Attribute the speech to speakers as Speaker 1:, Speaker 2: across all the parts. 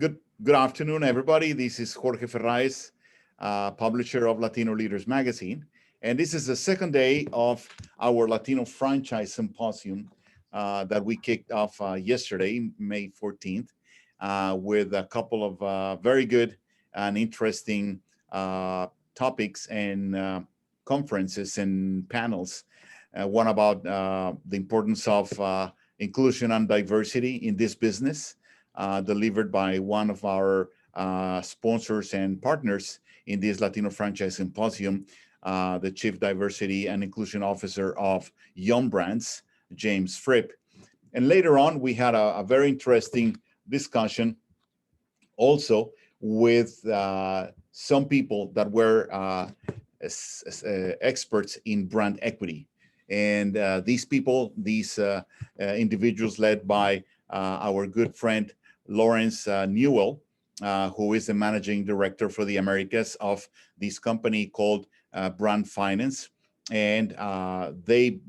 Speaker 1: Good afternoon, everybody. This is Jorge Ferraez, publisher of Latino Leaders Magazine. And this is the second day of our Latino Franchise Symposium that we kicked off yesterday, May 14th, with a couple of very good and interesting topics and conferences and panels. One about the importance of inclusion and diversity in this business, delivered by one of our sponsors and partners in this Latino Franchise Symposium, the Chief Diversity and Inclusion Officer of Young Brands, James Fripp. And later on, we had a very interesting discussion also with some people that were experts in brand equity. And these people, these individuals led by our good friend, Lawrence Newell, who is the managing director for the Americas of this company called Brand Finance. And they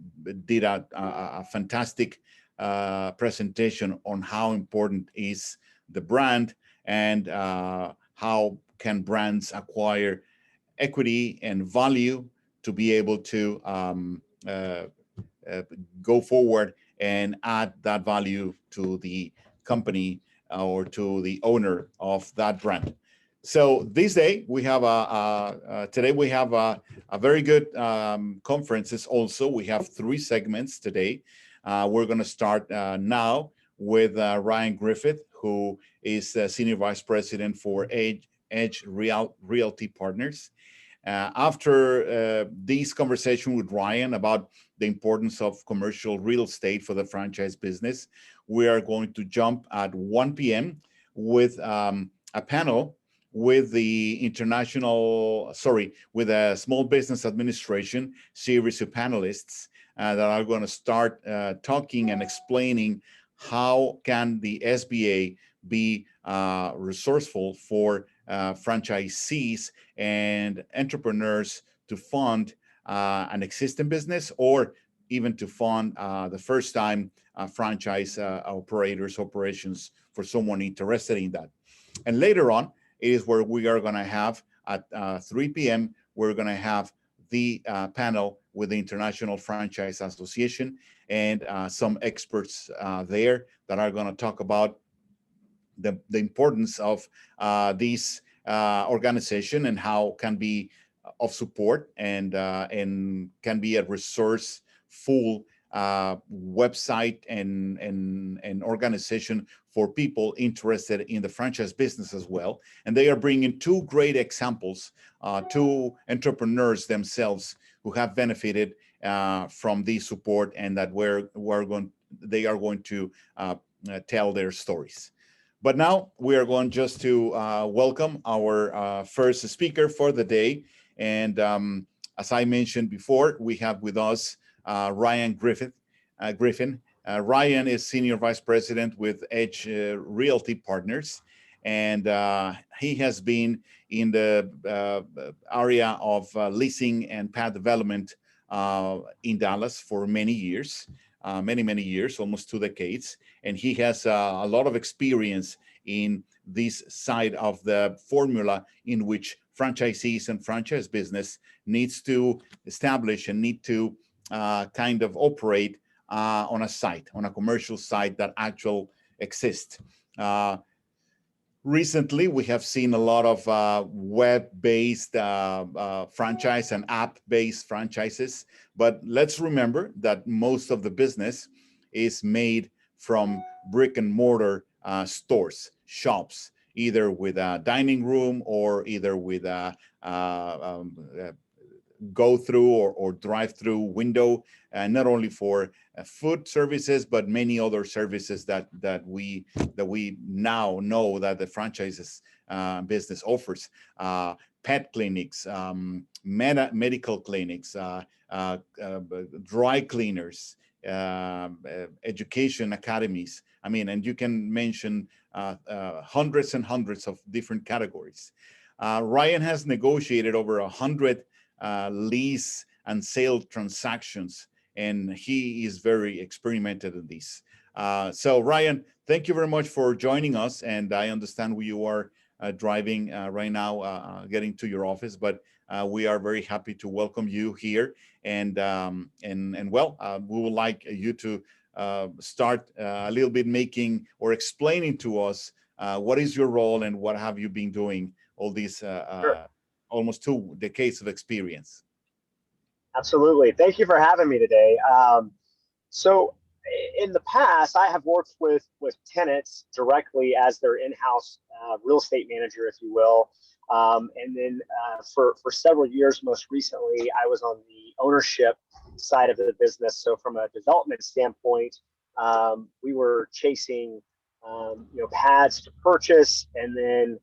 Speaker 1: did a fantastic presentation on how important is the brand and how can brands acquire equity and value to be able to go forward and add that value to the company or to the owner of that brand. So this day we have today we have a very good conferences. Also, we have 3 segments today. We're going to start now with Ryan Griffith, who is Senior Vice President for Edge Realty Partners. After this conversation with Ryan about the importance of commercial real estate for the franchise business, we are going to jump at 1 p.m. with a panel with the with a Small Business Administration series of panelists that are going to start talking and explaining how can the SBA be resourceful for franchisees and entrepreneurs to fund an existing business or even to fund the first time franchise operations for someone interested in that. And later on is where we are going to have at 3 p.m. we're going to have the panel with the International Franchise Association and some experts there that are going to talk about the importance of this organization and how can be of support and can be a resourceful website and organization for people interested in the franchise business as well. And they are bringing 2 great examples, 2 entrepreneurs themselves who have benefited from this support and that they are going to tell their stories. But now we are going just to welcome our first speaker for the day. And as I mentioned before, we have with us Ryan Griffin. Ryan is Senior Vice President with Edge Realty Partners. And he has been in the area of leasing and pad development in Dallas for many years. Many years, almost 2 decades. And he has a lot of experience in this side of the formula in which franchisees and franchise business needs to establish and need to kind of operate on a site, on a commercial site that actually exists. Recently, we have seen a lot of web-based franchise and app-based franchises, but let's remember that most of the business is made from brick and mortar stores, shops, either with a dining room or either with a go-through or drive-through window, not only for food services, but many other services that we now know that the franchises business offers. Pet clinics, medical clinics, dry cleaners, education academies. I mean, and you can mention hundreds and hundreds of different categories. Ryan has negotiated over 100 lease and sale transactions, and he is very experimented in this. So Ryan, thank you very much for joining us. And I understand you are driving right now, getting to your office, but we are very happy to welcome you here. And well, we would like you to start a little bit making or explaining to us what is your role and what have you been doing all these
Speaker 2: Sure.
Speaker 1: almost 2 decades of experience.
Speaker 2: Absolutely. Thank you for having me today. So in the past, I have worked with tenants directly as their in-house real estate manager, if you will. And then for several years, most recently, I was on the ownership side of the business. So from a development standpoint, we were chasing pads to purchase, and then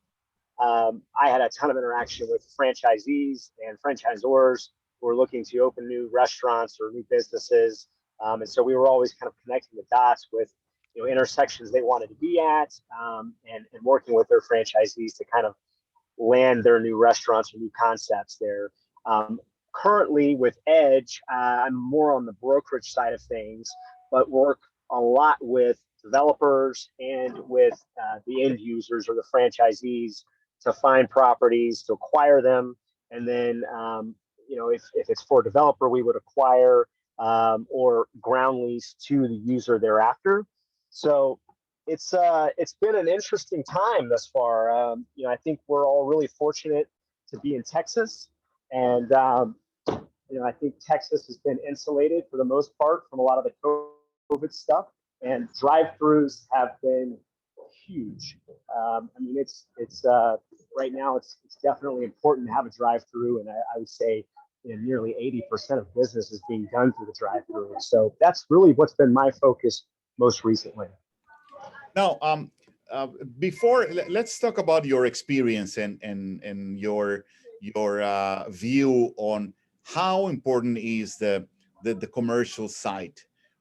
Speaker 2: I had a ton of interaction with franchisees and franchisors who were looking to open new restaurants or new businesses. And so we were always kind of connecting the dots with intersections they wanted to be at, and working with their franchisees to kind of land their new restaurants or new concepts there. Currently with Edge, I'm more on the brokerage side of things, but work a lot with developers and with the end users or the franchisees to find properties, to acquire them. And then, if it's for a developer, we would acquire or ground lease to the user thereafter. So it's been an interesting time thus far. I think we're all really fortunate to be in Texas, and I think Texas has been insulated for the most part from a lot of the COVID stuff, and drive-throughs have been huge. It's right now it's definitely important to have a drive-through, and I would say nearly 80% of business is being done through the drive-through. So that's really what's been my focus most recently.
Speaker 1: Now, before let's talk about your experience and your view on how important is the commercial side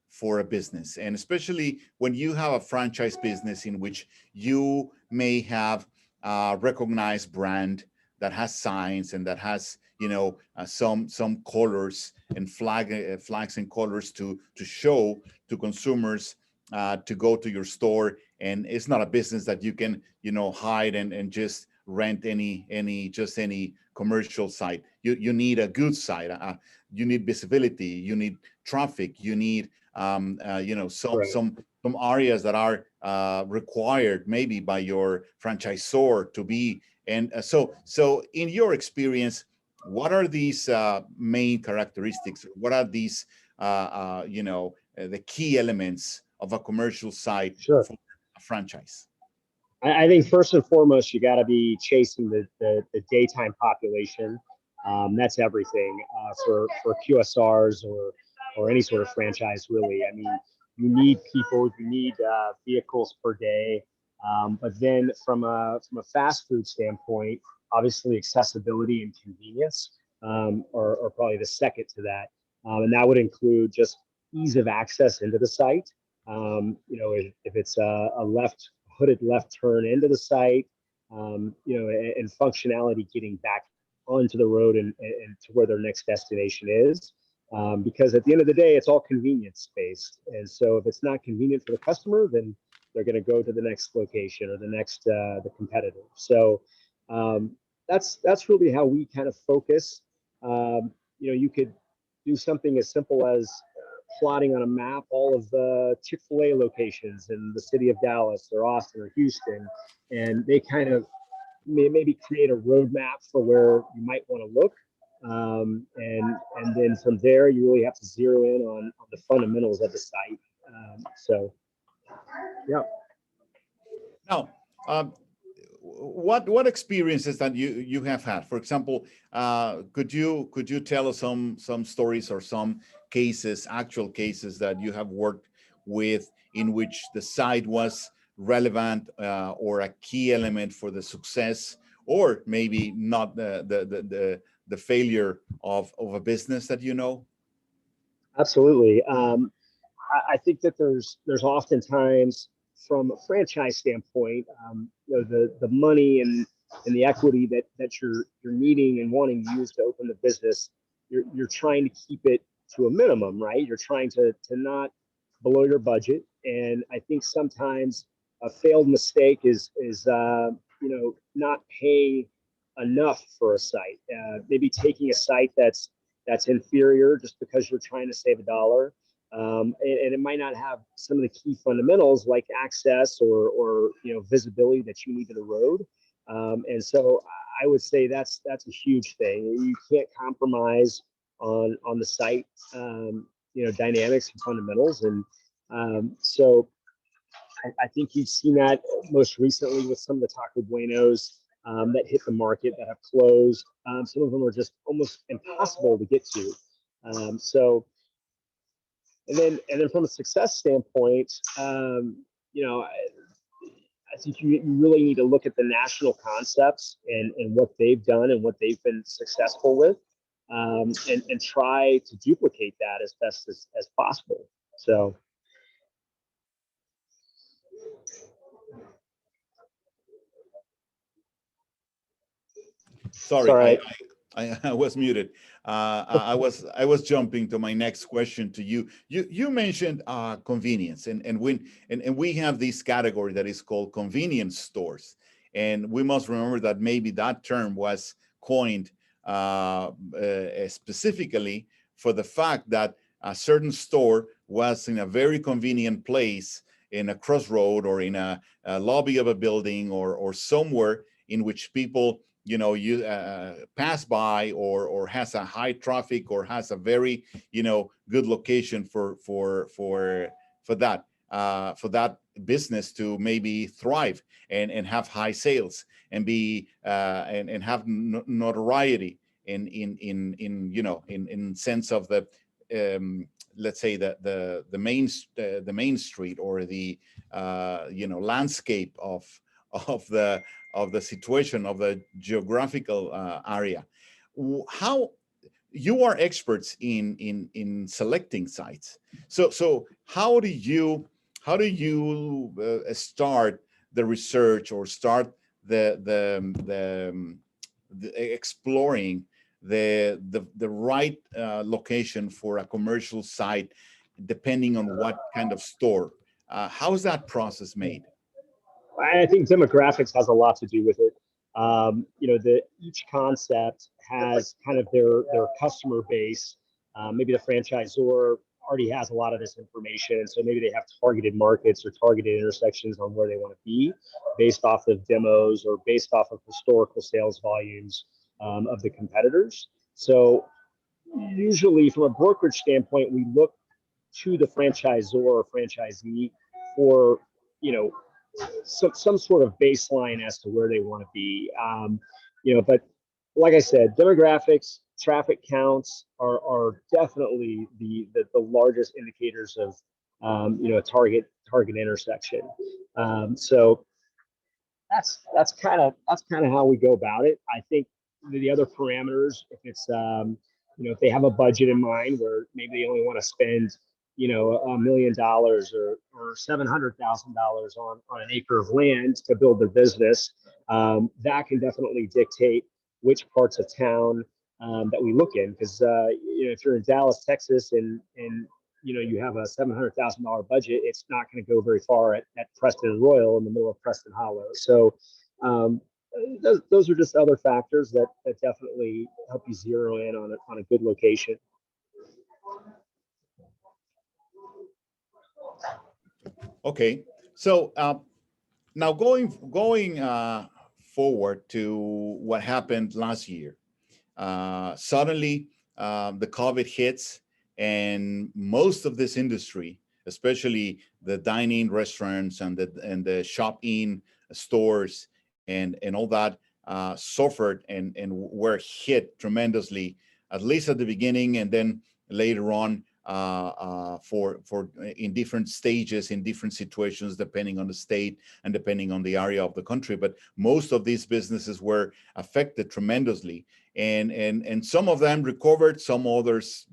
Speaker 1: for a business, and especially when you have a franchise business in which you may have a recognized brand that has signs and that has some colors and flags and colors to show to consumers to go to your store. And it's not a business that you can hide and just rent any commercial site. You need a good site. You need visibility. You need traffic. You need some areas that are required maybe by your franchisor to be. And so in your experience, what are these main characteristics? What are these the key elements of a commercial site for a franchise?
Speaker 2: I think first and foremost, you got to be chasing the daytime population. That's everything for QSRs or any sort of franchise, really. I mean, you need people, you need vehicles per day. But then from a fast food standpoint, obviously accessibility and convenience are probably the second to that. And that would include just ease of access into the site. If it's a hooded left turn into the site, and functionality getting back onto the road and to where their next destination is. Because at the end of the day, it's all convenience based. And so if it's not convenient for the customer, then they're going to go to the next location or the competitor. So that's really how we kind of focus. You could do something as simple as plotting on a map all of the Chick-fil-A locations in the city of Dallas or Austin or Houston, and they kind of maybe create a roadmap for where you might want to look. And then from there, you really have to zero in on the fundamentals of the site. Yeah.
Speaker 1: Now, what experiences that you have had? For example, could you tell us some stories or some actual cases that you have worked with in which the site was relevant or a key element for the success, or maybe not the failure of a business that you know?
Speaker 2: Absolutely. I think that there's oftentimes, from a franchise standpoint, the money and the equity that you're needing and wanting to use to open the business, you're trying to keep it to a minimum, right? You're trying to not blow your budget, And I think sometimes a failed mistake is not paying enough for a site. Maybe taking a site that's inferior just because you're trying to save a dollar. And it might not have some of the key fundamentals like access or visibility that you need to the road. And so I would say that's a huge thing. You can't compromise on the site, dynamics and fundamentals. And so I think you've seen that most recently with some of the Taco Buenos that hit the market that have closed. Some of them are just almost impossible to get to. And then from a success standpoint, I think you really need to look at the national concepts and what they've done and what they've been successful with, and try to duplicate that as best as possible. So.
Speaker 1: Sorry, I was muted. I was jumping to my next question to you. You mentioned convenience, and we have this category that is called convenience stores, and we must remember that maybe that term was coined specifically for the fact that a certain store was in a very convenient place in a crossroad or in a lobby of a building or somewhere in which people you pass by or has a high traffic or has a very good location for that business to maybe thrive and have high sales and be and have notoriety in sense of the let's say the main street or the landscape of the situation of the geographical area. How you are experts in selecting sites. So how do you start the research or start the exploring the right location for a commercial site, depending on what kind of store? How is that process made?
Speaker 2: I think demographics has a lot to do with it. Each concept has kind of their customer base. Maybe the franchisor already has a lot of this information, so maybe they have targeted markets or targeted intersections on where they want to be, based off of demos or based off of historical sales volumes of the competitors. So usually, from a brokerage standpoint, we look to the franchisor or franchisee for some sort of baseline as to where they want to be. But like I said, demographics, traffic counts are definitely the largest indicators of a target intersection. So that's kind of how we go about it. I think the other parameters, if it's if they have a budget in mind where maybe they only want to spend $1 million or $700,000 on an acre of land to build their business, that can definitely dictate which parts of town that we look in. Because if you're in Dallas, Texas, and you have a $700,000 budget, it's not going to go very far at Preston and Royal in the middle of Preston Hollow. So those are just other factors that definitely help you zero in on a good location.
Speaker 1: Okay, so now going forward to what happened last year, suddenly the COVID hits, and most of this industry, especially the dine-in restaurants and the shop-in stores and all that, suffered and were hit tremendously, at least at the beginning, and then later on. For in different stages, in different situations, depending on the state and depending on the area of the country. But most of these businesses were affected tremendously, and some of them recovered, some others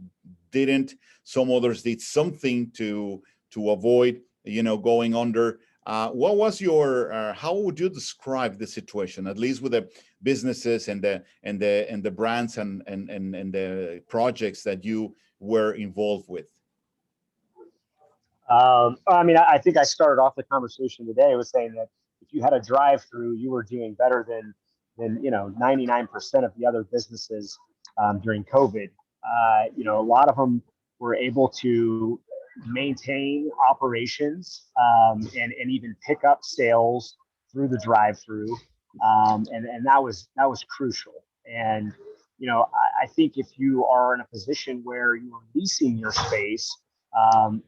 Speaker 1: didn't, some others did something to avoid going under. What was your how would you describe the situation, at least with the businesses and the brands and the projects that you were involved with?
Speaker 2: I mean, I think I started off the conversation today with saying that if you had a drive-through, you were doing better than 99% of the other businesses during COVID. A lot of them were able to maintain operations and even pick up sales through the drive-through, and that was crucial. And I think if you are in a position where you are leasing your space,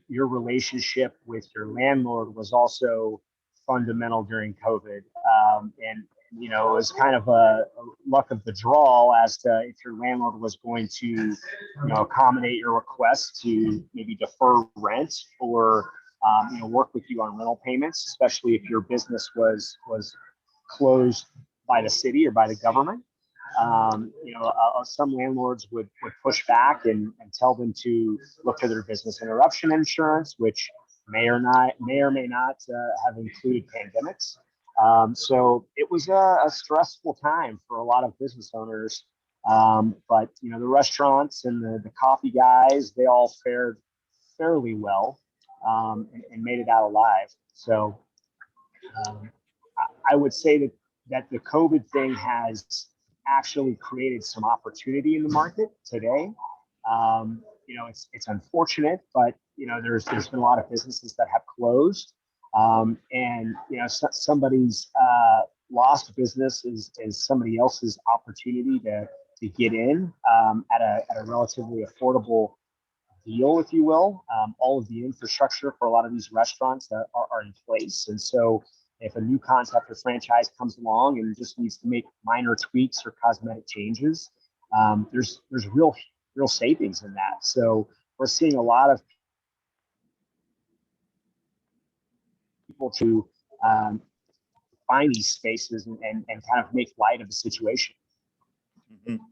Speaker 2: your relationship with your landlord was also fundamental during COVID. And it was kind of a luck of the draw as to if your landlord was going to, accommodate your request to maybe defer rent or, work with you on rental payments, especially if your business was closed by the city or by the government. Some landlords would push back and tell them to look to their business interruption insurance, which may or may not have included pandemics. So it was a stressful time for a lot of business owners. But the restaurants and the coffee guys, they all fared fairly well and made it out alive. So I would say that the COVID thing has actually created some opportunity in the market today. It's unfortunate, but there's been a lot of businesses that have closed, and somebody's lost business is somebody else's opportunity to get in at a relatively affordable deal, if you will. All of the infrastructure for a lot of these restaurants are in place, and so if a new concept or franchise comes along and just needs to make minor tweaks or cosmetic changes, there's real savings in that. So we're seeing a lot of people to find these spaces and kind of make light of the situation.
Speaker 1: Mm-hmm.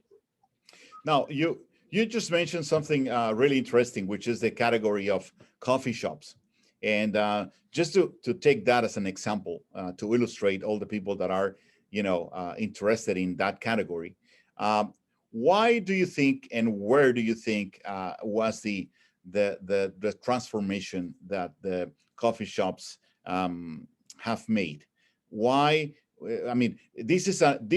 Speaker 1: Now, you just mentioned something really interesting, which is the category of coffee shops. And just to take that as an example, to illustrate all the people that are, interested in that category, why do you think and where do you think was the transformation that the coffee shops have made? Why? I mean, this is an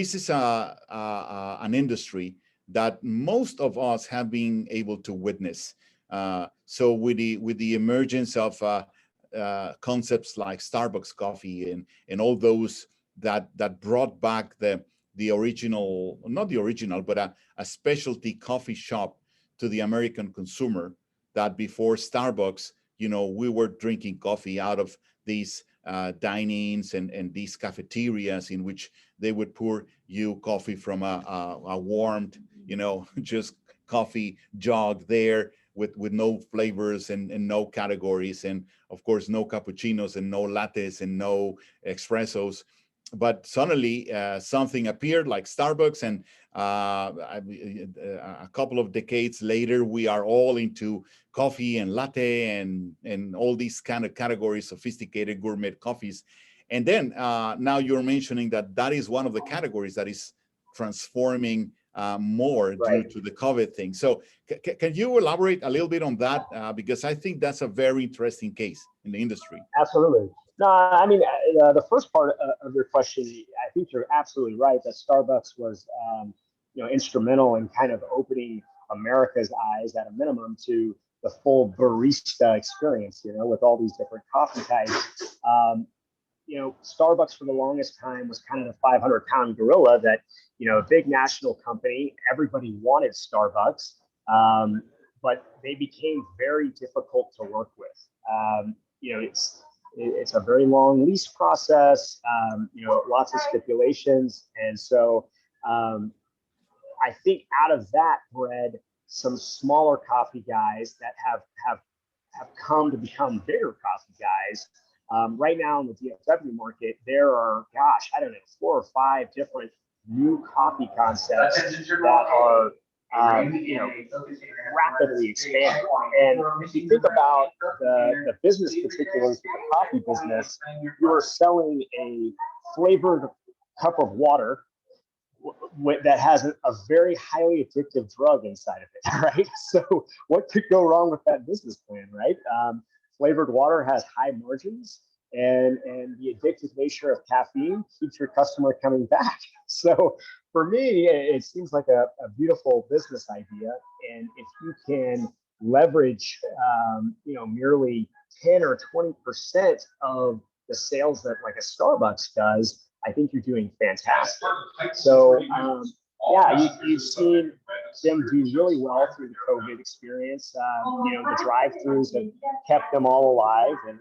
Speaker 1: industry that most of us have been able to witness. So with the emergence of concepts like Starbucks coffee and all those that brought back the original, not the original, but a specialty coffee shop to the American consumer, that before Starbucks, we were drinking coffee out of these dine-ins and these cafeterias in which they would pour you coffee from a warmed, just coffee jug there with no flavors and no categories, and of course no cappuccinos and no lattes and no espressos. But suddenly something appeared like Starbucks, and a couple of decades later, we are all into coffee and latte and all these kind of categories, sophisticated gourmet coffees. And then now you're mentioning that is one of the categories that is transforming more due to the COVID thing. So can you elaborate a little bit on that? Because I think that's a very interesting case in the industry.
Speaker 2: Absolutely. No, I mean, the first part of your question, I think you're absolutely right that Starbucks was, instrumental in kind of opening America's eyes at a minimum to the full barista experience, with all these different coffee types. Starbucks for the longest time was kind of the 500-pound gorilla that, a big national company, everybody wanted Starbucks, but they became very difficult to work with. It's a very long lease process, lots of stipulations. And so I think out of that bred some smaller coffee guys that have come to become bigger coffee guys. Right now in the DFW market, there are, 4 or 5 different new coffee concepts that are rapidly expanding. And if you think about the business particulars of the coffee business, you are selling a flavored cup of water that has a very highly addictive drug inside of it, right? So what could go wrong with that business plan, right? flavored water has high margins, and the addictive nature of caffeine keeps your customer coming back. So for me, it seems like a beautiful business idea. And if you can leverage, merely 10 or 20% of the sales that like a Starbucks does, I think you're doing fantastic. So you've seen them do really well through the COVID experience. The drive-throughs have kept them all alive, and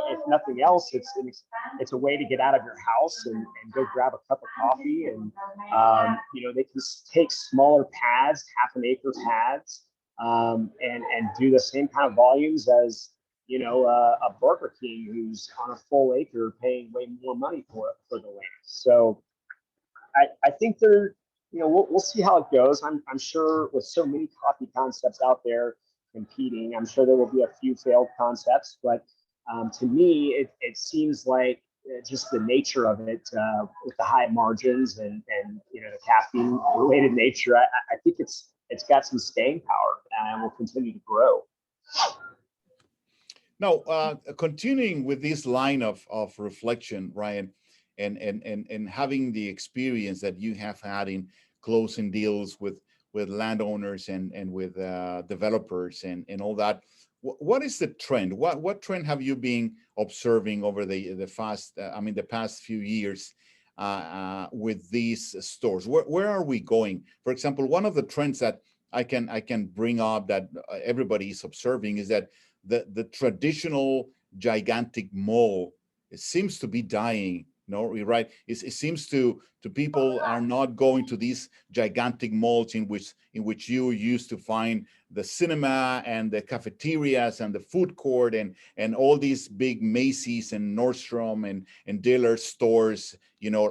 Speaker 2: if nothing else, it's a way to get out of your house and go grab a cup of coffee, and they can take smaller pads, half an acre pads, and do the same kind of volumes as a Burger King who's on a full acre paying way more money for the land. So I think they're, we'll see how it goes. I'm sure with so many coffee concepts out there competing, I'm sure there will be a few failed concepts, but to me, it seems like just the nature of it, with the high margins and the caffeine related nature, I think it's got some staying power and will continue to grow.
Speaker 1: Now, continuing with this line of reflection, Ryan, and having the experience that you have had in closing deals with landowners and with developers and all that, what is the trend? What trend have you been observing over the past few years with these stores? Where are we going? For example, one of the trends that I can bring up that everybody is observing is that the traditional gigantic mall, it seems to be dying. No, right? It seems to people are not going to these gigantic malls in which you used to find the cinema and the cafeterias and the food court and all these big Macy's and Nordstrom and dealer stores,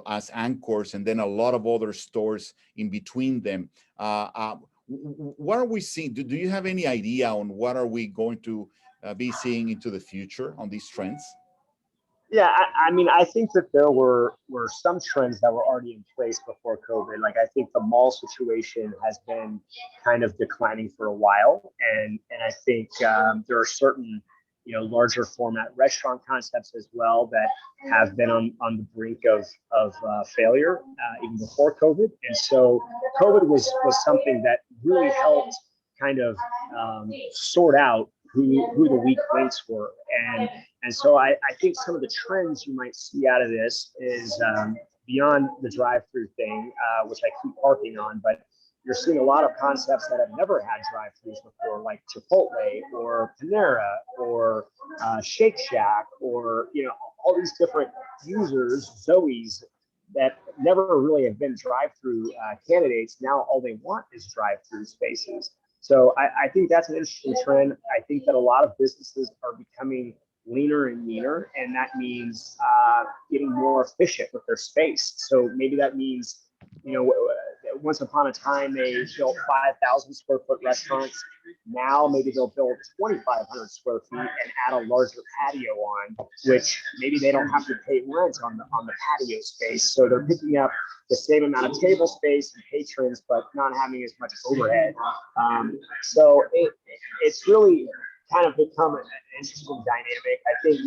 Speaker 1: as anchors, and then a lot of other stores in between them. What are we seeing? Do you have any idea on what are we going to be seeing into the future on these trends?
Speaker 2: Yeah, I think that there were some trends that were already in place before COVID. Like, I think the mall situation has been kind of declining for a while, and I think there are certain larger format restaurant concepts as well that have been on the brink of failure even before COVID. And so COVID was something that really helped kind of sort out who the weak links were. And so I think some of the trends you might see out of this is beyond the drive-through thing, which I keep harping on, but you're seeing a lot of concepts that have never had drive-throughs before, like Chipotle or Panera or Shake Shack, or all these different users, Zoe's, that never really have been drive-through candidates. Now all they want is drive-through spaces. So I think that's an interesting trend. I think that a lot of businesses are becoming leaner and meaner, and that means getting more efficient with their space. So maybe that means, once upon a time they built 5,000 square foot restaurants. Now maybe they'll build 2,500 square feet and add a larger patio on, which maybe they don't have to pay rent on the patio space. So they're picking up the same amount of table space and patrons, but not having as much overhead. So it's really kind of become an interesting dynamic. I think,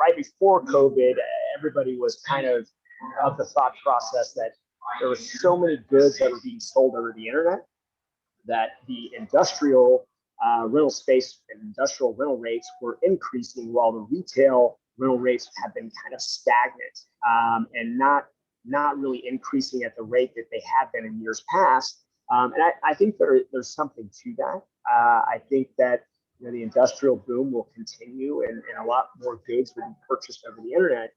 Speaker 2: right before COVID, everybody was kind of the thought process that there were so many goods that were being sold over the internet that the industrial rental space and industrial rental rates were increasing while the retail rental rates have been kind of stagnant and not really increasing at the rate that they have been in years past. And I think there's something to that. I think that the industrial boom will continue and a lot more goods will be purchased over the internet.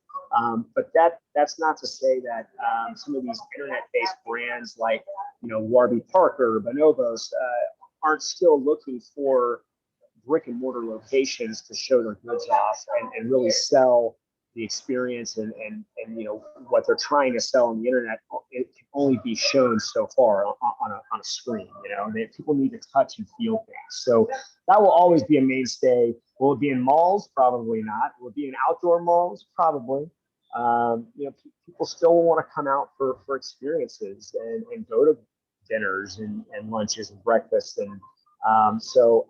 Speaker 2: But that's not to say that some of these internet-based brands like Warby Parker, Bonobos aren't still looking for brick and mortar locations to show their goods off and really sell the experience and what they're trying to sell on the internet. It can only be shown so far on a screen. People need to touch and feel things. So that will always be a mainstay. Will it be in malls? Probably not. Will it be in outdoor malls? Probably. People still want to come out for experiences and go to dinners and lunches and breakfasts. And so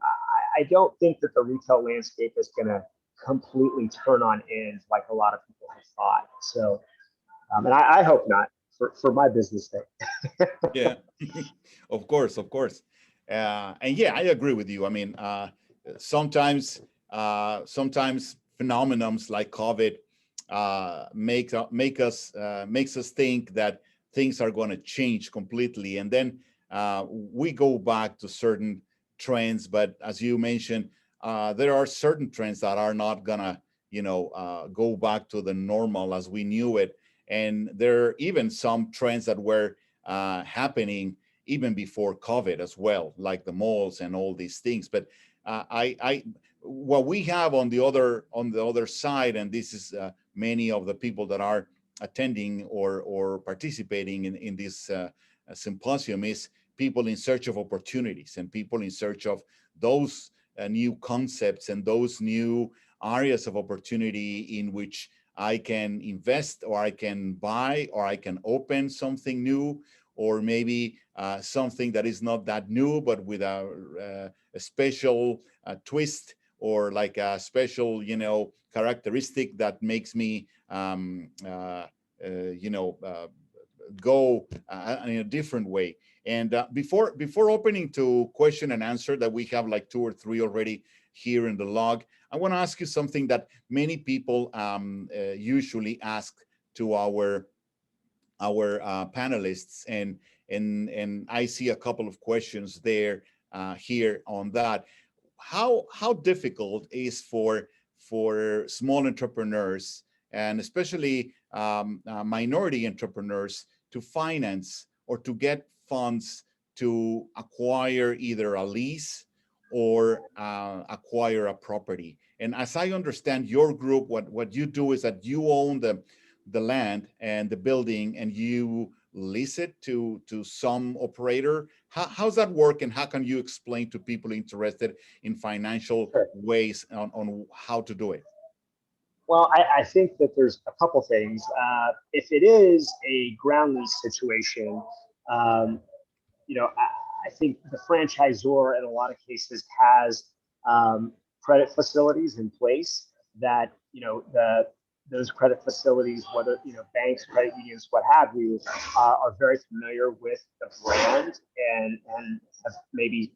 Speaker 2: I don't think that the retail landscape is going to completely turn on end like a lot of people have thought. So, and I hope not for my business sake.
Speaker 1: Yeah, of course, of course. And yeah, I agree with you. I mean, sometimes phenomenons like COVID makes us think that things are going to change completely, and then we go back to certain trends. But as you mentioned, there are certain trends that are not gonna, go back to the normal as we knew it, and there are even some trends that were happening even before COVID as well, like the malls and all these things. But what we have on the other side, and this is many of the people that are attending or participating in this symposium, is people in search of opportunities and people in search of those new concepts and those new areas of opportunity in which I can invest, or I can buy, or I can open something new, or maybe something that is not that new, but with a special twist, or like a special, characteristic that makes me, go in a different way. And before opening to question and answer, that we have like 2 or 3 already here in the log, I want to ask you something that many people usually ask to our panelists, and I see a couple of questions there here on that. How difficult is for small entrepreneurs, and especially minority entrepreneurs, to finance or to get funds to acquire either a lease or acquire a property? And as I understand your group, what you do is that you own the land and the building, and you lease it to some operator. How's that work, and how can you explain to people interested in financial ways on how to do it?
Speaker 2: Well, I think that there's a couple things. If it is a ground lease situation, I think the franchisor in a lot of cases has credit facilities in place that, those credit facilities, whether, banks, credit unions, what have you, are very familiar with the brand and have maybe,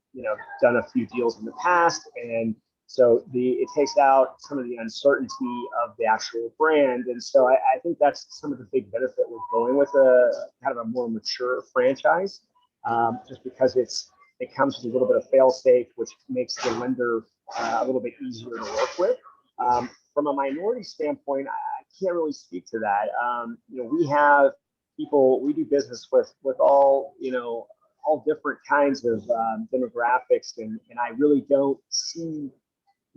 Speaker 2: done a few deals in the past. And so it takes out some of the uncertainty of the actual brand. And so I think that's some of the big benefit with going with a kind of a more mature franchise, just because it comes with a little bit of fail safe, which makes the lender a little bit easier to work with. From a minority standpoint, I can't really speak to that. We have people, we do business with all, all different kinds of demographics, and I really don't see,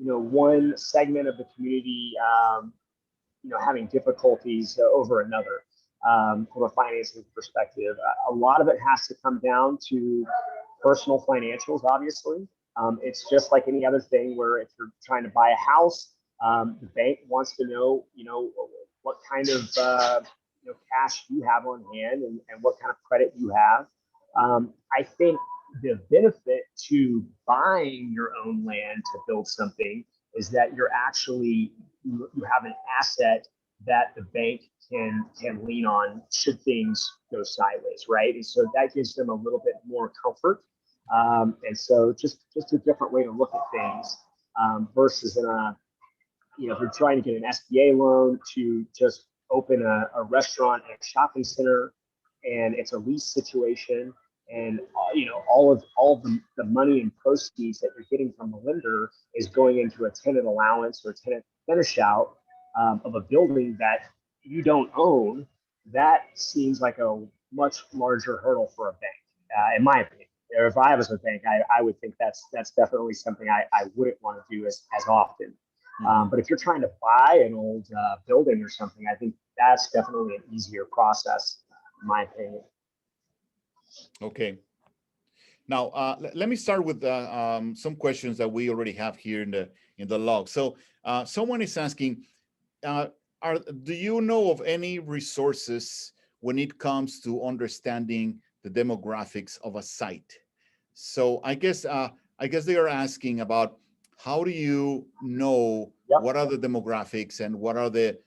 Speaker 2: one segment of the community, having difficulties over another from a financing perspective. A lot of it has to come down to personal financials, obviously. It's just like any other thing where if you're trying to buy a house, the bank wants to know, what kind of cash you have on hand and what kind of credit you have. I think the benefit to buying your own land to build something is that you're actually, you have an asset that the bank can lean on should things go sideways, right? And so that gives them a little bit more comfort. And so just a different way to look at things versus in a, if you're trying to get an SBA loan to just open a restaurant and a shopping center, and it's a lease situation, and all of the money and proceeds that you're getting from the lender is going into a tenant allowance or tenant finish out of a building that you don't own. That seems like a much larger hurdle for a bank, in my opinion. Or if I was a bank, I would think that's definitely something I wouldn't want to do as often. But if you're trying to buy an old building or something, I think that's definitely an easier process, in my opinion.
Speaker 1: Okay. Now, let me start with some questions that we already have here in the log. So someone is asking, do you know of any resources when it comes to understanding the demographics of a site? So I guess they are asking about how do you know
Speaker 2: Yep.
Speaker 1: what are the demographics and what are the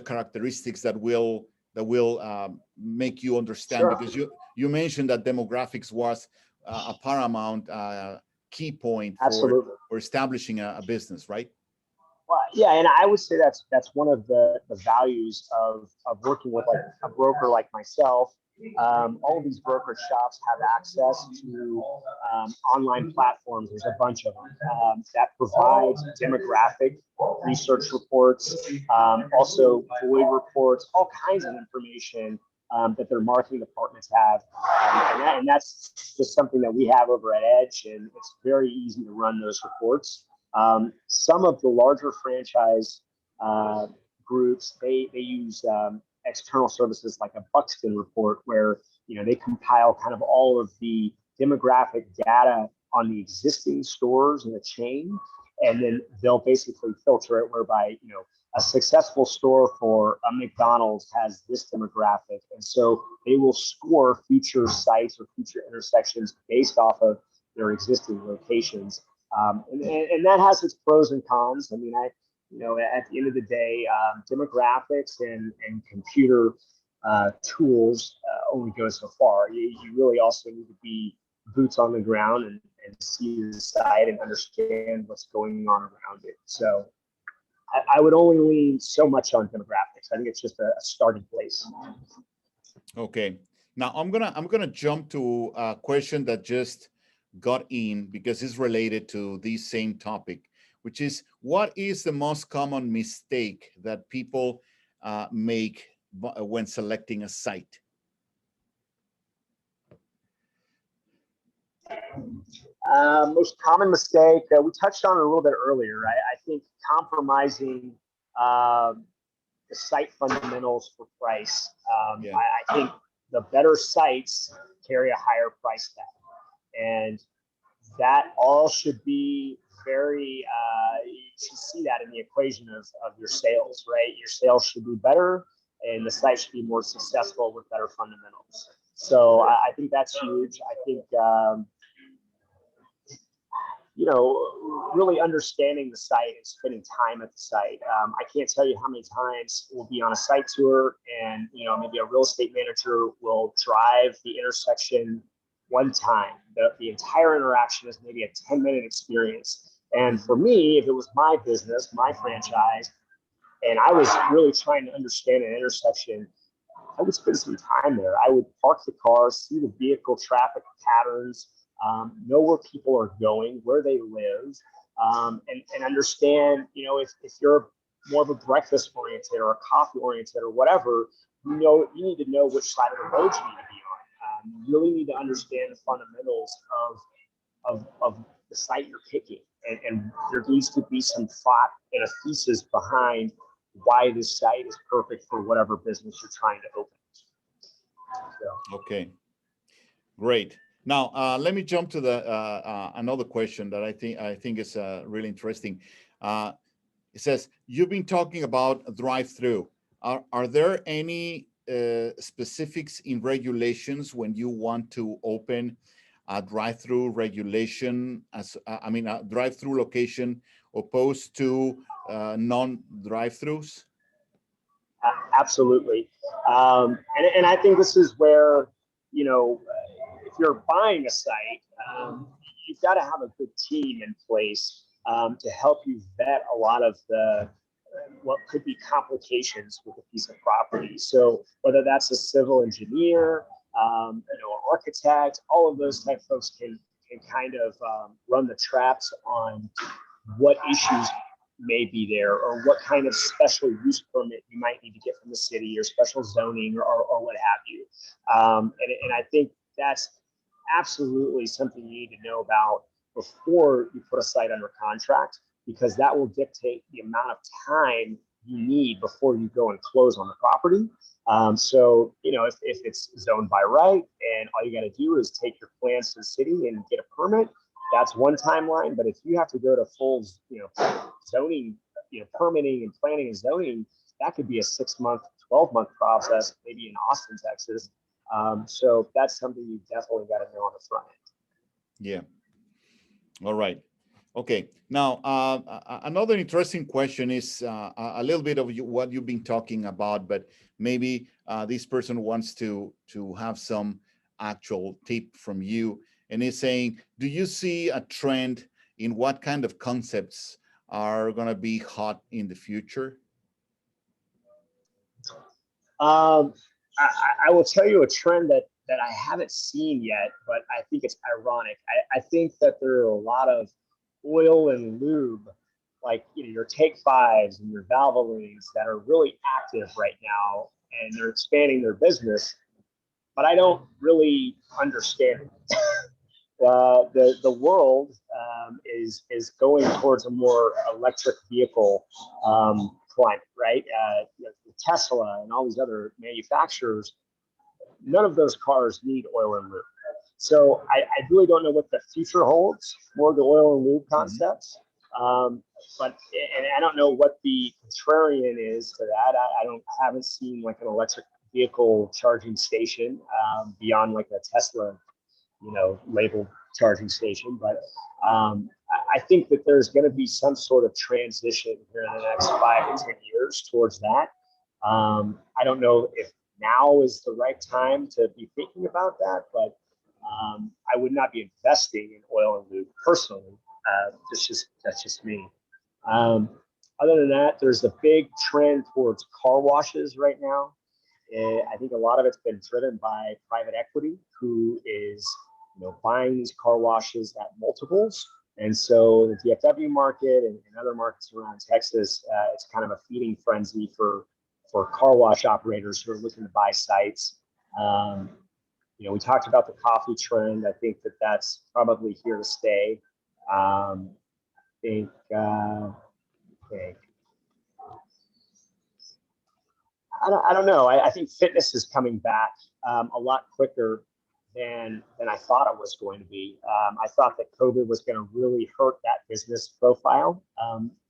Speaker 1: characteristics that will make you understand?
Speaker 2: Sure.
Speaker 1: Because you mentioned that demographics was a paramount key point
Speaker 2: Absolutely.
Speaker 1: for establishing a business, right?
Speaker 2: Well, yeah, and I would say that's one of the values of working with like a broker like myself. All of these brokerage shops have access to online platforms. There's a bunch of them that provide demographic research reports, also void reports, all kinds of information that their marketing departments have. And that's just something that we have over at Edge, and it's very easy to run those reports. Some of the larger franchise groups, they use external services like a Buxton report, where they compile kind of all of the demographic data on the existing stores in the chain, and then they'll basically filter it whereby a successful store for a McDonald's has this demographic, and so they will score future sites or future intersections based off of their existing locations. And that has its pros and cons. I mean, at the end of the day, demographics and computer tools only go so far. You really also need to be boots on the ground and see the site and understand what's going on around it. So I would only lean so much on demographics. I think it's just a starting place.
Speaker 1: Okay. Now I'm gonna jump to a question that just got in because it's related to this same topic, which is, what is the most common mistake that people make when selecting a site?
Speaker 2: Most common mistake, we touched on it a little bit earlier. I think compromising the site fundamentals for price.
Speaker 1: Yeah.
Speaker 2: I think the better sites carry a higher price tag. And that all should be very, you should see that in the equation of your sales, right? Your sales should be better and the site should be more successful with better fundamentals. So I think that's huge. I think, really understanding the site and spending time at the site. I can't tell you how many times we'll be on a site tour and, maybe a real estate manager will drive the intersection one time. The entire interaction is maybe a 10-minute experience. And for me, if it was my business, my franchise, and I was really trying to understand an intersection, I would spend some time there. I would park the car, see the vehicle traffic patterns, know where people are going, where they live, and understand, if you're more of a breakfast oriented or a coffee oriented or whatever, you need to know which side of the road you need to be on. You really need to understand the fundamentals of the site you're picking, and there needs to be some thought and a thesis behind why this site is perfect for whatever business you're trying to open. So.
Speaker 1: Okay, great. Now let me jump to the another question that I think is really interesting. It says, you've been talking about drive-through. Are there any specifics in regulations when you want to open a drive-through regulation, a drive-through location opposed to non-drive-throughs?
Speaker 2: Absolutely. And I think this is where, if you're buying a site, you've got to have a good team in place to help you vet a lot of what could be complications with a piece of property. So whether that's a civil engineer, an architect, all of those type of folks can kind of run the traps on what issues may be there, or what kind of special use permit you might need to get from the city, or special zoning, or what have you. And I think that's absolutely something you need to know about before you put a site under contract, because that will dictate the amount of time you need before you go and close on the property. So, if it's zoned by right and all you got to do is take your plans to the city and get a permit, that's one timeline. But if you have to go to full, zoning, permitting and planning and zoning, that could be a 6-month, 12-month process, maybe in Austin, Texas. So that's something you definitely got to know on the front end.
Speaker 1: Yeah. All right. Okay. Now, another interesting question is a little bit of what you've been talking about, but maybe this person wants to have some actual tip from you, and is saying, do you see a trend in what kind of concepts are going to be hot in the future?
Speaker 2: I will tell you a trend that I haven't seen yet, but I think it's ironic. I think that there are a lot of oil and lube, like your Take Fives and your Valvolines that are really active right now, and they're expanding their business. But I don't really understand it. The world is going towards a more electric vehicle climate, right? Tesla and all these other manufacturers, none of those cars need oil and lube. So I really don't know what the future holds for the oil and lube concepts. But and I don't know what the contrarian is to that. I haven't seen like an electric vehicle charging station beyond like a Tesla, labeled charging station. But I think that there's going to be some sort of transition here in the next 5 to 10 years towards that. I don't know if now is the right time to be thinking about that, but I would not be investing in oil and lube personally. That's just me. Other than that, there's a big trend towards car washes right now. I think a lot of it's been driven by private equity, who is buying these car washes at multiples. And so the DFW market and other markets around Texas, it's kind of a feeding frenzy for car wash operators who are looking to buy sites. We talked about the coffee trend. I think that that's probably here to stay. I think I don't know. I think fitness is coming back a lot quicker than I thought it was going to be. I thought that COVID was going to really hurt that business profile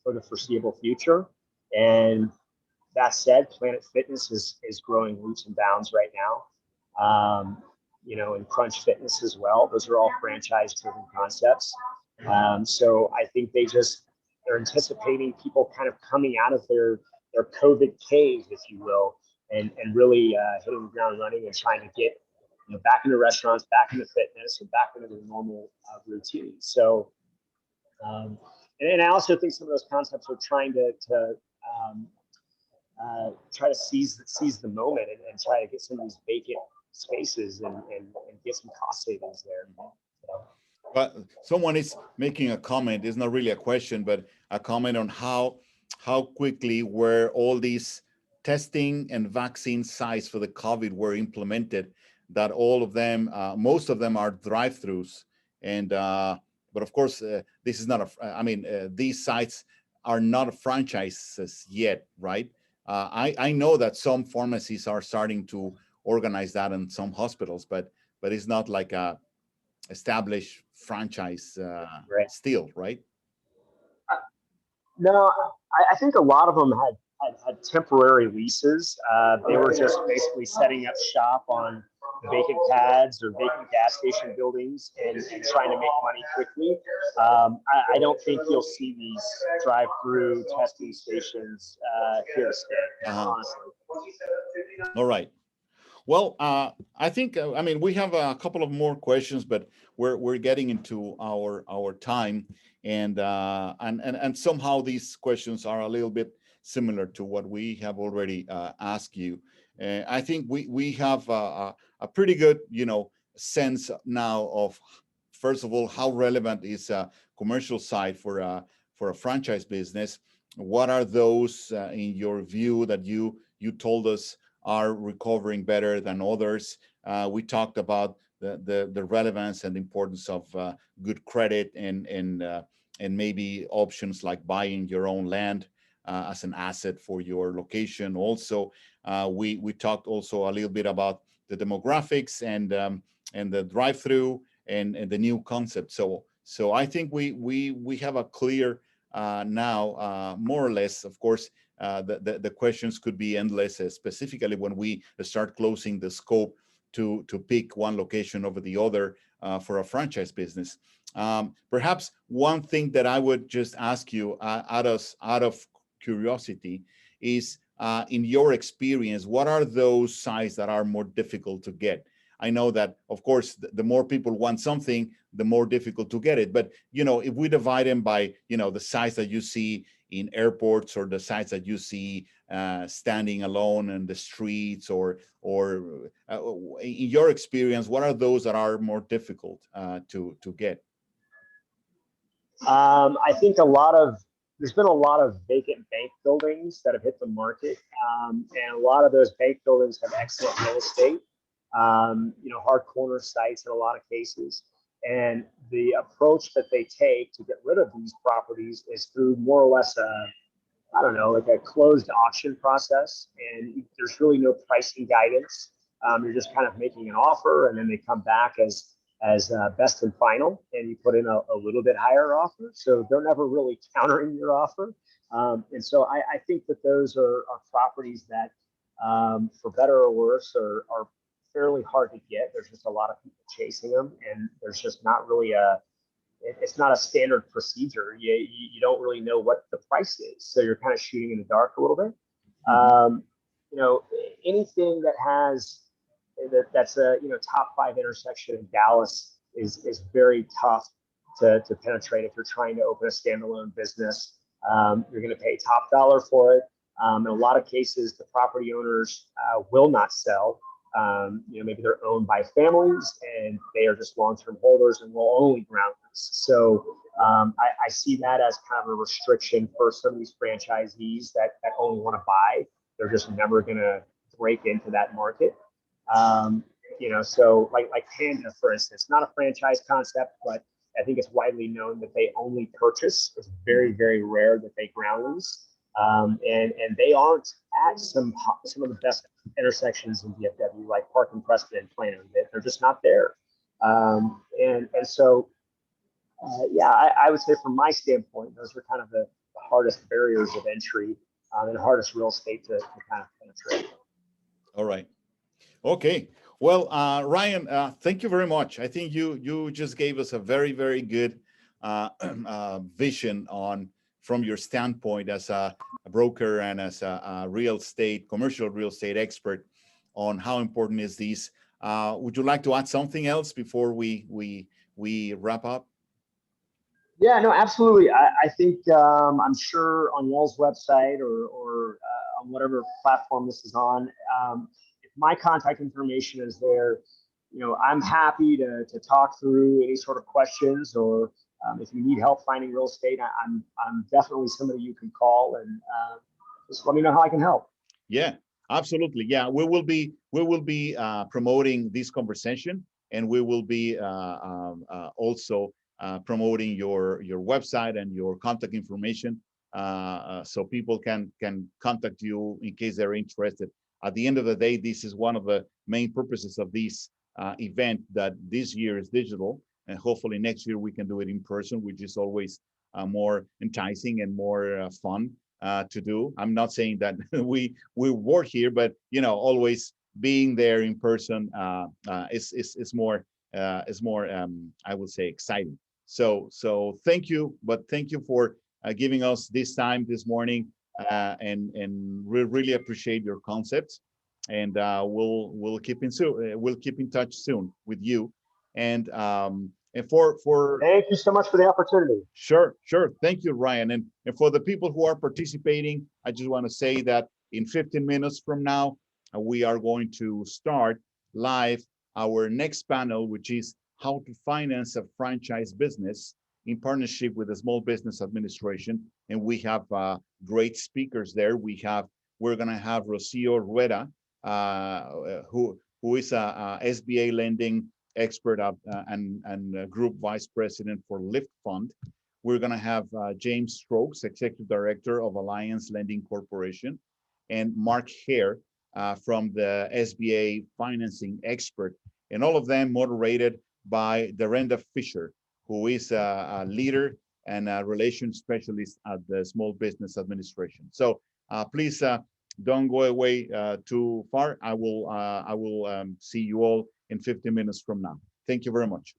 Speaker 2: for the foreseeable future. And that said, Planet Fitness is growing leaps and bounds right now. And Crunch Fitness as well. Those are all franchise-driven concepts. So I think they're anticipating people kind of coming out of their COVID cave, if you will, and really hitting the ground running and trying to get back into restaurants, back into fitness, and back into their normal routine. So, and I also think some of those concepts are trying to try to seize the moment and try to get some of these vacant spaces and get some cost savings there. So.
Speaker 1: But someone is making a comment. It's not really a question, but a comment on how quickly were all these testing and vaccine sites for the COVID were implemented, that all of them, most of them are drive-throughs. And, but of course, this is not these sites are not franchises yet, right? I know that some pharmacies are starting to organize that in some hospitals, but it's not like a established franchise
Speaker 2: right.
Speaker 1: still, right?
Speaker 2: No, I think a lot of them had temporary leases. They were just basically setting up shop on vacant pads or vacant gas station buildings and trying to make money quickly. I don't think you'll see these drive-through testing stations here to stay, honestly.
Speaker 1: All right. Well, I think we have a couple of more questions, but we're getting into our time, and somehow these questions are a little bit similar to what we have already asked you. I think we have a pretty good sense now of, first of all, how relevant is a commercial side for a franchise business. What are those in your view that you told us are recovering better than others? We talked about the relevance and importance of good credit and maybe options like buying your own land as an asset for your location. Also, we talked also a little bit about the demographics and the drive-through and the new concept. So I think we have a clear now, more or less. Of course, the questions could be endless, specifically when we start closing the scope. to pick one location over the other for a franchise business. Perhaps one thing that I would just ask you out of curiosity is, in your experience, what are those sites that are more difficult to get? I know that, of course, the more people want something, the more difficult to get it. But, if we divide them by, the sites that you see in airports, or the sites that you see standing alone in the streets, or in your experience, what are those that are more difficult to get?
Speaker 2: I think there's been a lot of vacant bank buildings that have hit the market, and a lot of those bank buildings have excellent real estate, hard corner sites in a lot of cases. And the approach that they take to get rid of these properties is through more or less like a closed auction process. And there's really no pricing guidance. You're just kind of making an offer, and then they come back as best and final, and you put in a little bit higher offer. So they're never really countering your offer. And so I think that those are properties that, for better or worse, are fairly hard to get. There's just a lot of people chasing them, and there's just not really it's not a standard procedure. You don't really know what the price is. So you're kind of shooting in the dark a little bit. Anything that has, that's a top 5 intersection in Dallas is very tough to penetrate if you're trying to open a standalone business. You're going to pay top dollar for it. In a lot of cases, the property owners will not sell. Maybe they're owned by families, and they are just long-term holders and will only ground lease. So I see that as kind of a restriction for some of these franchisees that only want to buy. They're just never going to break into that market. So like Panda, for instance, not a franchise concept, but I think it's widely known that they only purchase. It's very, very rare that they ground lease. And they aren't at some of the best intersections in DFW, like Park and Preston and Plano. They're just not there. So I would say from my standpoint, those are kind of the hardest barriers of entry, and the hardest real estate to kind of penetrate.
Speaker 1: All right. Okay. Well, Ryan, thank you very much. I think you just gave us a very, very good vision from your standpoint as a broker and as a commercial real estate expert, on how important is this. Would you like to add something else before we wrap up?
Speaker 2: Yeah, no, absolutely. I think I'm sure on y'all's website or on whatever platform this is on, if my contact information is there, I'm happy to talk through any sort of questions, or if you need help finding real estate, I'm definitely somebody you can call, and just let me know how I can help.
Speaker 1: Yeah, absolutely. Yeah, we will be promoting this conversation, and we will be also promoting your website and your contact information, so people can contact you in case they're interested. At the end of the day, this is one of the main purposes of this event, that this year is digital, and hopefully next year we can do it in person, which is always more enticing and more fun to do. I'm not saying that we work here, but always being there in person is more I would say exciting. So thank you, but thank you for giving us this time this morning, and we really appreciate your concepts, and we'll keep in touch soon with you, and for
Speaker 2: thank you so much for the opportunity.
Speaker 1: Sure. Thank you, Ryan. And for the people who are participating, I just want to say that in 15 minutes from now, we are going to start live our next panel, which is how to finance a franchise business in partnership with the Small Business Administration. And we have great speakers there. We're going to have Roscio Rueda, who is a SBA lending expert and group vice president for LiftFund. We're going to have James Stokes, executive director of Alliance Lending Corporation, and Mark Hare from the SBA financing expert, and all of them moderated by Derenda Fisher, who is a leader and a relations specialist at the Small Business Administration. So please don't go away too far. I will see you all in 15 minutes from now. Thank you very much.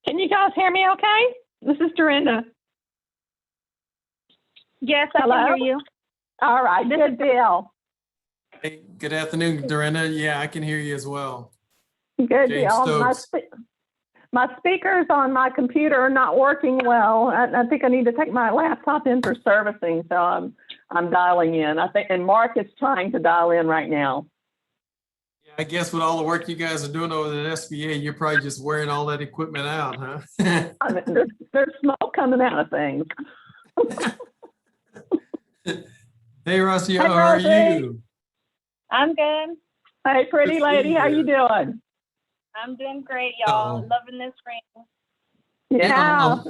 Speaker 3: Can you guys hear me okay? This is Derenda.
Speaker 4: Yes, I
Speaker 3: Hello?
Speaker 4: can hear you.
Speaker 3: All right, good deal.
Speaker 5: Hey, good afternoon, Derenda. Yeah, I can hear you as well.
Speaker 3: Good
Speaker 5: James
Speaker 3: deal.
Speaker 5: Stokes.
Speaker 3: My speakers on my computer are not working well. I think I need to take my laptop in for servicing, so I'm dialing in. I think, and Mark is trying to dial in right now.
Speaker 5: Yeah, I guess with all the work you guys are doing over at SBA, you're probably just wearing all that equipment out, huh?
Speaker 3: I mean, there's smoke coming out of things.
Speaker 5: Hey, Roscio,
Speaker 3: Hey,
Speaker 5: how are
Speaker 3: Rosie.
Speaker 5: you?
Speaker 4: I'm good.
Speaker 3: Hey, pretty
Speaker 5: Good to see
Speaker 3: lady, how you
Speaker 5: you.
Speaker 3: doing?
Speaker 4: I'm doing great, y'all.
Speaker 5: Uh-oh.
Speaker 4: Loving this rain.
Speaker 3: Yeah.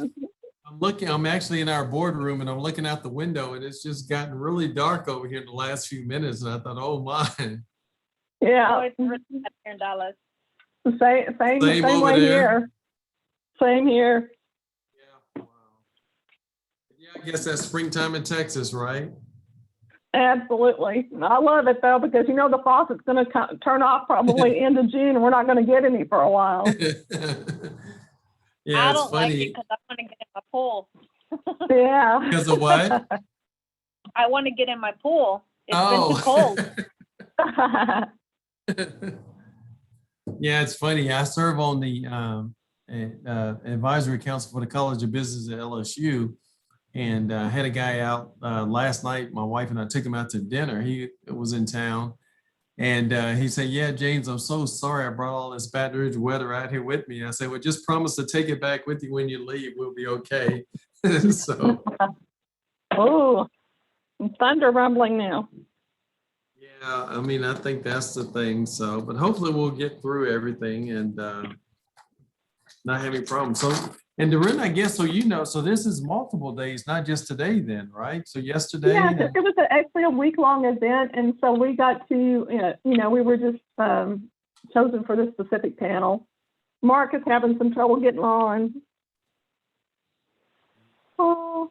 Speaker 5: I'm actually in our boardroom and I'm looking out the window and it's just gotten really dark over here in the last few minutes. And I thought, oh my.
Speaker 4: Oh,
Speaker 3: Yeah.
Speaker 4: it's really hot here in Dallas.
Speaker 3: Same
Speaker 5: over
Speaker 3: way
Speaker 5: there.
Speaker 3: here. Same here.
Speaker 5: Yeah, wow. Yeah, I guess that's springtime in Texas, right?
Speaker 3: Absolutely. I love it though, because you know the faucet's going to turn off probably end of June and we're not going to get any for a while.
Speaker 5: Yeah,
Speaker 4: I
Speaker 5: it's
Speaker 4: don't like it
Speaker 5: funny.
Speaker 4: because I want to get in my pool.
Speaker 3: Yeah.
Speaker 5: Because of what?
Speaker 4: I want to get in my pool. It's
Speaker 5: Oh.
Speaker 4: been too cold.
Speaker 5: Yeah, it's funny. I serve on the advisory council for the College of Business at LSU, and had a guy out last night. My wife and I took him out to dinner. He was in town, and he said, "Yeah, James, I'm so sorry I brought all this Baton Rouge weather out here with me." I said, "Well, just promise to take it back with you when you leave. We'll be okay." So,
Speaker 3: Oh, thunder rumbling now.
Speaker 5: yeah, I mean, I think that's the thing. So, but hopefully we'll get through everything and not have any problems. So, and Derenda, I guess, so you know, so this is multiple days, not just today then, right? So yesterday.
Speaker 3: Yeah,
Speaker 5: and-
Speaker 3: it was actually a week-long event, and so we got to, we were just chosen for this specific panel. Mark is having some trouble getting on. Oh.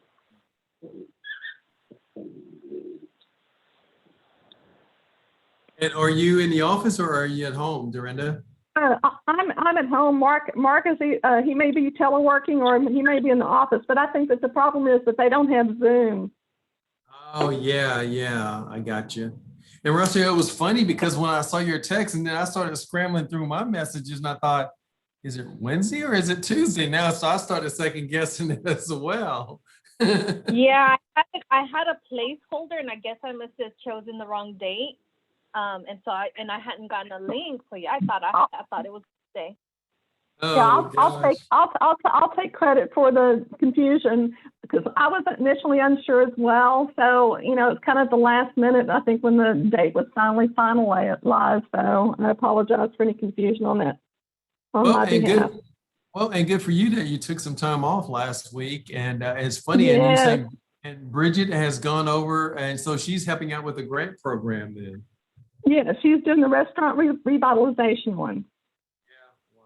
Speaker 5: And are you in the office or are you at home, Derenda?
Speaker 3: I'm at home. Mark is he may be teleworking or he may be in the office, but I think that the problem is that they don't have Zoom.
Speaker 5: Oh yeah, I got you. And Roscio, it was funny because when I saw your text and then I started scrambling through my messages and I thought, is it Wednesday or is it Tuesday now? So I started second guessing it as well.
Speaker 4: Yeah, I had a placeholder, and I guess I must have chosen the wrong date. And so I hadn't gotten a link, so yeah, I thought it was Tuesday.
Speaker 5: Oh,
Speaker 3: Yeah, I'll take credit for the confusion because I was initially unsure as well. So it's kind of the last minute. I think when the date was finally finalized. So I apologize for any confusion on that on my behalf.
Speaker 5: And good for you that you took some time off last week. And it's funny,
Speaker 3: Yes.
Speaker 5: and you say, and Bridget has gone over, and so she's helping out with the grant program then.
Speaker 3: Yeah, she's doing the restaurant revitalization one.
Speaker 5: Yeah, wow.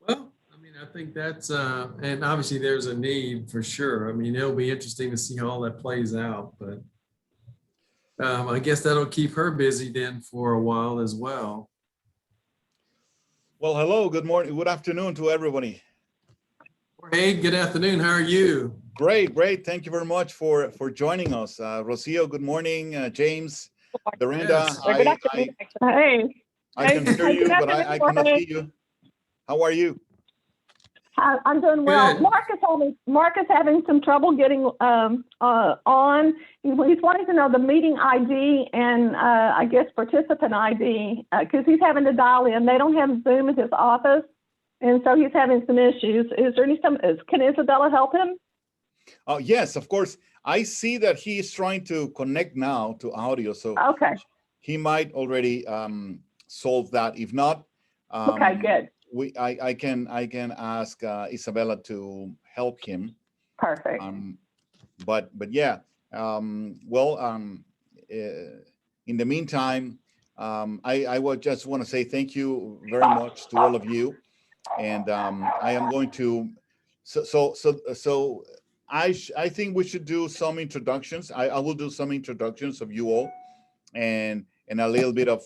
Speaker 5: Well, I mean, I think that's, and obviously there's a need for sure. I mean, it'll be interesting to see how all that plays out, but I guess that'll keep her busy then for a while as well.
Speaker 1: Well, hello, good morning, good afternoon to everybody.
Speaker 5: Hey, good afternoon. How are you?
Speaker 1: Great. Thank you very much for joining us. Rocío, good morning. James, Derenda,
Speaker 5: Yes.
Speaker 1: I can hear you, but I cannot see you. How are you?
Speaker 3: I'm doing well.
Speaker 5: Good.
Speaker 3: Mark is having some trouble getting on. He's wanting to know the meeting ID and I guess participant ID because he's having to dial in. They don't have Zoom at his office, and so he's having some issues. Is there can Isabella help him?
Speaker 1: Oh, yes, of course. I see that he is trying to connect now to audio, so
Speaker 3: Okay.
Speaker 1: he might already solve that. If not,
Speaker 3: Okay, good.
Speaker 1: I can ask Isabella to help him.
Speaker 3: Perfect.
Speaker 1: But yeah, in the meantime, I would just want to say thank you very much to all of you, and I am going to. So I think we should do some introductions. I will do some introductions of you all, and a little bit of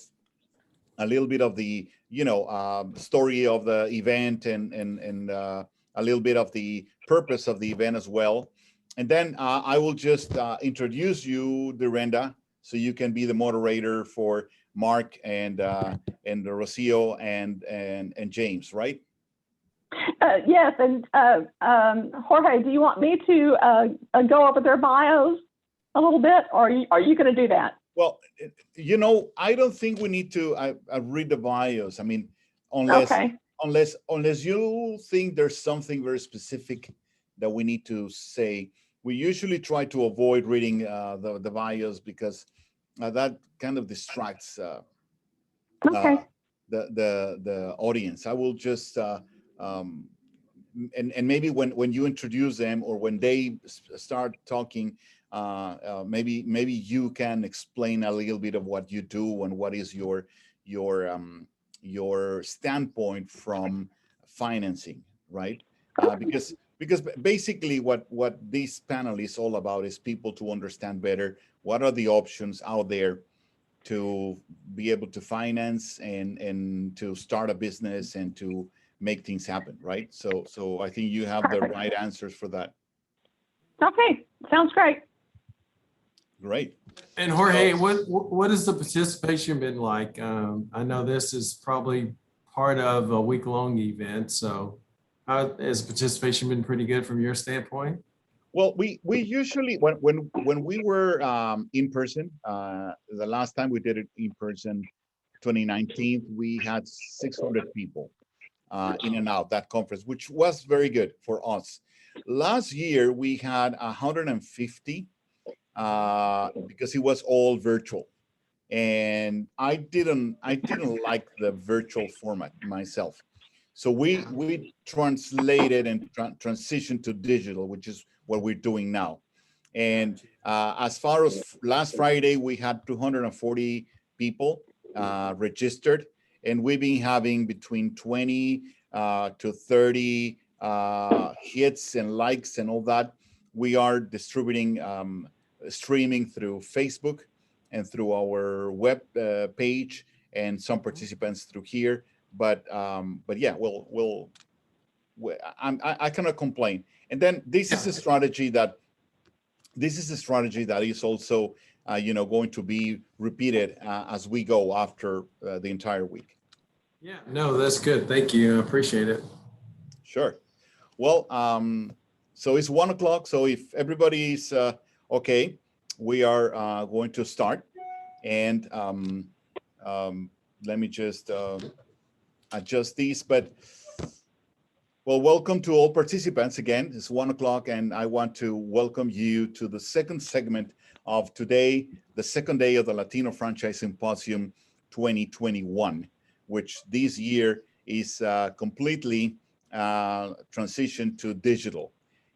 Speaker 1: a little bit of the, story of the event and a little bit of the purpose of the event as well. And then I will just introduce you, Derenda, so you can be the moderator for Mark and Roscio and James, right?
Speaker 3: Yes, and Jorge, do you want me to go over their bios a little bit, or are you going to do that?
Speaker 1: Well, I don't think we need to read the bios. I mean, unless you think there's something very specific that we need to say. We usually try to avoid reading the bios because that kind of distracts the audience. I will just and maybe when you introduce them or when they start talking, maybe you can explain a little bit of what you do and what is your standpoint from financing, right? Because basically what this panel is all about is people to understand better what are the options out there to be able to finance and to start a business and to make things happen, right? So I think you have the right answers for that.
Speaker 3: Okay, sounds great.
Speaker 1: Great.
Speaker 5: And Jorge, what has the participation been like? I know this is probably part of a week-long event, so how has participation been? Pretty good from your standpoint?
Speaker 1: Well, we usually when we were in person, the last time we did it in person, 2019, we had 600 people in and out that conference, which was very good for us. Last year we had 150 because it was all virtual, and I didn't like the virtual format myself. So we translated and transitioned to digital, which is what we're doing now. And as far as last Friday, we had 240 people registered, and we've been having between 20 to 30 hits and likes and all that. We are distributing, streaming through Facebook and through our web page, and some participants through here. But yeah, I cannot complain. And then this is a strategy that is also going to be repeated as we go after the entire week.
Speaker 5: Yeah, no, that's good. Thank you. I appreciate it.
Speaker 1: Sure. Well, so it's 1 o'clock. So if everybody is okay, we are going to start. And let me just adjust these. But well, welcome to all participants again. It's 1 o'clock, and I want to welcome you to the second segment of today, the second day of the Latino Franchise Symposium 2021, which this year is completely transitioned to digital.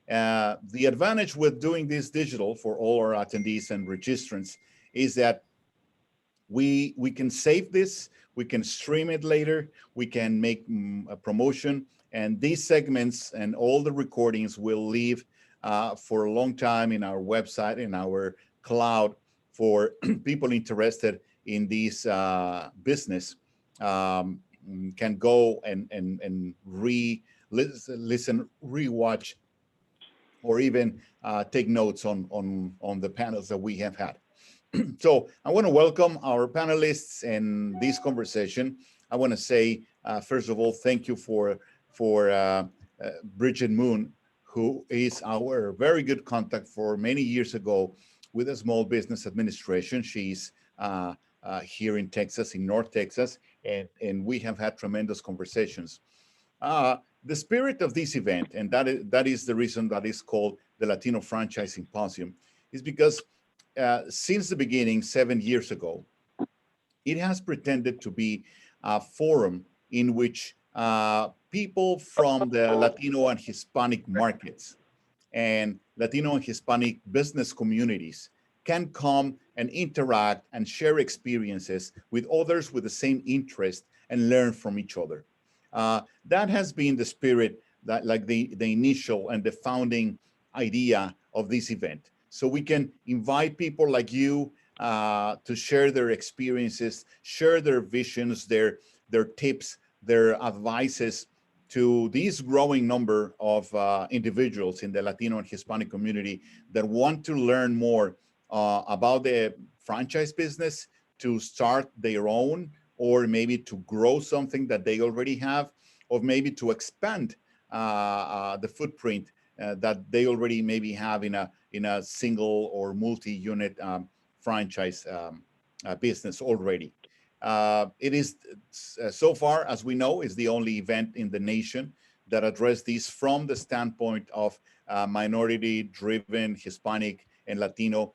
Speaker 1: The advantage with doing this digital for all our attendees and registrants is that we can save this, we can stream it later, we can make a promotion, and these segments and all the recordings will live for a long time in our website, in our cloud, for people interested in this business can go and listen, rewatch, or even take notes on the panels that we have had. So I want to welcome our panelists in this conversation. I want to say, first of all, thank you for Bridget Moon, who is our very good contact for many years ago with the Small Business Administration. She's here in Texas, in North Texas, and we have had tremendous conversations. The spirit of this event, and that is the reason that is called the Latino Franchise Symposium, is because since the beginning, 7 years ago, it has pretended to be a forum in which people from the Latino and Hispanic markets and Latino and Hispanic business communities can come and interact and share experiences with others with the same interest and learn from each other. That has been the spirit, that like the initial and the founding idea of this event. So we can invite people like you to share their experiences, share their visions, their tips, their advices to this growing number of individuals in the Latino and Hispanic community that want to learn more about the franchise business, to start their own, or maybe to grow something that they already have, or maybe to expand the footprint that they already maybe have in a single or multi-unit franchise business already. It is so far as we know is the only event in the nation that address this from the standpoint of minority-driven Hispanic and Latino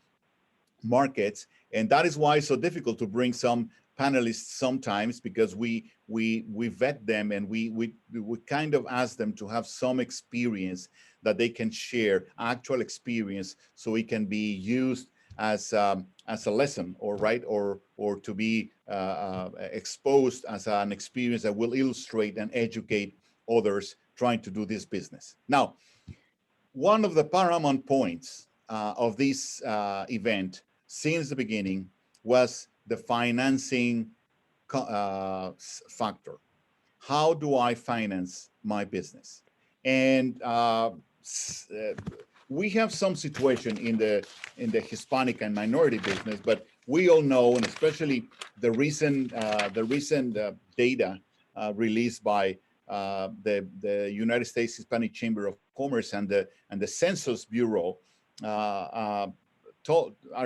Speaker 1: markets, and that is why it's so difficult to bring some panelists sometimes, because we vet them and we kind of ask them to have some experience that they can share, actual experience, so it can be used as a lesson, or to be exposed as an experience that will illustrate and educate others trying to do this business. Now, one of the paramount points of this event since the beginning was the financing factor. How do I finance my business? And we have some situation in the Hispanic and minority business, but we all know, and especially the recent data released by the United States Hispanic Chamber of Commerce and the Census Bureau are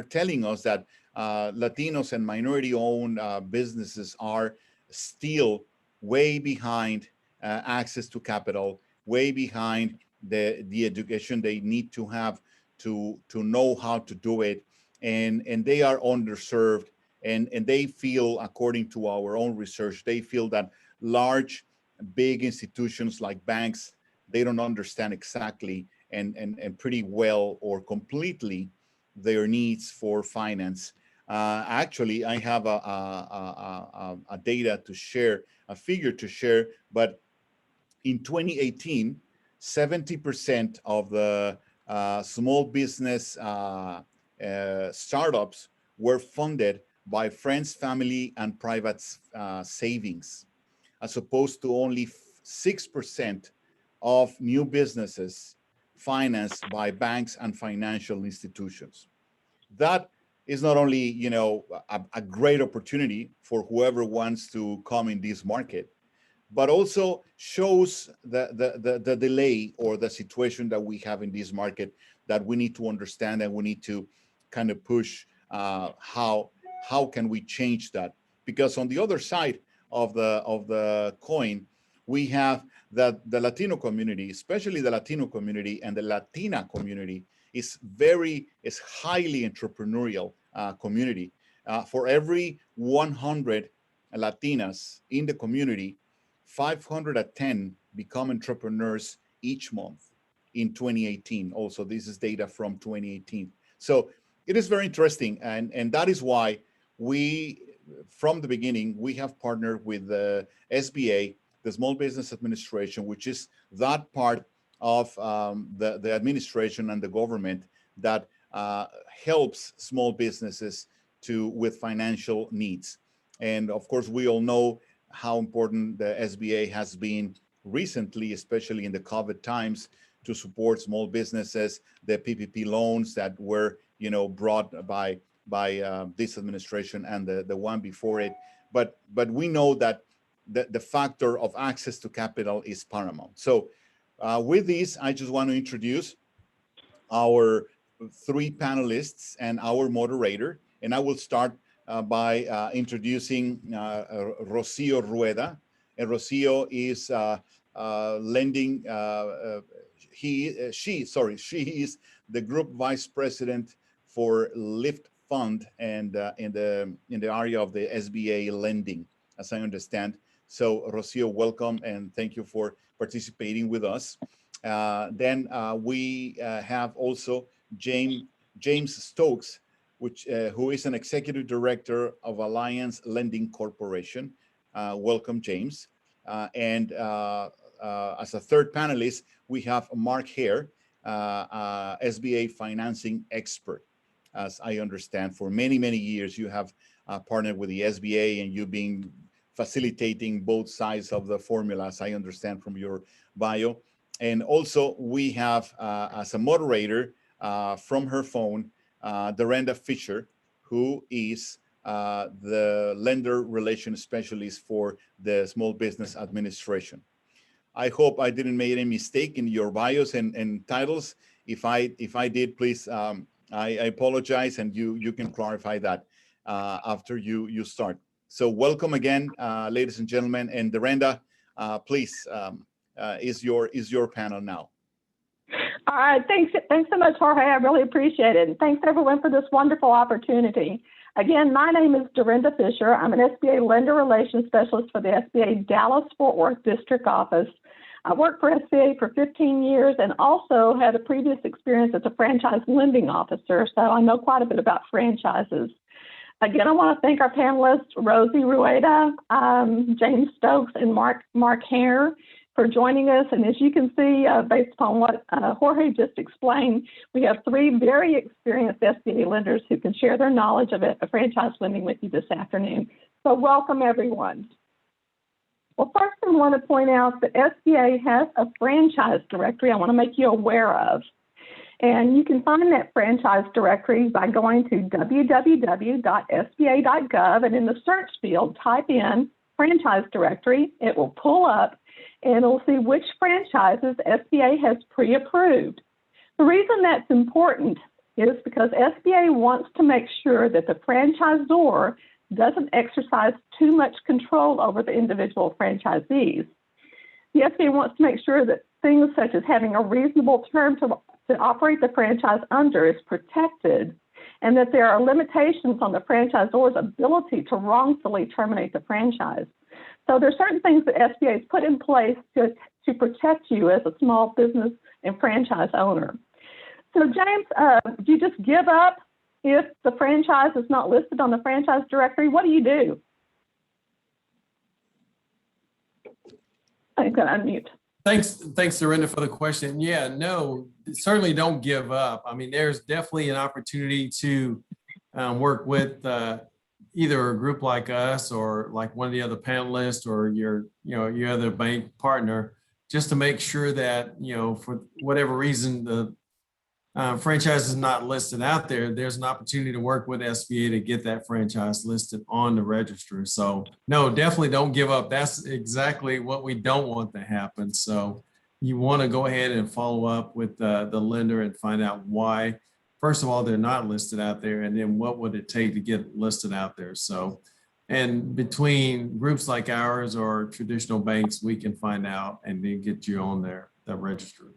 Speaker 1: telling us that Latinos and minority-owned businesses are still way behind access to capital, way behind the education they need to have to know how to do it, and they are underserved, and they feel, according to our own research, they feel that large, big institutions like banks, they don't understand exactly and pretty well or completely their needs for finance. Actually, I have a data to share, a figure to share, but in 2018, 70% of the small business startups were funded by friends, family, and private savings, as opposed to only 6% of new businesses financed by banks and financial institutions. That is not only, a great opportunity for whoever wants to come in this market, but also shows the delay or the situation that we have in this market that we need to understand, and we need to kind of push how can we change that. Because on the other side of the coin, we have that the Latino community, especially the Latino community and the Latina community, is highly entrepreneurial community. For every 100 Latinas in the community, 510 become entrepreneurs each month in 2018. Also, this is data from 2018. So it is very interesting, and that is why we, from the beginning, we have partnered with the SBA, the Small Business Administration, which is that part of the administration and the government that helps small businesses with financial needs. And of course, we all know how important the SBA has been recently, especially in the COVID times, to support small businesses, the PPP loans that were, brought by this administration and the one before it. But we know that the factor of access to capital is paramount. So with this, I just want to introduce our three panelists and our moderator. And I will start by introducing Roscio Rueda. And Roscio is lending, she is the group vice president for LiftFund and in the area of the SBA lending, as I understand. So Roscio, welcome, and thank you for participating with us. Then we have also James Stokes, who is an executive director of Alliance Lending Corporation. Welcome, James. And as a third panelist, we have Mark Hare, SBA financing expert. as I understand. For many, many years, you have partnered with the SBA, and you've been facilitating both sides of the formula, as I understand from your bio. And also, we have as a moderator from her phone, Derenda Fisher, who is the lender relation specialist for the Small Business Administration. I hope I didn't make any mistake in your bios and titles. If I did, please, I apologize, and you can clarify that after you start. So welcome again, ladies and gentlemen, and Derenda, please, is your panel now.
Speaker 3: All right, thanks so much, Jorge. I really appreciate it. And thanks everyone for this wonderful opportunity. Again, my name is Derenda Fisher. I'm an SBA Lender Relations Specialist for the SBA Dallas-Fort Worth District Office. I worked for SBA for 15 years and also had a previous experience as a franchise lending officer, so I know quite a bit about franchises. Again, I want to thank our panelists, Rosie Rueda, James Stokes, and Mark Hare for joining us. And as you can see, based upon what Jorge just explained, we have three very experienced SBA lenders who can share their knowledge of franchise lending with you this afternoon. So welcome, everyone. Well, first I want to point out that SBA has a franchise directory I want to make you aware of. And you can find that franchise directory by going to www.sba.gov, and in the search field, type in franchise directory. It will pull up, and it'll see which franchises SBA has pre-approved. The reason that's important is because SBA wants to make sure that the franchisor doesn't exercise too much control over the individual franchisees. The SBA wants to make sure that things such as having a reasonable term to operate the franchise under is protected, and that there are limitations on the franchisor's ability to wrongfully terminate the franchise. So there are certain things that SBA has put in place to protect you as a small business and franchise owner. So James, do you just give up if the franchise is not listed on the franchise directory? What do you do? I'm going to unmute.
Speaker 5: Thanks, Derenda, for the question. Yeah, no, certainly don't give up. I mean, there's definitely an opportunity to work with either a group like us or like one of the other panelists or your other bank partner, just to make sure that, for whatever reason, the franchise is not listed out there, there's an opportunity to work with SBA to get that franchise listed on the register. So no, definitely don't give up. That's exactly what we don't want to happen. So you want to go ahead and follow up with the lender and find out why, first of all, they're not listed out there, and then what would it take to get listed out there. So, and between groups like ours or traditional banks, we can find out and then get you on the register.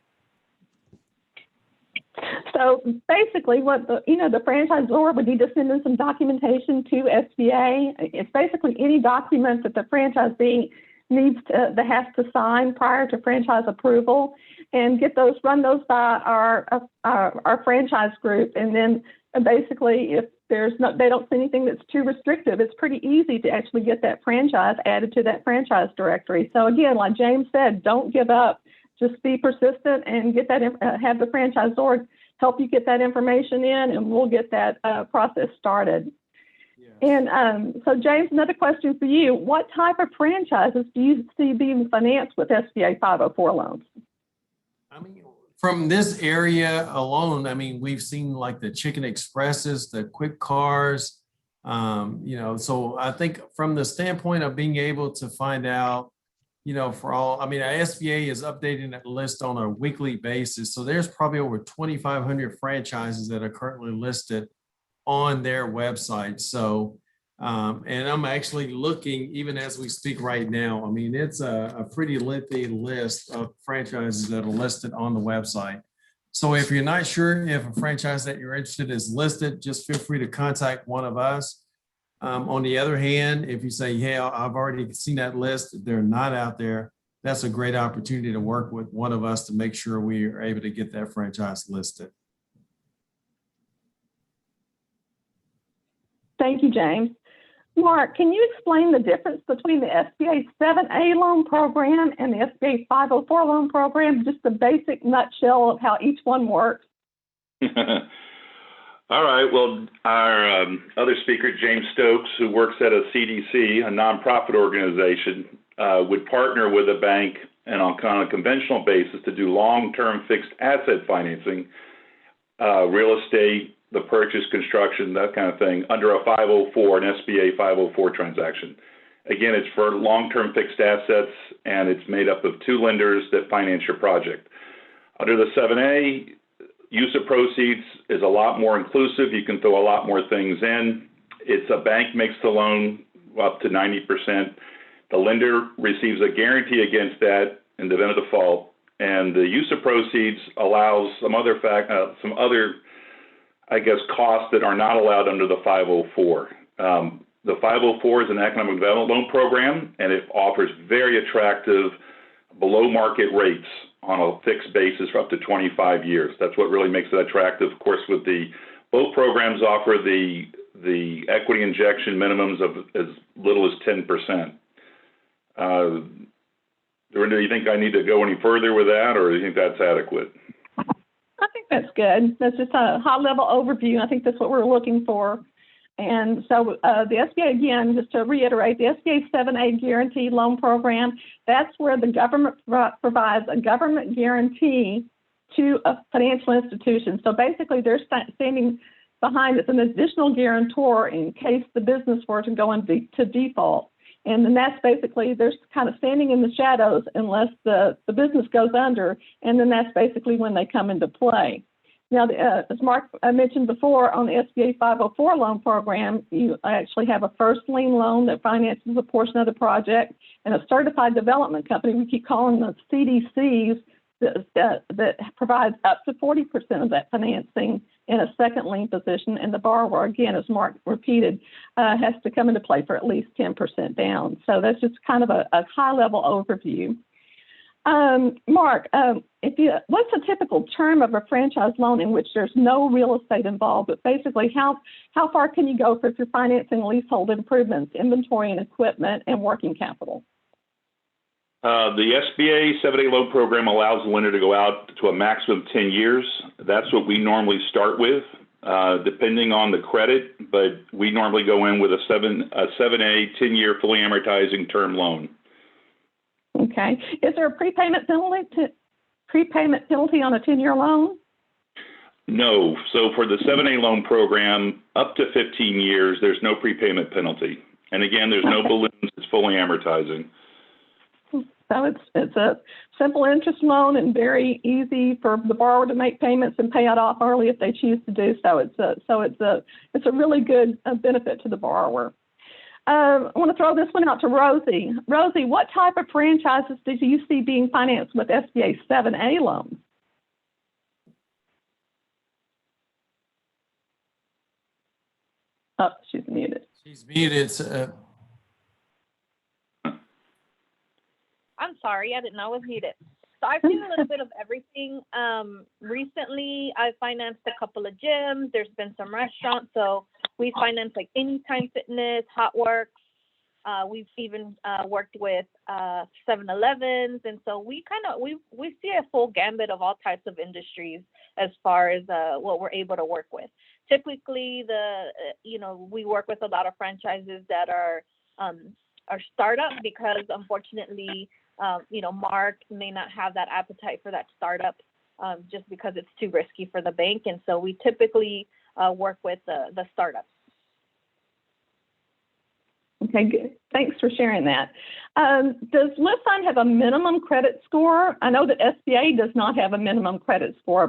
Speaker 3: So basically what the franchisor would need to send in some documentation to SBA. It's basically any document that the franchisee that has to sign prior to franchise approval, and run those by our franchise group. And then basically if they don't see anything that's too restrictive, it's pretty easy to actually get that franchise added to that franchise directory. So again, like James said, don't give up. Just be persistent and get that. Have the franchisor help you get that information in, and we'll get that process started. Yeah. And so, James, another question for you: what type of franchises do you see being financed with SBA 504 loans?
Speaker 5: I mean, from this area alone, I mean, we've seen like the Chicken Expresses, the quick cars. So I think from the standpoint of being able to find out, for all, I mean, our SBA is updating that list on a weekly basis. So there's probably over 2,500 franchises that are currently listed on their website. So, and I'm actually looking, even as we speak right now, I mean, it's a pretty lengthy list of franchises that are listed on the website. So if you're not sure if a franchise that you're interested in is listed, just feel free to contact one of us. On the other hand, if you say, hey, I've already seen that list, they're not out there, that's a great opportunity to work with one of us to make sure we are able to get that franchise listed.
Speaker 3: Thank you, James. Mark, can you explain the difference between the SBA 7A loan program and the SBA 504 loan program, just the basic nutshell of how each one works?
Speaker 6: All right. Well, our other speaker, James Stokes, who works at a CDC, a nonprofit organization, would partner with a bank and on kind of conventional basis to do long-term fixed asset financing, real estate, the purchase, construction, that kind of thing, under a 504, an SBA 504 transaction. Again, it's for long-term fixed assets, and it's made up of two lenders that finance your project. Under the 7A, use of proceeds is a lot more inclusive. You can throw a lot more things in. It's a bank makes the loan up to 90%. The lender receives a guarantee against that in the event of default, and the use of proceeds allows some other costs that are not allowed under the 504. The 504 is an economic development loan program, and it offers very attractive below market rates on a fixed basis for up to 25 years. That's what really makes it attractive. Of course, both programs offer the equity injection minimums of as little as 10%. Derenda, do you think I need to go any further with that, or do you think that's adequate?
Speaker 3: I think that's good. That's just a high-level overview. I think that's what we're looking for. And so the SBA, again, just to reiterate, the SBA 7A guaranteed loan program, that's where the government provides a government guarantee to a financial institution. So basically, they're standing behind as an additional guarantor in case the business were to go into default. And then that's basically, they're kind of standing in the shadows unless the business goes under, and then that's basically when they come into play. Now, as Mark mentioned before, on the SBA 504 loan program, you actually have a first lien loan that finances a portion of the project, and a certified development company, we keep calling them CDCs, that provides up to 40% of that financing in a second lien position, and the borrower, again, as Mark repeated, has to come into play for at least 10% down. So that's just kind of a high-level overview. Mark, what's a typical term of a franchise loan in which there's no real estate involved, but basically how far can you go if you're financing leasehold improvements, inventory and equipment, and working capital?
Speaker 6: The SBA 7A loan program allows the lender to go out to a maximum of 10 years. That's what we normally start with, depending on the credit, but we normally go in with a 7A 10-year fully amortizing term loan.
Speaker 3: Okay. Is there a prepayment penalty on a 10-year loan?
Speaker 6: No. So for the 7A loan program, up to 15 years, there's no prepayment penalty. And again, there's no balloons. It's fully amortizing.
Speaker 3: So it's a simple interest loan and very easy for the borrower to make payments and pay it off early if they choose to do so. It's a really good benefit to the borrower. I want to throw this one out to Rosie. Rosie, what type of franchises do you see being financed with SBA 7A loans? Oh, she's muted.
Speaker 5: She's muted.
Speaker 4: I'm sorry, I didn't know I was muted. So I've seen a little bit of everything. Recently, I financed a couple of gyms. There's been some restaurants. So we financed like Anytime Fitness, Hot Works. We've even worked with 7-Elevens. And so we see a full gambit of all types of industries as far as what we're able to work with. Typically, we work with a lot of franchises that are startup because unfortunately, Mark may not have that appetite for that startup just because it's too risky for the bank. And so we typically work with the startups.
Speaker 3: Okay, good. Thanks for sharing that. Does LiftFund have a minimum credit score? I know that SBA does not have a minimum credit score.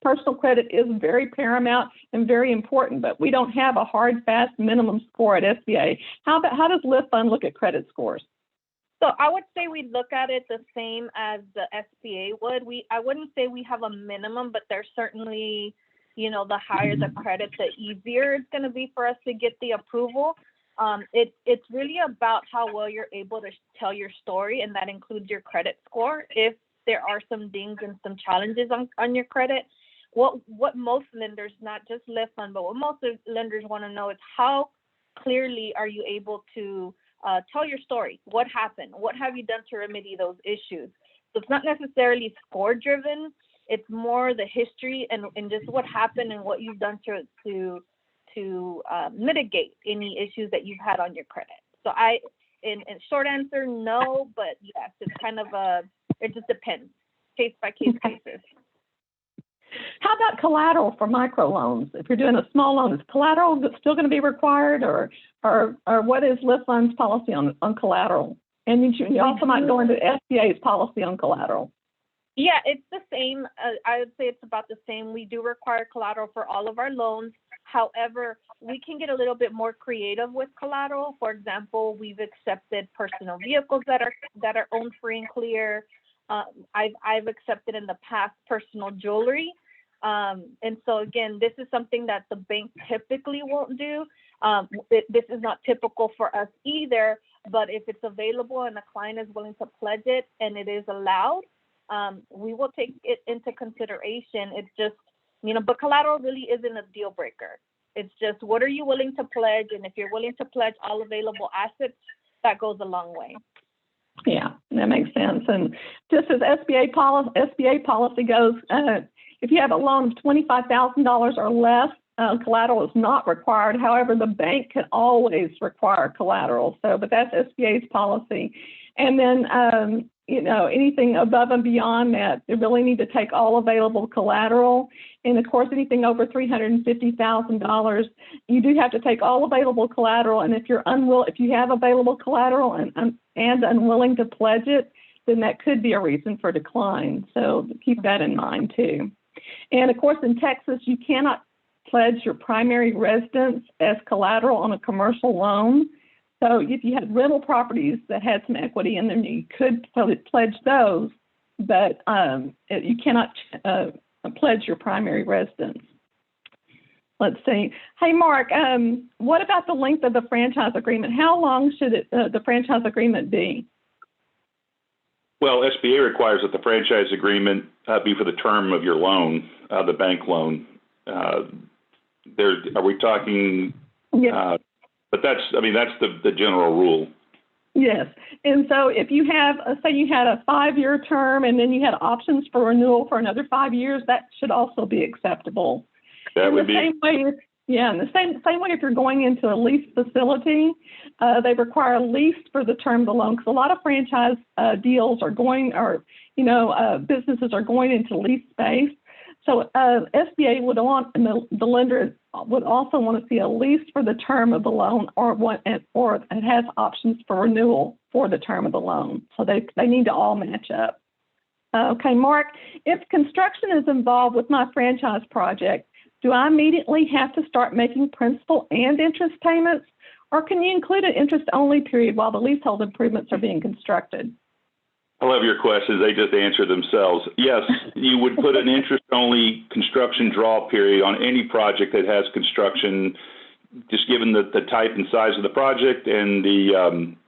Speaker 3: Personal credit is very paramount and very important, but we don't have a hard, fast minimum score at SBA. How does LiftFund look at credit scores?
Speaker 4: So I would say we look at it the same as the SBA would. I wouldn't say we have a minimum, but there's certainly, the higher the credit, the easier it's going to be for us to get the approval. It's really about how well you're able to tell your story, and that includes your credit score. If there are some dings and some challenges on your credit, what most lenders, not just LiftFund, but what most lenders want to know is how clearly are you able to tell your story? What happened? What have you done to remedy those issues? So it's not necessarily score driven. It's more the history and just what happened and what you've done to mitigate any issues that you've had on your credit. So in short answer, no, but yes, it's kind of it just depends, case by case basis.
Speaker 3: How about collateral for microloans? If you're doing a small loan, is collateral still going to be required, or what is LiftFund's policy on collateral? And you also might go into SBA's policy on collateral.
Speaker 4: Yeah, it's the same. I would say it's about the same. We do require collateral for all of our loans. However, we can get a little bit more creative with collateral. For example, we've accepted personal vehicles that are owned free and clear. I've accepted in the past personal jewelry. And so again, this is something that the bank typically won't do. This is not typical for us either, but if it's available and the client is willing to pledge it and it is allowed, we will take it into consideration. It's just, but collateral really isn't a deal breaker. It's just, what are you willing to pledge? And if you're willing to pledge all available assets, that goes a long way.
Speaker 3: Yeah, that makes sense. And just as SBA policy goes, if you have a loan of $25,000 or less, collateral is not required. However, the bank can always require collateral. But that's SBA's policy. And then, anything above and beyond that, you really need to take all available collateral. And of course, anything over $350,000, you do have to take all available collateral. And if you have available collateral and unwilling to pledge it, then that could be a reason for decline. So keep that in mind too. And of course, in Texas, you cannot pledge your primary residence as collateral on a commercial loan. So if you had rental properties that had some equity in them, you could pledge those, but you cannot pledge your primary residence. Let's see. Hey, Mark, what about the length of the franchise agreement? How long should the franchise agreement be?
Speaker 6: Well, SBA requires that the franchise agreement be for the term of your loan, the bank loan. Are we talking?
Speaker 3: Yes.
Speaker 6: But that's the general rule.
Speaker 3: Yes. And so if you have, say you had a 5-year term and then you had options for renewal for another 5 years, that should also be acceptable.
Speaker 6: That would be.
Speaker 3: In the same way if you're going into a lease facility, they require a lease for the term of the loan, because a lot of franchise deals are businesses are going into lease space. So SBA would want, and the lender would also want to see a lease for the term of the loan, or it has options for renewal for the term of the loan. So they need to all match up. Okay, Mark, if construction is involved with my franchise project, do I immediately have to start making principal and interest payments, or can you include an interest-only period while the leasehold improvements are being constructed?
Speaker 6: I love your questions. They just answer themselves. Yes, you would put an interest-only construction draw period on any project that has construction, just given the type and size of the project and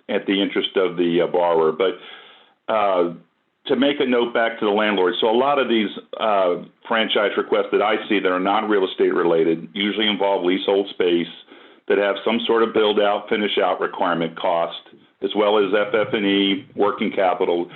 Speaker 6: at the interest of the borrower. But to make a note back to the landlord, so a lot of these franchise requests that I see that are not real estate related usually involve leasehold space that have some sort of build-out, finish-out requirement cost, as well as FF&E, working capital.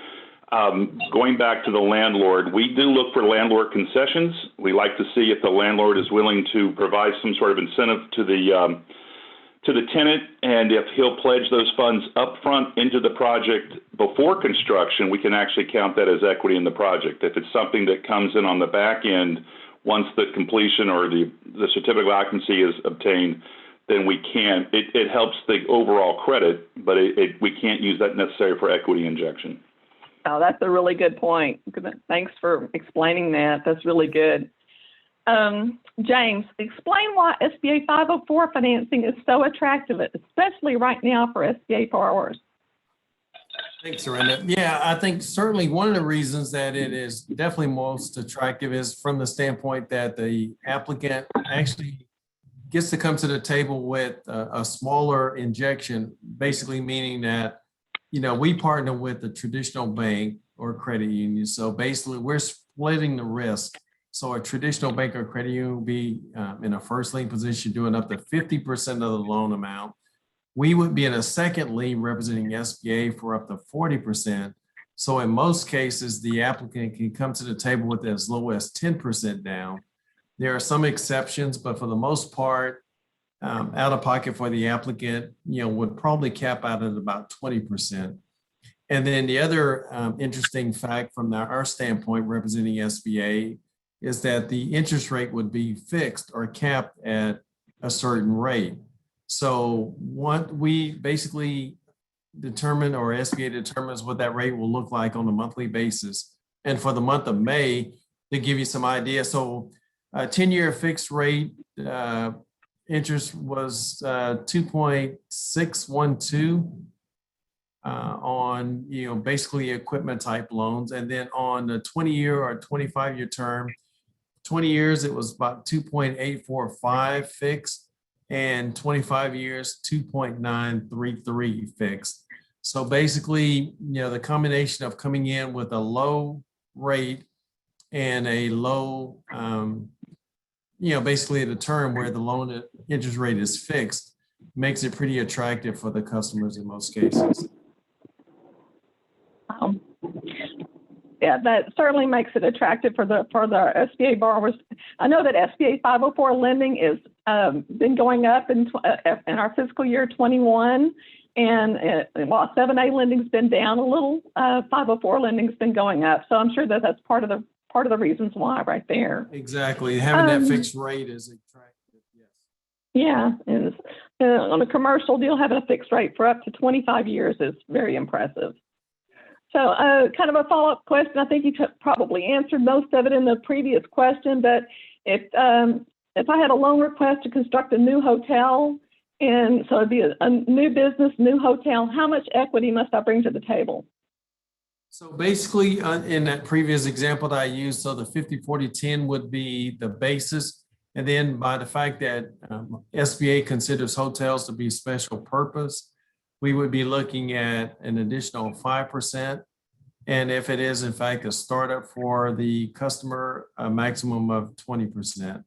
Speaker 6: Going back to the landlord, we do look for landlord concessions. We like to see if the landlord is willing to provide some sort of incentive to the tenant, and if he'll pledge those funds up front into the project before construction, we can actually count that as equity in the project. If it's something that comes in on the back end, once the completion or the certificate of occupancy is obtained, then we can. It helps the overall credit, but we can't use that necessarily for equity injection.
Speaker 3: Oh, that's a really good point. Thanks for explaining that. That's really good. James, explain why SBA 504 financing is so attractive, especially right now for SBA borrowers.
Speaker 5: Thanks, Derenda. Yeah, I think certainly one of the reasons that it is definitely most attractive is from the standpoint that the applicant actually gets to come to the table with a smaller injection, basically meaning that, we partner with a traditional bank or credit union. So basically we're splitting the risk. So a traditional bank or credit union will be in a first lien position doing up to 50% of the loan amount. We would be in a second lien representing SBA for up to 40%. So in most cases, the applicant can come to the table with as low as 10% down. There are some exceptions, but for the most part, out of pocket for the applicant, would probably cap out at about 20%. And then the other interesting fact from our standpoint representing SBA is that the interest rate would be fixed or capped at a certain rate. So what we basically determine, or SBA determines what that rate will look like on a monthly basis. And for the month of May, to give you some idea, so a 10-year fixed rate interest was 2.612 on basically equipment type loans, and then on the 20-year or 25-year term, 20 years it was about 2.845 fixed, and 25 years 2.933 fixed. So basically, the combination of coming in with a low rate and a low, basically at a term where the loan interest rate is fixed makes it pretty attractive for the customers in most cases.
Speaker 3: Yeah, that certainly makes it attractive for the SBA borrowers. I know that SBA 504 lending is been going up in our fiscal year 21, and while 7A lending's been down a little, 504 lending's been going up. So I'm sure that that's part of the reasons why right there.
Speaker 5: Exactly, having that fixed rate is attractive. Yes.
Speaker 3: Yeah, and on a commercial deal, having a fixed rate for up to 25 years is very impressive. So kind of a follow-up question. I think you probably answered most of it in the previous question, but if I had a loan request to construct a new hotel, and so it'd be a new business, new hotel, how much equity must I bring to the table?
Speaker 5: So basically, in that previous example that I used, so the 50-40-10 would be the basis. And then by the fact that SBA considers hotels to be special purpose, we would be looking at an additional 5%. And if it is, in fact, a startup for the customer, a maximum of 20%.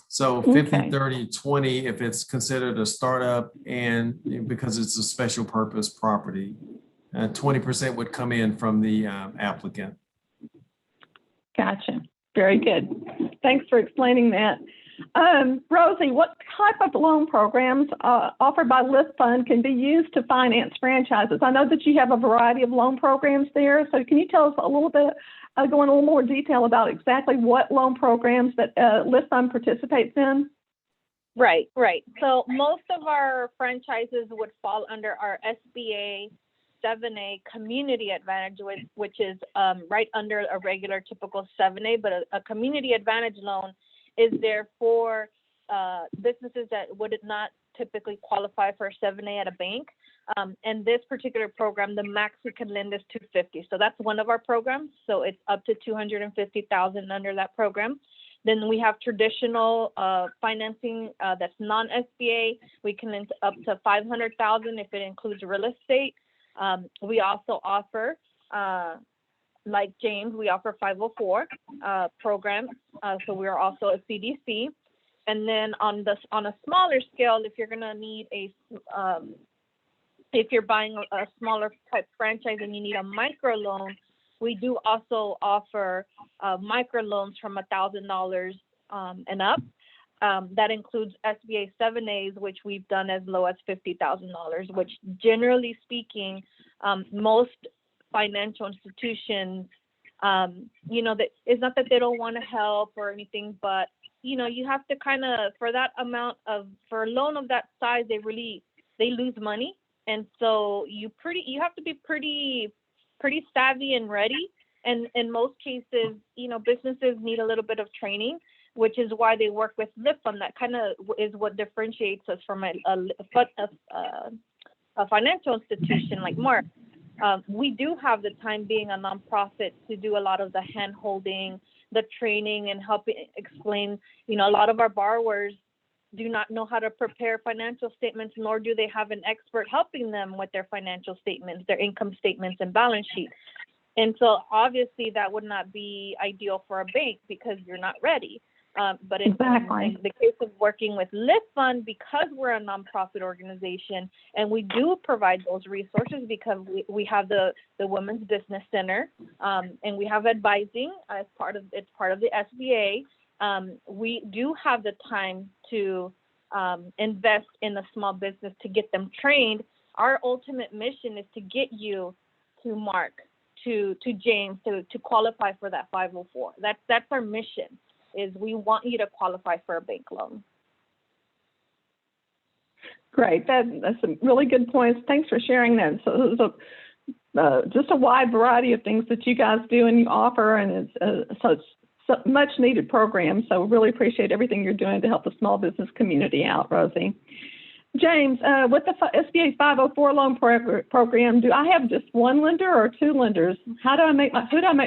Speaker 5: So 50-30-20 if it's considered a startup and because it's a special purpose property. 20% would come in from the applicant.
Speaker 3: Gotcha. Very good. Thanks for explaining that. Rosie, what type of loan programs offered by LiftFund can be used to finance franchises? I know that you have a variety of loan programs there. So can you tell us a little bit, go in a little more detail about exactly what loan programs that LiftFund participates in?
Speaker 4: Right. So most of our franchises would fall under our SBA 7A Community Advantage, which is right under a regular typical 7A, but a Community Advantage loan is there for businesses that would not typically qualify for a 7A at a bank. And this particular program, the max we can lend is $250,000. So that's one of our programs. So it's up to $250,000 under that program. Then we have traditional financing that's non-SBA. We can lend up to $500,000 if it includes real estate. We also offer, like James, we offer 504 programs. So we're also a CDC. And then on a smaller scale, if you're gonna need if you're buying a smaller type franchise and you need a micro loan, we do also offer micro loans from $1,000 and up. That includes SBA 7As, which we've done as low as $50,000, which generally speaking, most financial institutions, that it's not that they don't want to help or anything, but you have to kind of, for that amount for a loan of that size, they lose money. And so you have to be pretty savvy and ready. And in most cases, businesses need a little bit of training, which is why they work with LiftFund. That kind of is what differentiates us from a financial institution like Mark. We do have the time being a nonprofit to do a lot of the hand holding, the training, and helping explain. A lot of our borrowers do not know how to prepare financial statements, nor do they have an expert helping them with their financial statements, their income statements and balance sheet. And so obviously that would not be ideal for a bank because you're not ready. But in the case of working with LiftFund, because we're a nonprofit organization and we do provide those resources because we have the Women's Business Center and we have advising as part of the SBA. We do have the time to invest in a small business to get them trained. Our ultimate mission is to get you to Mark, to James, to qualify for that 504. That's our mission, is we want you to qualify for a bank loan.
Speaker 3: Great, that's some really good points. Thanks for sharing that. So there's just a wide variety of things that you guys do and you offer, and it's much needed program. So really appreciate everything you're doing to help the small business community out, Rosie. James, with the SBA 504 loan program, do I have just one lender or two lenders? Who do I make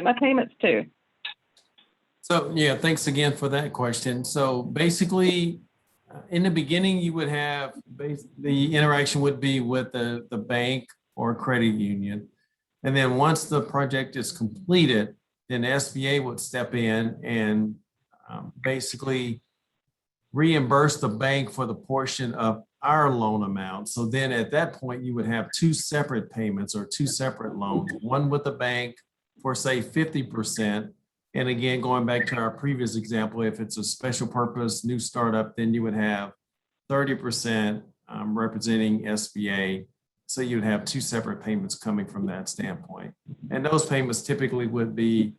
Speaker 3: my payments to?
Speaker 5: So yeah, thanks again for that question. So basically, in the beginning, you would have the interaction would be with the bank or credit union. And then once the project is completed, then the SBA would step in and basically reimburse the bank for the portion of our loan amount. So then at that point, you would have two separate payments or two separate loans, one with the bank for say 50%. And again, going back to our previous example, if it's a special purpose new startup, then you would have 30% representing SBA. So you'd have two separate payments coming from that standpoint. And those payments typically would be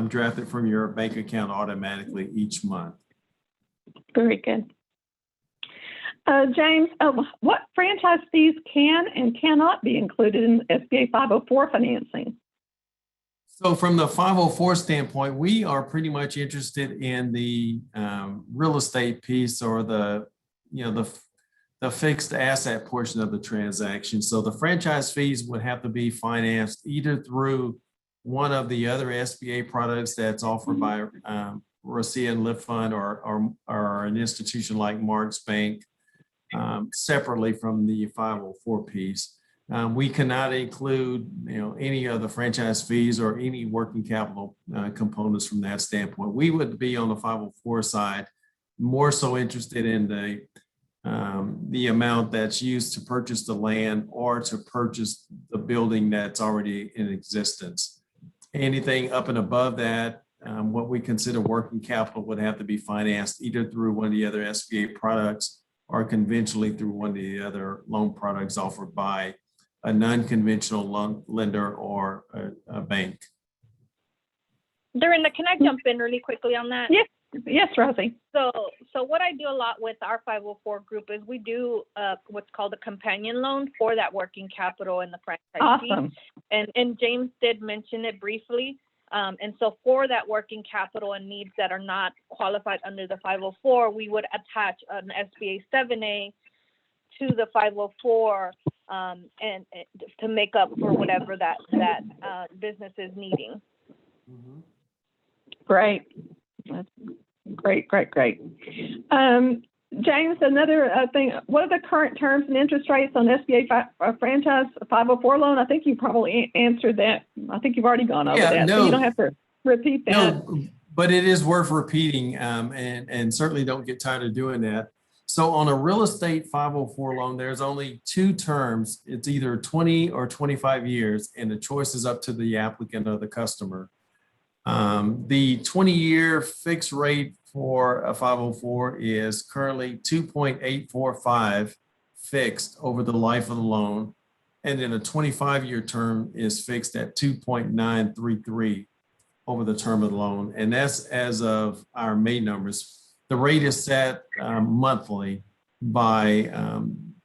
Speaker 5: drafted from your bank account automatically each month.
Speaker 3: Very good. James, what franchise fees can and cannot be included in SBA 504 financing?
Speaker 5: So from the 504 standpoint, we are pretty much interested in the real estate piece or the fixed asset portion of the transaction. So the franchise fees would have to be financed either through one of the other SBA products that's offered by Roscio and LiftFund or an institution like Mark's Bank separately from the 504 piece. We cannot include any of the franchise fees or any working capital components from that standpoint. We would be on the 504 side more so interested in the amount that's used to purchase the land or to purchase the building that's already in existence. Anything up and above that, what we consider working capital would have to be financed either through one of the other SBA products or conventionally through one of the other loan products offered by a non-conventional loan lender or a bank.
Speaker 4: Derenda, can I jump in really quickly on that?
Speaker 3: Yes, Rosie.
Speaker 4: So what I do a lot with our 504 group is we do what's called a companion loan for that working capital and the franchisee.
Speaker 3: Awesome.
Speaker 4: And James did mention it briefly. And so for that working capital and needs that are not qualified under the 504, we would attach an SBA 7A to the 504 and to make up for whatever that business is needing.
Speaker 5: Mm-hmm.
Speaker 3: Great. That's great. James, another thing, what are the current terms and interest rates on SBA franchise 504 loan? I think you probably answered that. I think you've already gone over that, so you don't have to repeat that.
Speaker 5: No, but it is worth repeating and certainly don't get tired of doing that. So on a real estate 504 loan, there's only two terms. It's either 20 or 25 years, and the choice is up to the applicant or the customer. The 20-year fixed rate for a 504 is currently 2.845 fixed over the life of the loan. And then a 25-year term is fixed at 2.933 over the term of the loan. And that's as of our May numbers. The rate is set monthly by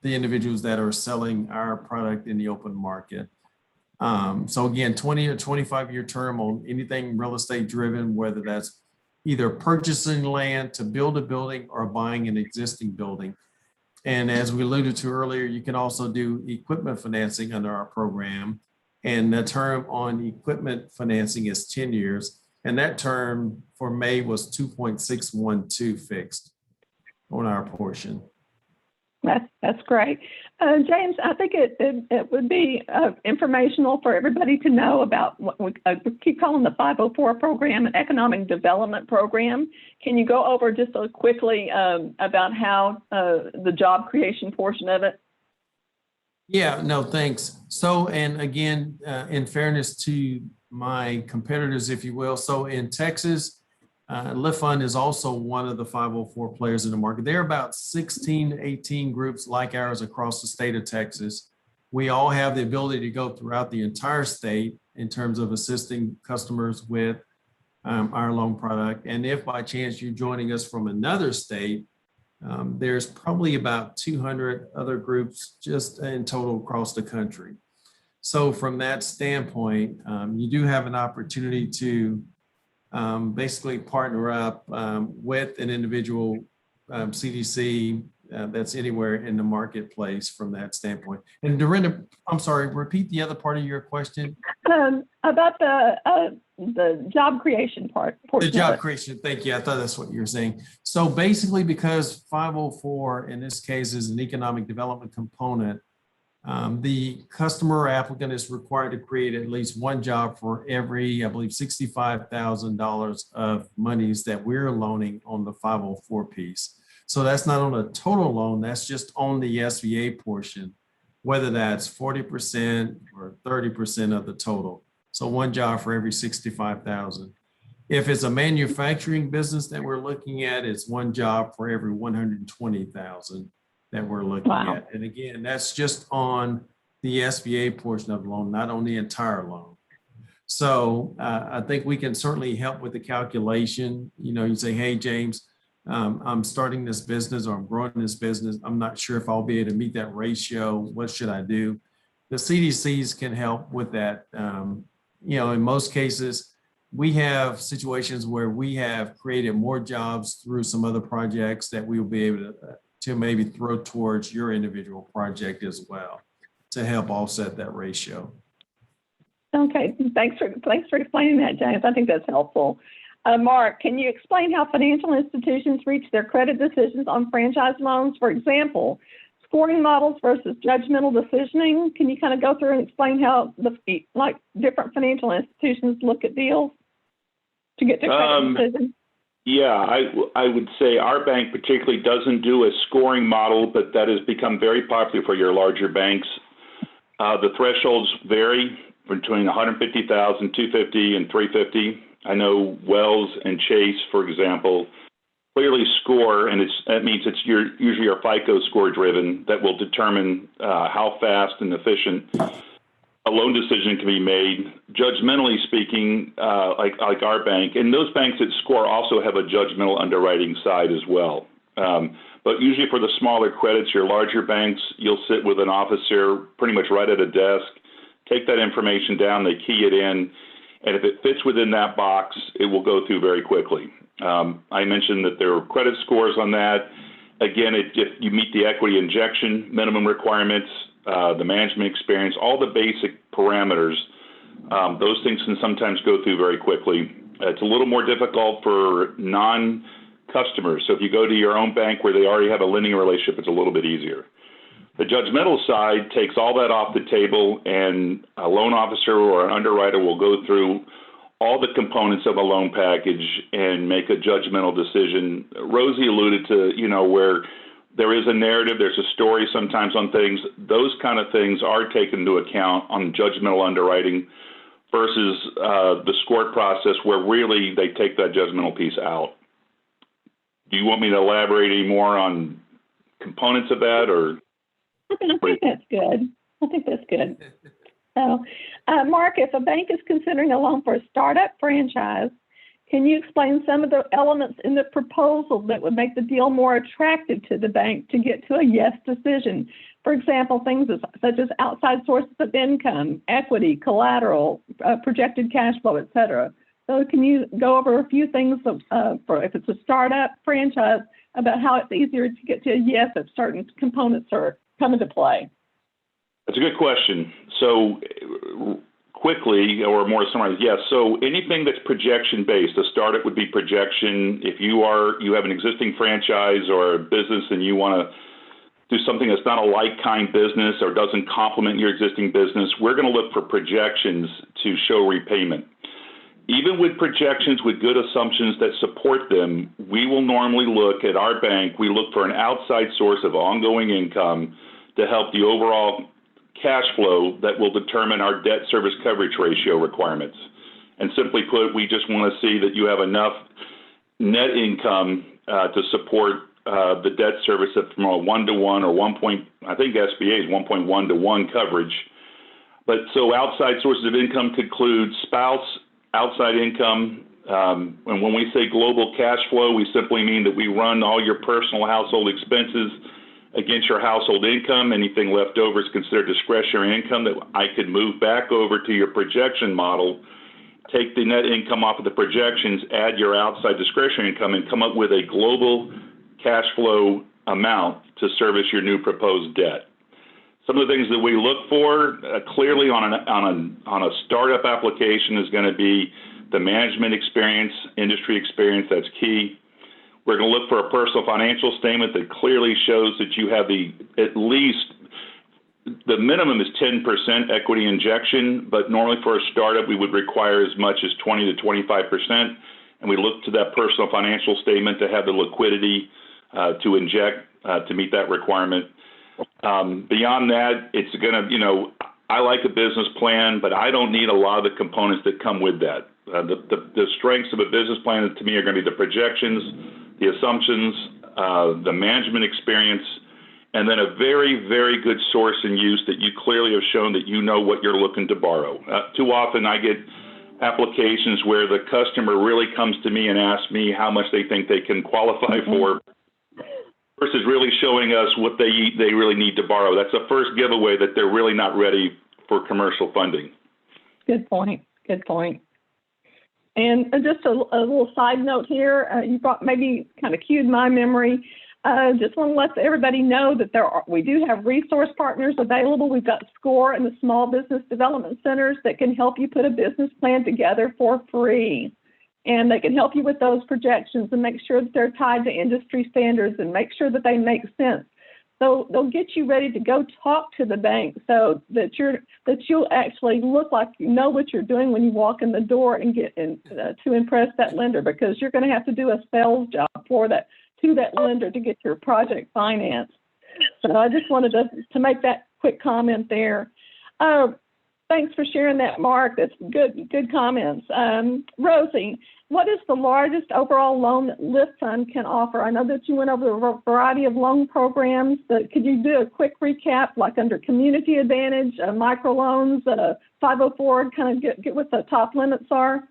Speaker 5: the individuals that are selling our product in the open market. So again, 20 or 25-year term on anything real estate driven, whether that's either purchasing land to build a building or buying an existing building. And as we alluded to earlier, you can also do equipment financing under our program. And the term on equipment financing is 10 years. And that term for May was 2.612 fixed on our portion.
Speaker 3: That's great. James, I think it would be informational for everybody to know about what we keep calling the 504 program, an economic development program. Can you go over just quickly about how the job creation portion of it?
Speaker 5: Yeah, no, thanks. So, and again, in fairness to my competitors, if you will, so in Texas, LiftFund is also one of the 504 players in the market. There are about 16 to 18 groups like ours across the state of Texas. We all have the ability to go throughout the entire state in terms of assisting customers with our loan product. And if by chance you're joining us from another state, there's probably about 200 other groups just in total across the country. So from that standpoint, you do have an opportunity to basically partner up with an individual CDC that's anywhere in the marketplace from that standpoint. And Derenda, I'm sorry, repeat the other part of your question.
Speaker 3: About the job creation part.
Speaker 5: The job creation, thank you. I thought that's what you were saying. So basically, because 504 in this case is an economic development component, the customer applicant is required to create at least one job for every, I believe, $65,000 of monies that we're loaning on the 504 piece. So that's not on a total loan, that's just on the SBA portion, whether that's 40% or 30% of the total. So one job for every 65,000. If it's a manufacturing business that we're looking at, it's one job for every 120,000 that we're looking at. And again, that's just on the SBA portion of the loan, not on the entire loan. So I think we can certainly help with the calculation. You know, you say, hey, James, I'm starting this business or I'm growing this business. I'm not sure if I'll be able to meet that ratio. What should I do? The CDCs can help with that. You know, in most cases, we have situations where we have created more jobs through some other projects that we will be able to maybe throw towards your individual project as well to help offset that ratio.
Speaker 3: Okay, thanks for explaining that, James. I think that's helpful. Mark, can you explain how financial institutions reach their credit decisions on franchise loans? For example, scoring models versus judgmental decisioning. Can you kind of go through and explain how different financial institutions look at deals to get to credit decisions?
Speaker 6: Yeah, I would say our bank particularly doesn't do a scoring model, but that has become very popular for your larger banks. The thresholds vary between 150,000, 250, and 350. I know Wells and Chase, for example, clearly score, and that means it's usually your FICO score driven that will determine how fast and efficient a loan decision can be made. Judgmentally speaking, like our bank, and those banks that score also have a judgmental underwriting side as well. But usually for the smaller credits, your larger banks, you'll sit with an officer pretty much right at a desk, take that information down, they key it in, and if it fits within that box, it will go through very quickly. I mentioned that there are credit scores on that. Again, if you meet the equity injection minimum requirements, the management experience, all the basic parameters, those things can sometimes go through very quickly. It's a little more difficult for non-customers. So if you go to your own bank where they already have a lending relationship, it's a little bit easier. The judgmental side takes all that off the table, and a loan officer or an underwriter will go through all the components of a loan package and make a judgmental decision. Rosie alluded to, where there is a narrative, there's a story sometimes on things. Those kind of things are taken into account on judgmental underwriting versus the score process where really they take that judgmental piece out. Do you want me to elaborate any more on components of that, or?
Speaker 3: I think that's good. I think that's good. So, Mark, if a bank is considering a loan for a startup franchise, can you explain some of the elements in the proposal that would make the deal more attractive to the bank to get to a yes decision? For example, things such as outside sources of income, equity, collateral, projected cash flow, et cetera. So can you go over a few things for if it's a startup franchise about how it's easier to get to a yes if certain components come into play?
Speaker 6: That's a good question. So quickly, or more summarized, yes. So anything that's projection-based, a startup would be projection. If you have an existing franchise or a business and you want to do something that's not a like-kind business or doesn't complement your existing business, we're going to look for projections to show repayment. Even with projections with good assumptions that support them, we will normally look at our bank, we look for an outside source of ongoing income to help the overall cash flow that will determine our debt service coverage ratio requirements. And simply put, we just want to see that you have enough net income to support the debt service from a 1-to-1 or I think SBA is 1.1 to 1 coverage. But so outside sources of income could include spouse, outside income. And when we say global cash flow, we simply mean that we run all your personal household expenses against your household income. Anything left over is considered discretionary income that I could move back over to your projection model, take the net income off of the projections, add your outside discretionary income, and come up with a global cash flow amount to service your new proposed debt. Some of the things that we look for clearly on a startup application is going to be the management experience, industry experience. That's key. We're going to look for a personal financial statement that clearly shows that you have at least the minimum is 10% equity injection, but normally for a startup we would require as much as 20 to 25%, and we look to that personal financial statement to have the liquidity to inject to meet that requirement. Beyond that, it's going to, I like a business plan, but I don't need a lot of the components that come with that. The strengths of a business plan to me are going to be the projections, the assumptions, the management experience, and then a very, very good source and use that you clearly have shown that you know what you're looking to borrow. Too often I get applications where the customer really comes to me and asks me how much they think they can qualify for versus really showing us what they really need to borrow. That's a first giveaway that they're really not ready for commercial funding.
Speaker 3: Good point. Good point. And just a little side note here, you brought maybe kind of cued my memory. Just want to let everybody know that we do have resource partners available. We've got SCORE and the Small Business Development Centers that can help you put a business plan together for free. And they can help you with those projections and make sure that they're tied to industry standards and make sure that they make sense. So they'll get you ready to go talk to the bank so that you'll actually look like you know what you're doing when you walk in the door and get in, to impress that lender, because you're going to have to do a sales job to that lender to get your project financed. So I just wanted to make that quick comment there. Thanks for sharing that, Mark. That's good comments. Rosie, what is the largest overall loan that LiftFund can offer? I know that you went over a variety of loan programs, but could you do a quick recap, like under Community Advantage, microloans, 504, kind of get what the top limits are?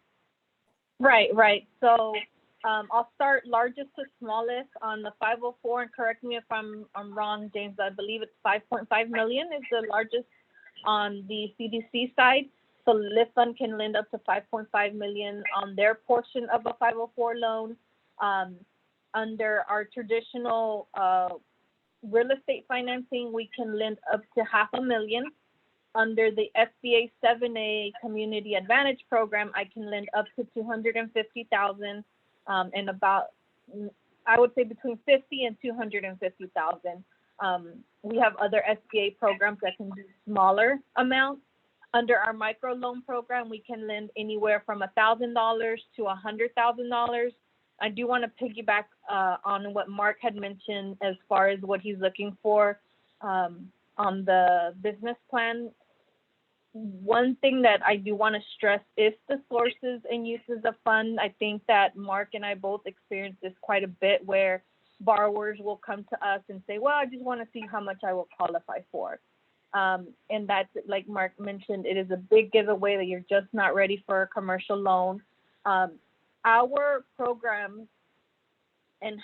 Speaker 4: Right. So I'll start largest to smallest on the 504, and correct me if I'm wrong, James. I believe it's 5.5 million is the largest on the CDC side. So LiftFund can lend up to 5.5 million on their portion of a 504 loan. Under our traditional real estate financing, we can lend up to $500,000. Under the SBA 7A Community Advantage program, I can lend up to $250,000, and about, I would say between $50,000 and $250,000. We have other SBA programs that can do smaller amounts. Under our microloan program, we can lend anywhere from $1,000 to $100,000. I do want to piggyback on what Mark had mentioned as far as what he's looking for on the business plan. One thing that I do want to stress is the sources and uses of fund. I think that Mark and I both experienced this quite a bit, where borrowers will come to us and say, well, I just want to see how much I will qualify for. And that's, like Mark mentioned, it is a big giveaway that you're just not ready for a commercial loan. Our program and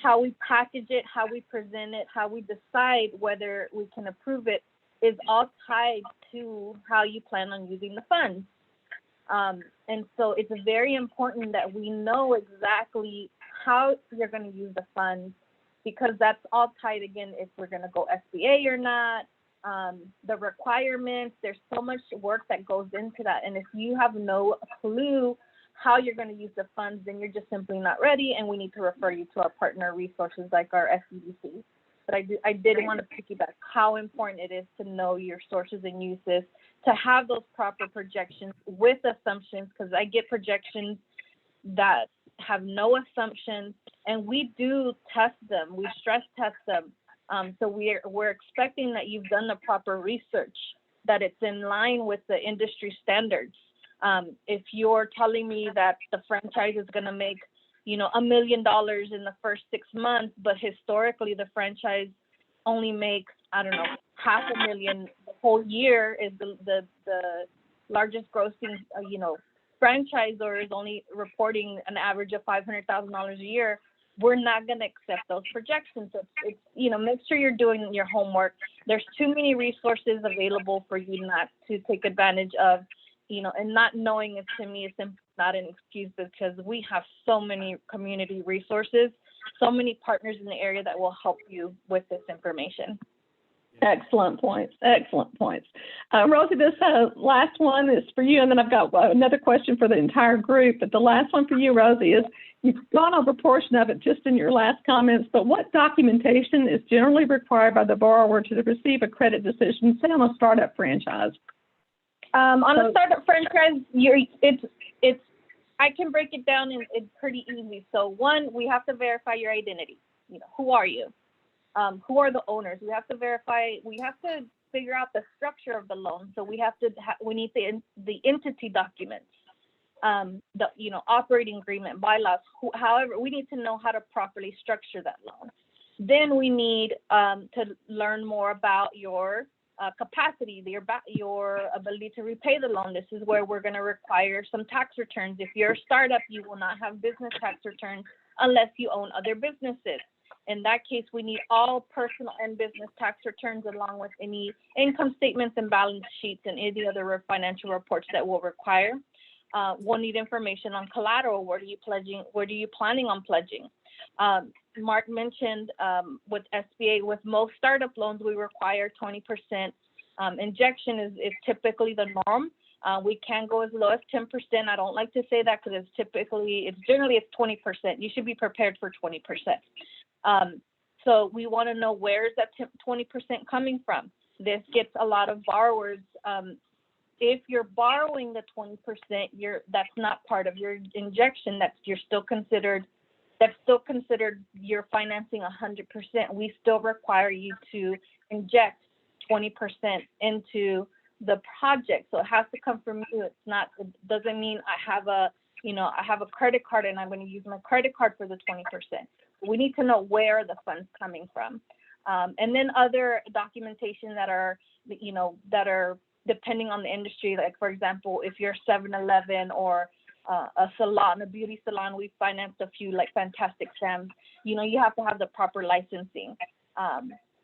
Speaker 4: how we package it, how we present it, how we decide whether we can approve it is all tied to how you plan on using the funds. And so it's very important that we know exactly how you're going to use the funds, because that's all tied, again, if we're going to go SBA or not, the requirements. There's so much work that goes into that. And if you have no clue how you're going to use the funds, then you're just simply not ready, and we need to refer you to our partner resources like our SEDC. But I did want to piggyback how important it is to know your sources and uses, to have those proper projections with assumptions, because I get projections that have no assumptions, and we do test them. We stress test them. So we're expecting that you've done the proper research, that it's in line with the industry standards. If you're telling me that the franchise is going to make, $1 million in the first 6 months, but historically the franchise only makes, I don't know, $500,000 the whole year, is the largest grossing, franchisor is only reporting an average of $500,000 a year, we're not going to accept those projections. So it's make sure you're doing your homework. There's too many resources available for you not to take advantage of, and not knowing it, to me, is simply not an excuse, because we have so many community resources, so many partners in the area that will help you with this information.
Speaker 3: Excellent points. Excellent points. Rosie, this last one is for you, and then I've got another question for the entire group. But the last one for you, Rosie, is you've gone over a portion of it just in your last comments, but what documentation is generally required by the borrower to receive a credit decision, say on a startup franchise?
Speaker 4: On a startup franchise, I can break it down in pretty easy. So one, we have to verify your identity. Who are you? Who are the owners? We have to figure out the structure of the loan. So we need the entity documents, the operating agreement, bylaws. However, we need to know how to properly structure that loan. Then we need to learn more about your capacity, your ability to repay the loan. This is where we're going to require some tax returns. If you're a startup, you will not have business tax returns unless you own other businesses. In that case, we need all personal and business tax returns, along with any income statements and balance sheets and any other financial reports that we'll require. We'll need information on collateral. What are you pledging? What are you planning on pledging? Mark mentioned with SBA, with most startup loans, we require 20% injection is typically the norm. We can go as low as 10%. I don't like to say that because it's generally 20%. You should be prepared for 20%. So we want to know, where is that 20% coming from? This gets a lot of borrowers. If you're borrowing the 20%, that's not part of your injection. That's still considered you're financing 100%. We still require you to inject 20% into the project. So it has to come from you. It doesn't mean I have a credit card and I'm going to use my credit card for the 20%. We need to know where the funds coming from. And then other documentation that are depending on the industry, like for example, if you're 7-Eleven or a salon, a beauty salon, we financed a few like Fantastic Sam's, you have to have the proper licensing,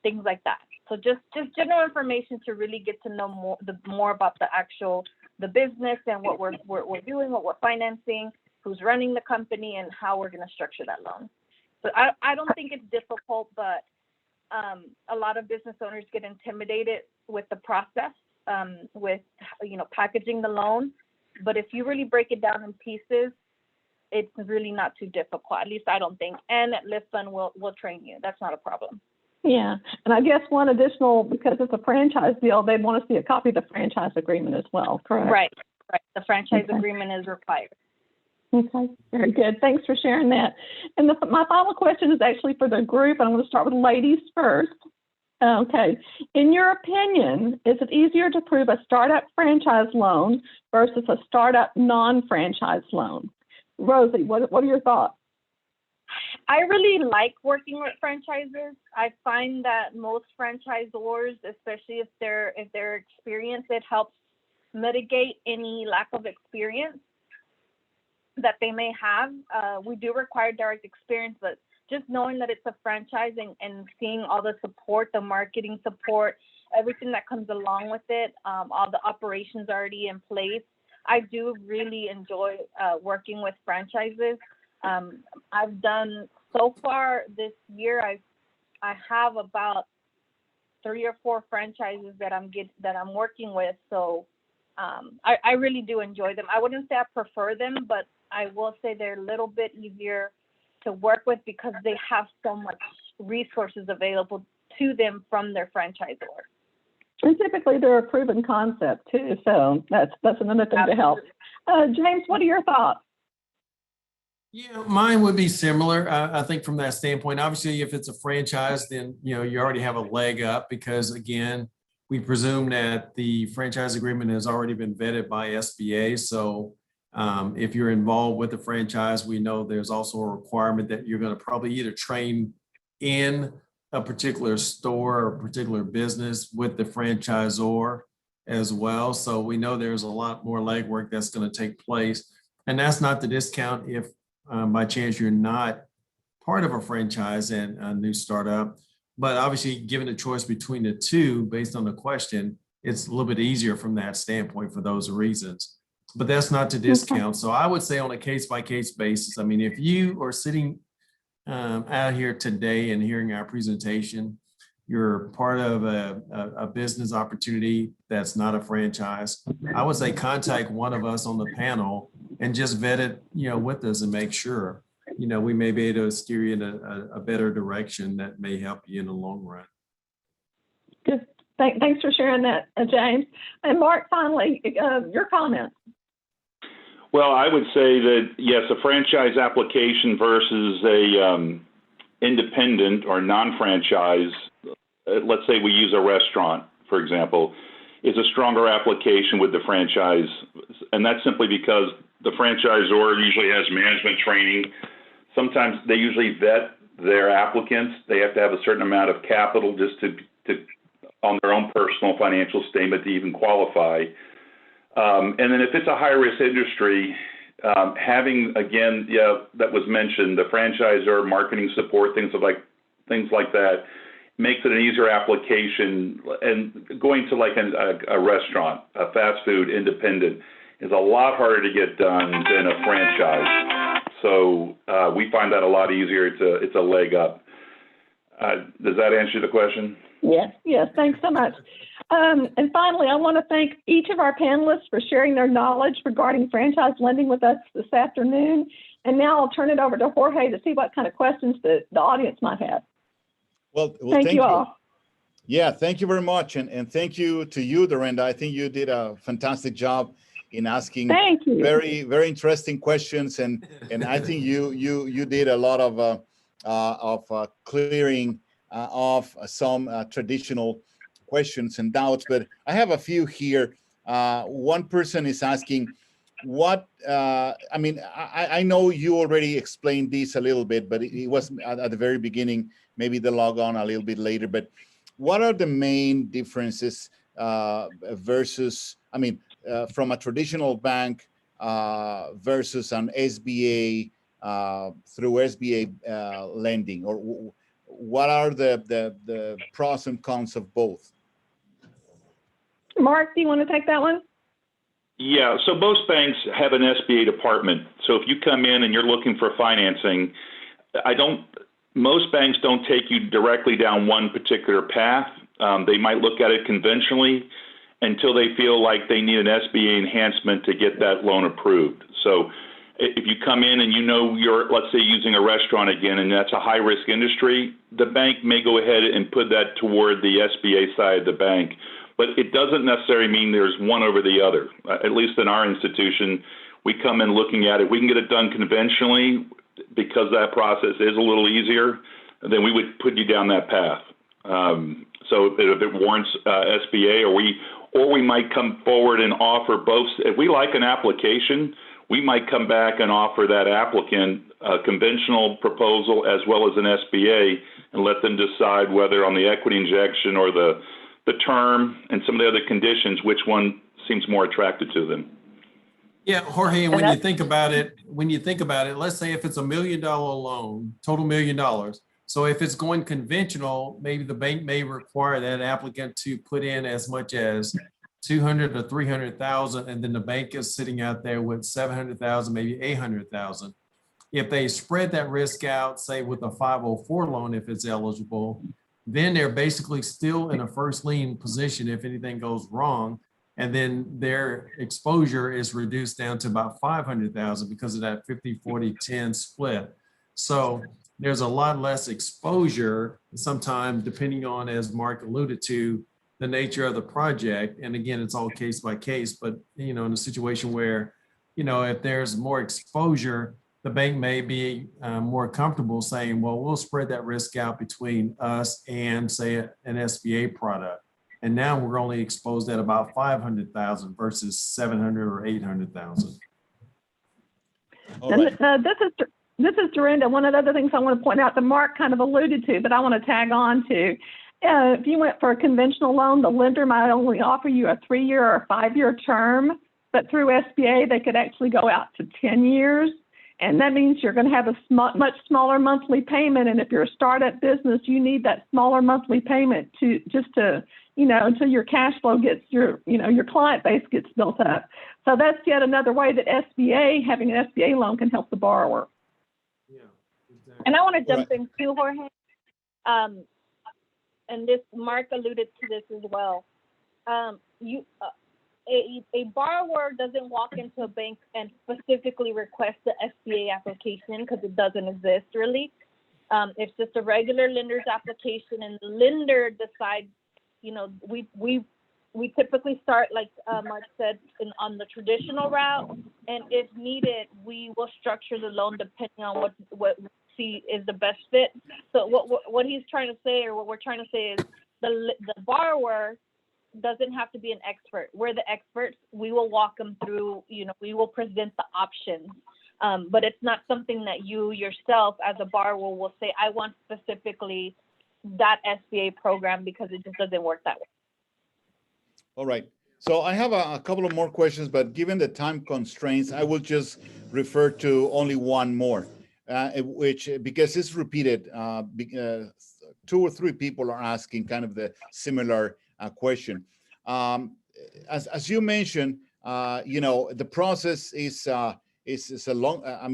Speaker 4: things like that. So just general information to really get to know more about the business and what we're doing, what we're financing, who's running the company, and how we're going to structure that loan. But I don't think it's difficult, but a lot of business owners get intimidated with the process, with packaging the loan. But if you really break it down in pieces, it's really not too difficult. At least I don't think. And at LiftFund, we'll train you. That's not a problem.
Speaker 3: Yeah, and I guess one additional, because it's a franchise deal, they'd want to see a copy of the franchise agreement as well, correct?
Speaker 4: Right. The franchise agreement is required.
Speaker 3: Okay, very good. Thanks for sharing that. And my final question is actually for the group. I'm going to start with ladies first. Okay. In your opinion, is it easier to approve a startup franchise loan versus a startup non-franchise loan? Rosie, what are your thoughts?
Speaker 4: I really like working with franchises. I find that most franchisors, especially if they're experienced, it helps mitigate any lack of experience that they may have. We do require direct experience, but just knowing that it's a franchise and seeing all the support, the marketing support, everything that comes along with it, all the operations already in place, I do really enjoy working with franchises. I've done so far this year, I have about 3 or 4 franchises that I'm working with. So I really do enjoy them. I wouldn't say I prefer them, but I will say they're a little bit easier to work with because they have so much resources available to them from their franchisor.
Speaker 3: And typically they're a proven concept too, so that's another thing to help. James, what are your thoughts?
Speaker 5: Yeah, mine would be similar. I think from that standpoint, obviously, if it's a franchise, then you already have a leg up because again, we presume that the franchise agreement has already been vetted by SBA. So if you're involved with the franchise, we know there's also a requirement that you're going to probably either train in a particular store or particular business with the franchisor as well. So we know there's a lot more legwork that's going to take place. And that's not to discount if by chance you're not part of a franchise and a new startup. But obviously, given the choice between the two based on the question, it's a little bit easier from that standpoint for those reasons. But that's not to discount. So I would say on a case-by-case basis, I mean, if you are sitting out here today and hearing our presentation, you're part of a business opportunity that's not a franchise, I would say contact one of us on the panel and just vet it, with us and make sure, we may be able to steer you in a better direction that may help you in the long run.
Speaker 3: Good. Thanks for sharing that, James. And Mark, finally, your comments.
Speaker 6: Well, I would say that, yes, a franchise application versus a independent or non-franchise, let's say we use a restaurant, for example, is a stronger application with the franchise. And that's simply because the franchisor usually has management training. Sometimes they usually vet their applicants. They have to have a certain amount of capital just to on their own personal financial statement to even qualify. And then if it's a high-risk industry, having, again, that was mentioned, the franchisor, marketing support, things like that, makes it an easier application. And going to like a restaurant, a fast food independent, is a lot harder to get done than a franchise. So we find that a lot easier. It's a leg up. Does that answer the question?
Speaker 3: Yes, thanks so much. And finally, I want to thank each of our panelists for sharing their knowledge regarding franchise lending with us this afternoon. And now I'll turn it over to Jorge to see what kind of questions the audience might have.
Speaker 1: Well,
Speaker 3: thank you all.
Speaker 1: Yeah, thank you very much. And thank you to you, Derenda. I think you did a fantastic job in asking very, very interesting questions. And I think you did a lot of clearing of some traditional questions and doubts, but I have a few here. One person is asking what, I know you already explained this a little bit, but it was at the very beginning, maybe the log on a little bit later, but what are the main differences versus, from a traditional bank versus an SBA through SBA lending, or what are the pros and cons of both?
Speaker 3: Mark, do you want to take that one?
Speaker 6: Yeah, so most banks have an SBA department. So if you come in and you're looking for financing, most banks don't take you directly down one particular path. They might look at it conventionally until they feel like they need an SBA enhancement to get that loan approved. So if you come in and you're, let's say, using a restaurant again, and that's a high-risk industry, the bank may go ahead and put that toward the SBA side of the bank. But it doesn't necessarily mean there's one over the other. At least in our institution, we come in looking at it. We can get it done conventionally because that process is a little easier, then we would put you down that path. So if it warrants SBA, or we might come forward and offer both. If we like an application, we might come back and offer that applicant a conventional proposal as well as an SBA and let them decide whether on the equity injection or the term and some of the other conditions, which one seems more attractive to them.
Speaker 5: Yeah, Jorge, and when you think about it, let's say if it's $1 million loan, total $1 million. So if it's going conventional, maybe the bank may require that applicant to put in as much as 200 or 300,000, and then the bank is sitting out there with 700,000, maybe 800,000. If they spread that risk out, say with a 504 loan, if it's eligible, then they're basically still in a first lien position if anything goes wrong. And then their exposure is reduced down to about 500,000 because of that 50-40-10 split. So there's a lot less exposure sometimes, depending on, as Mark alluded to, the nature of the project. And again, it's all case by case, but in a situation where, if there's more exposure, the bank may be more comfortable saying, well, we'll spread that risk out between us and, say, an SBA product. And now we're only exposed at about 500,000 versus 700 or 800,000.
Speaker 3: And this is Derenda. One of the other things I want to point out that Mark kind of alluded to, but I want to tag on to. If you went for a conventional loan, the lender might only offer you a 3-year or 5-year term, but through SBA, they could actually go out to 10 years. And that means you're going to have a much smaller monthly payment. And if you're a startup business, you need that smaller monthly payment to until your cash flow gets your client base gets built up. So that's yet another way that having an SBA loan can help the borrower.
Speaker 5: Yeah, exactly.
Speaker 4: And I want to jump in too, Jorge. And this, Mark alluded to this as well. A borrower doesn't walk into a bank and specifically request the SBA application because it doesn't exist really. It's just a regular lender's application, and the lender decides. We typically start, like Mark said, on the traditional route, and if needed, we will structure the loan depending on what we see is the best fit. So what he's trying to say, or what we're trying to say, is the borrower doesn't have to be an expert. We're the experts. We will walk them through. We will present the options, but it's not something that you yourself as a borrower will say, I want specifically that SBA program, because it just doesn't work that way.
Speaker 1: All right. So I have a couple of more questions, but given the time constraints, I will just refer to only one more, which, because it's repeated, 2 or 3 people are asking kind of the similar question. As you mentioned, the process is a long, I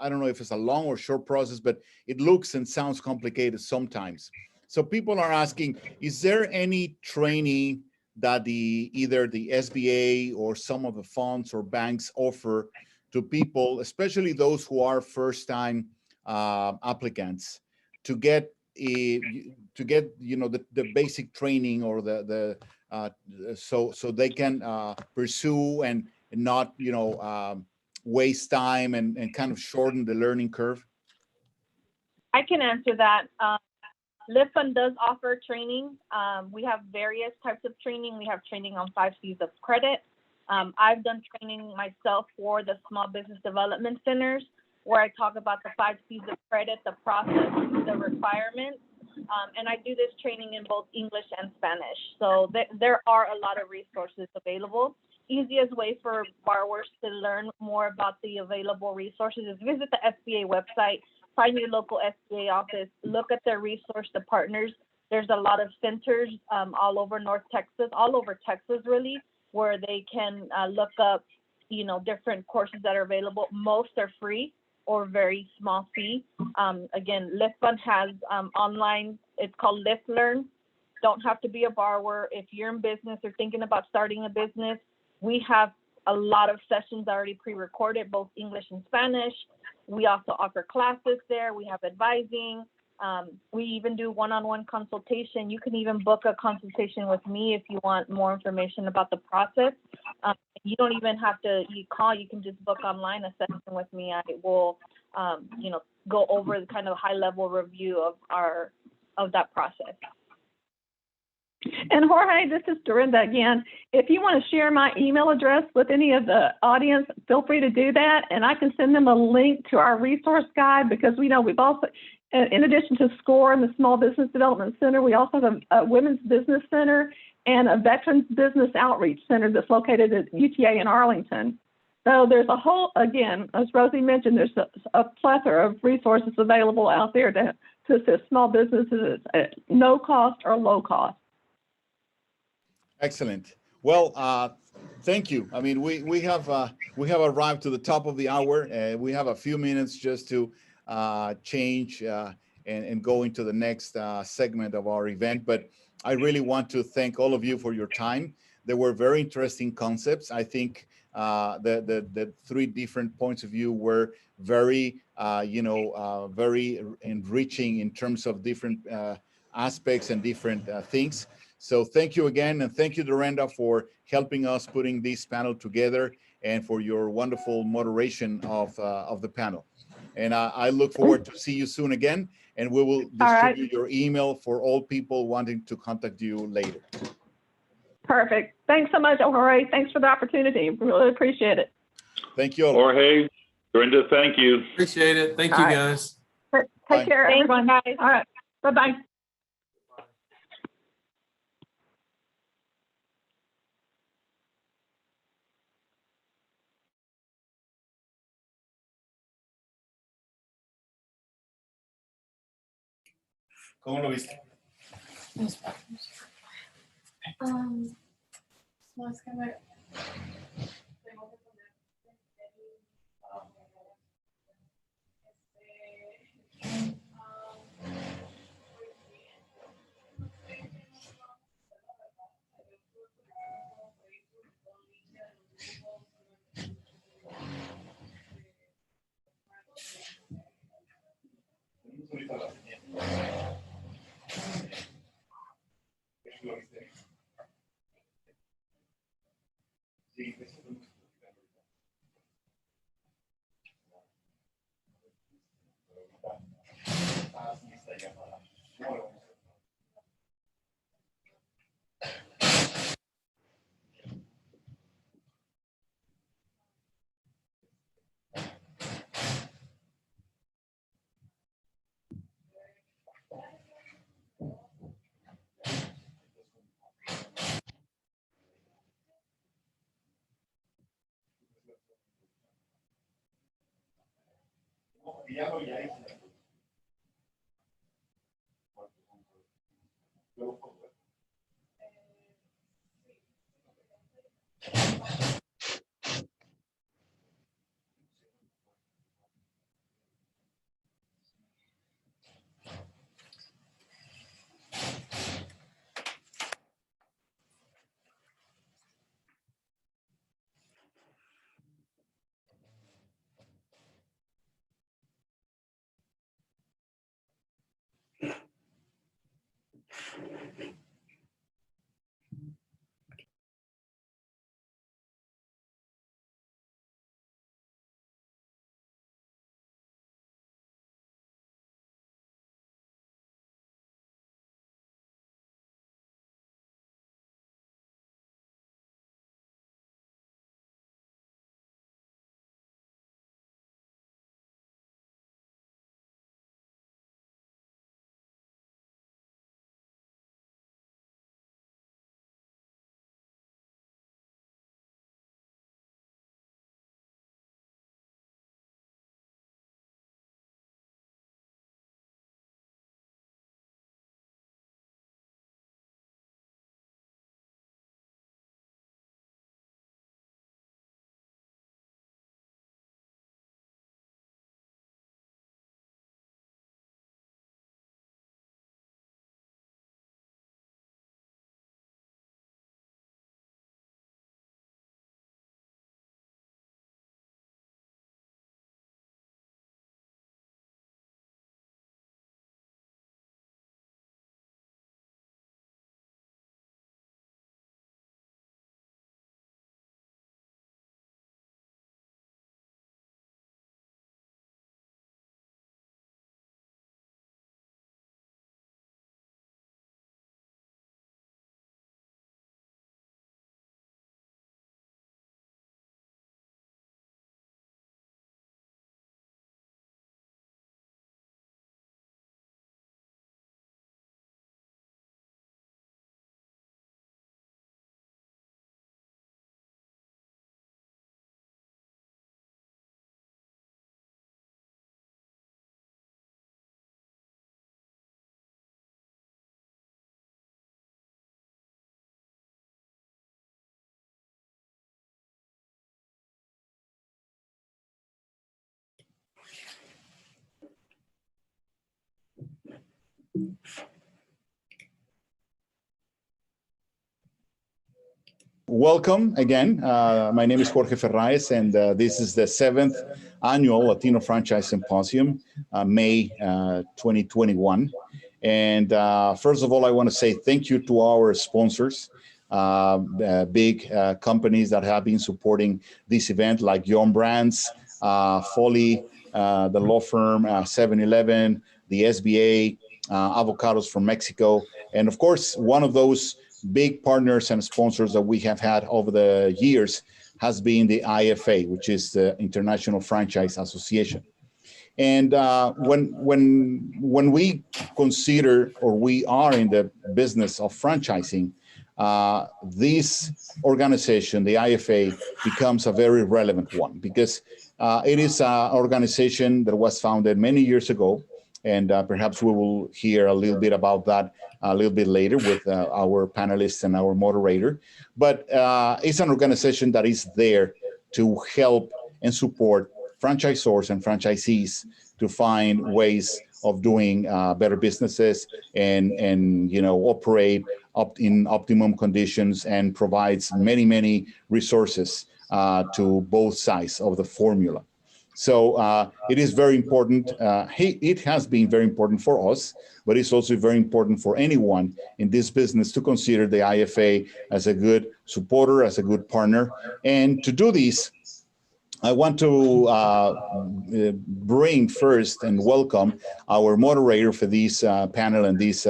Speaker 1: don't know if it's a long or short process, but it looks and sounds complicated sometimes. So people are asking, is there any training that either the SBA or some of the funds or banks offer to people, especially those who are first-time applicants, to get the basic training, or so they can pursue and not waste time and kind of shorten the learning curve?
Speaker 4: I can answer that. LiftFund does offer training. We have various types of training. We have training on 5 C's of credit. I've done training myself for the Small Business Development Centers, where I talk about the 5 C's of credit, the process, the requirements. And I do this training in both English and Spanish. So there are a lot of resources available. Easiest way for borrowers to learn more about the available resources is visit the SBA website, find your local SBA office, look at their resource, the partners. There's a lot of centers all over North Texas, all over Texas really, where they can look up, different courses that are available. Most are free or very small fee. Again, LiftFund has online, it's called LiftLearn. Don't have to be a borrower. If you're in business or thinking about starting a business, we have a lot of sessions already pre-recorded, both English and Spanish. We also offer classes there. We have advising. We even do one-on-one consultation. You can even book a consultation with me if you want more information about the process. You don't even have to call. You can just book online a session with me. I will, go over the kind of high-level review of that process.
Speaker 3: And Jorge, this is Derenda again. If you want to share my email address with any of the audience, feel free to do that. And I can send them a link to our resource guide, because we know we've also, in addition to SCORE and the Small Business Development Center, we also have a Women's Business Center and a Veterans Business Outreach Center that's located at UTA in Arlington. So there's a whole, again, as Rosie mentioned, there's a plethora of resources available out there to assist small businesses at no cost or low cost.
Speaker 1: Excellent. Well, thank you. I mean, we have arrived to the top of the hour. We have a few minutes just to change and go into the next segment of our event. But I really want to thank all of you for your time. They were very interesting concepts. I think the three different points of view were very, very enriching in terms of different aspects and different things. So thank you again, and thank you, Derenda, for helping us putting this panel together and for your wonderful moderation of the panel. And I look forward to see you soon again, and we will distribute your email for all people wanting to contact you later.
Speaker 3: Perfect. Thanks so much, Jorge. Thanks for the opportunity. Really appreciate it.
Speaker 1: Thank you all.
Speaker 6: Jorge, Derenda, thank you.
Speaker 5: Appreciate it. Thank you, guys.
Speaker 3: Take care, everyone.
Speaker 4: Thank you, guys.
Speaker 3: All right. Bye-bye.
Speaker 1: ¿Cómo lo viste?
Speaker 7: No, es que me tengo que poner
Speaker 1: welcome again. My name is Jorge Ferraez, and this is the 7th annual Latino Franchise Symposium, May 2021. And first of all, I want to say thank you to our sponsors, big companies that have been supporting this event, like Young Brands, Foley, the law firm 7-Eleven, the SBA, Avocados from Mexico, and of course, one of those big partners and sponsors that we have had over the years has been the IFA, which is the International Franchise Association. And when we consider, or we are in the business of franchising, this organization, the IFA, becomes a very relevant one because it is an organization that was founded many years ago, and perhaps we will hear a little bit about that a little bit later with our panelists and our moderator. But it's an organization that is there to help and support franchisors and franchisees to find ways of doing better businesses and operate in optimum conditions, and provides many resources to both sides of the formula. So it is very important. It has been very important for us, but it's also very important for anyone in this business to consider the IFA as a good supporter, as a good partner. And to do this, I want to bring first and welcome our moderator for this panel and this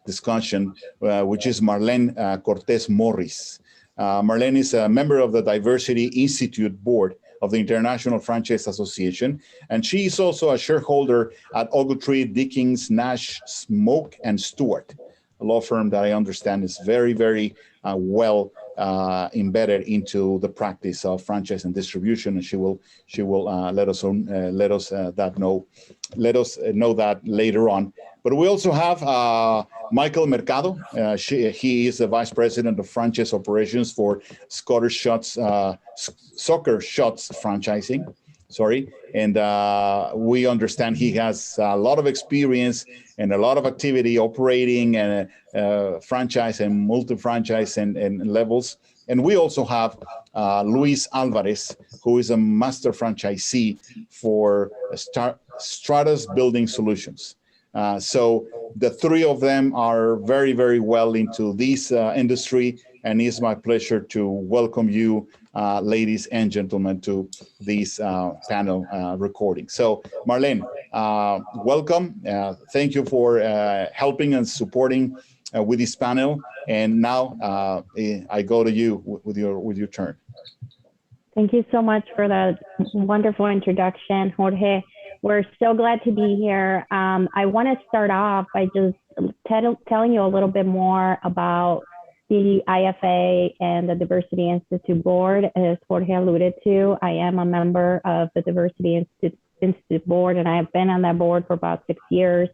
Speaker 1: discussion, which is Marlén Cortez Morris. Marlén is a member of the Diversity Institute Board of the International Franchise Association, and she is also a shareholder at Ogletree, Deakins, Nash, Smoak, and Stewart, a law firm that I understand is very well embedded into the practice of franchise and distribution, and she will let us know that later on. But we also have Michael Mercado. He is the Vice President of Franchise Operations for Soccer Shots Franchising. And we understand he has a lot of experience and a lot of activity operating and franchise and multi-franchise and levels. And we also have Luis Alvarez, who is a master franchisee for Stratus Building Solutions. So the three of them are very well into this industry, and it's my pleasure to welcome you, ladies and gentlemen, to this panel recording. So Marlén, welcome. Thank you for helping and supporting with this panel. And now I go to you with your turn.
Speaker 8: Thank you so much for that wonderful introduction, Jorge. We're so glad to be here. I want to start off by just telling you a little bit more about the IFA and the Diversity Institute Board. As Jorge alluded to, I am a member of the Diversity Institute Board, and I have been on that board for about 6 years.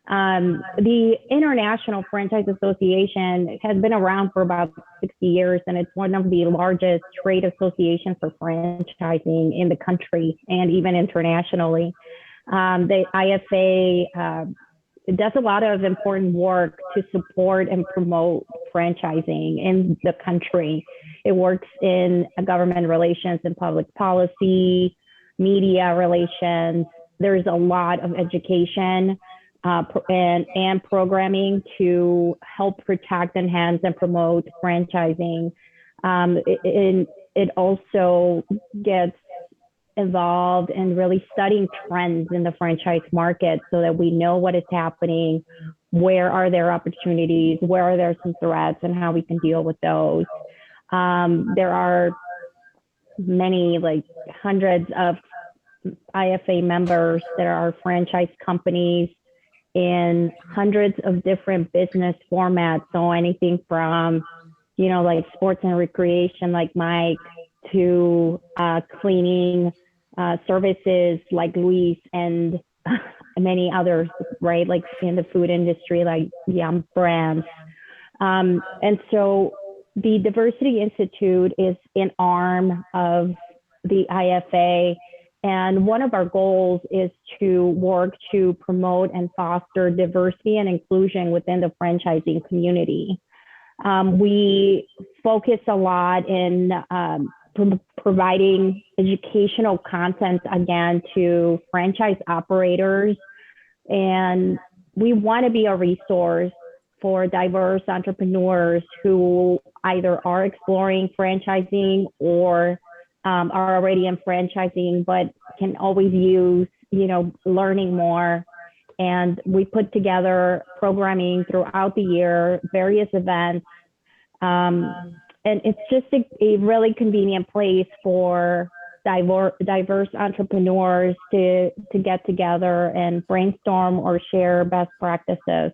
Speaker 8: The International Franchise Association has been around for about 60 years, and it's one of the largest trade associations for franchising in the country and even internationally. The IFA does a lot of important work to support and promote franchising in the country. It works in government relations and public policy, media relations. There's a lot of education and programming to help protect, enhance, and promote franchising. It also gets involved in really studying trends in the franchise market so that we know what is happening, where are there opportunities, where are there some threats, and how we can deal with those. There are many, like hundreds of IFA members that are franchise companies in hundreds of different business formats. So anything from, like sports and recreation, like Mike, to cleaning services like Luis, and many others, right? Like in the food industry, like Yum Brands. And so the Diversity Institute is an arm of the IFA. And one of our goals is to work to promote and foster diversity and inclusion within the franchising community. We focus a lot in providing educational content again to franchise operators, and we want to be a resource for diverse entrepreneurs who either are exploring franchising or are already in franchising, but can always use, learning more. And we put together programming throughout the year, various events. And it's just a really convenient place for diverse entrepreneurs to get together and brainstorm or share best practices.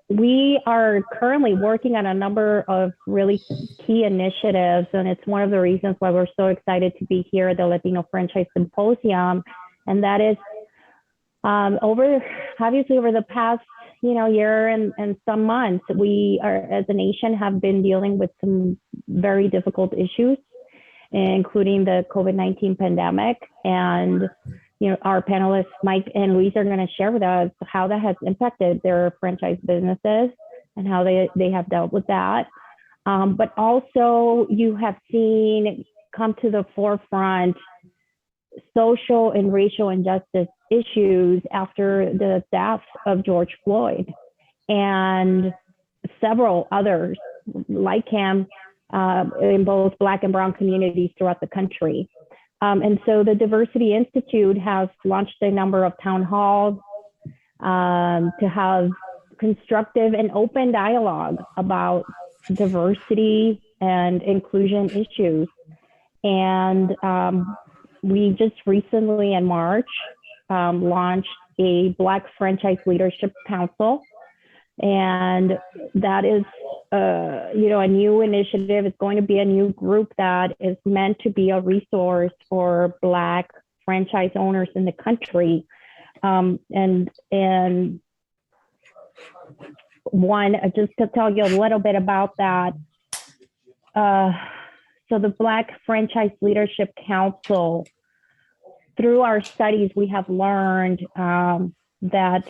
Speaker 8: We are currently working on a number of really key initiatives, and it's one of the reasons why we're so excited to be here at the Latino Franchise Symposium. And that is over the past year and some months, we are, as a nation, have been dealing with some very difficult issues, including the COVID-19 pandemic. And our panelists, Mike and Luis, are going to share with us how that has impacted their franchise businesses and how they have dealt with that. But also, you have seen come to the forefront social and racial injustice issues after the death of George Floyd and several others like him in both Black and Brown communities throughout the country. And so the Diversity Institute has launched a number of town halls to have constructive and open dialogue about diversity and inclusion issues. And we just recently in March launched a Black Franchise Leadership Council. And that is, a new initiative. It's going to be a new group that is meant to be a resource for Black franchise owners in the country. And one, just to tell you a little bit about that. So the Black Franchise Leadership Council, through our studies, we have learned that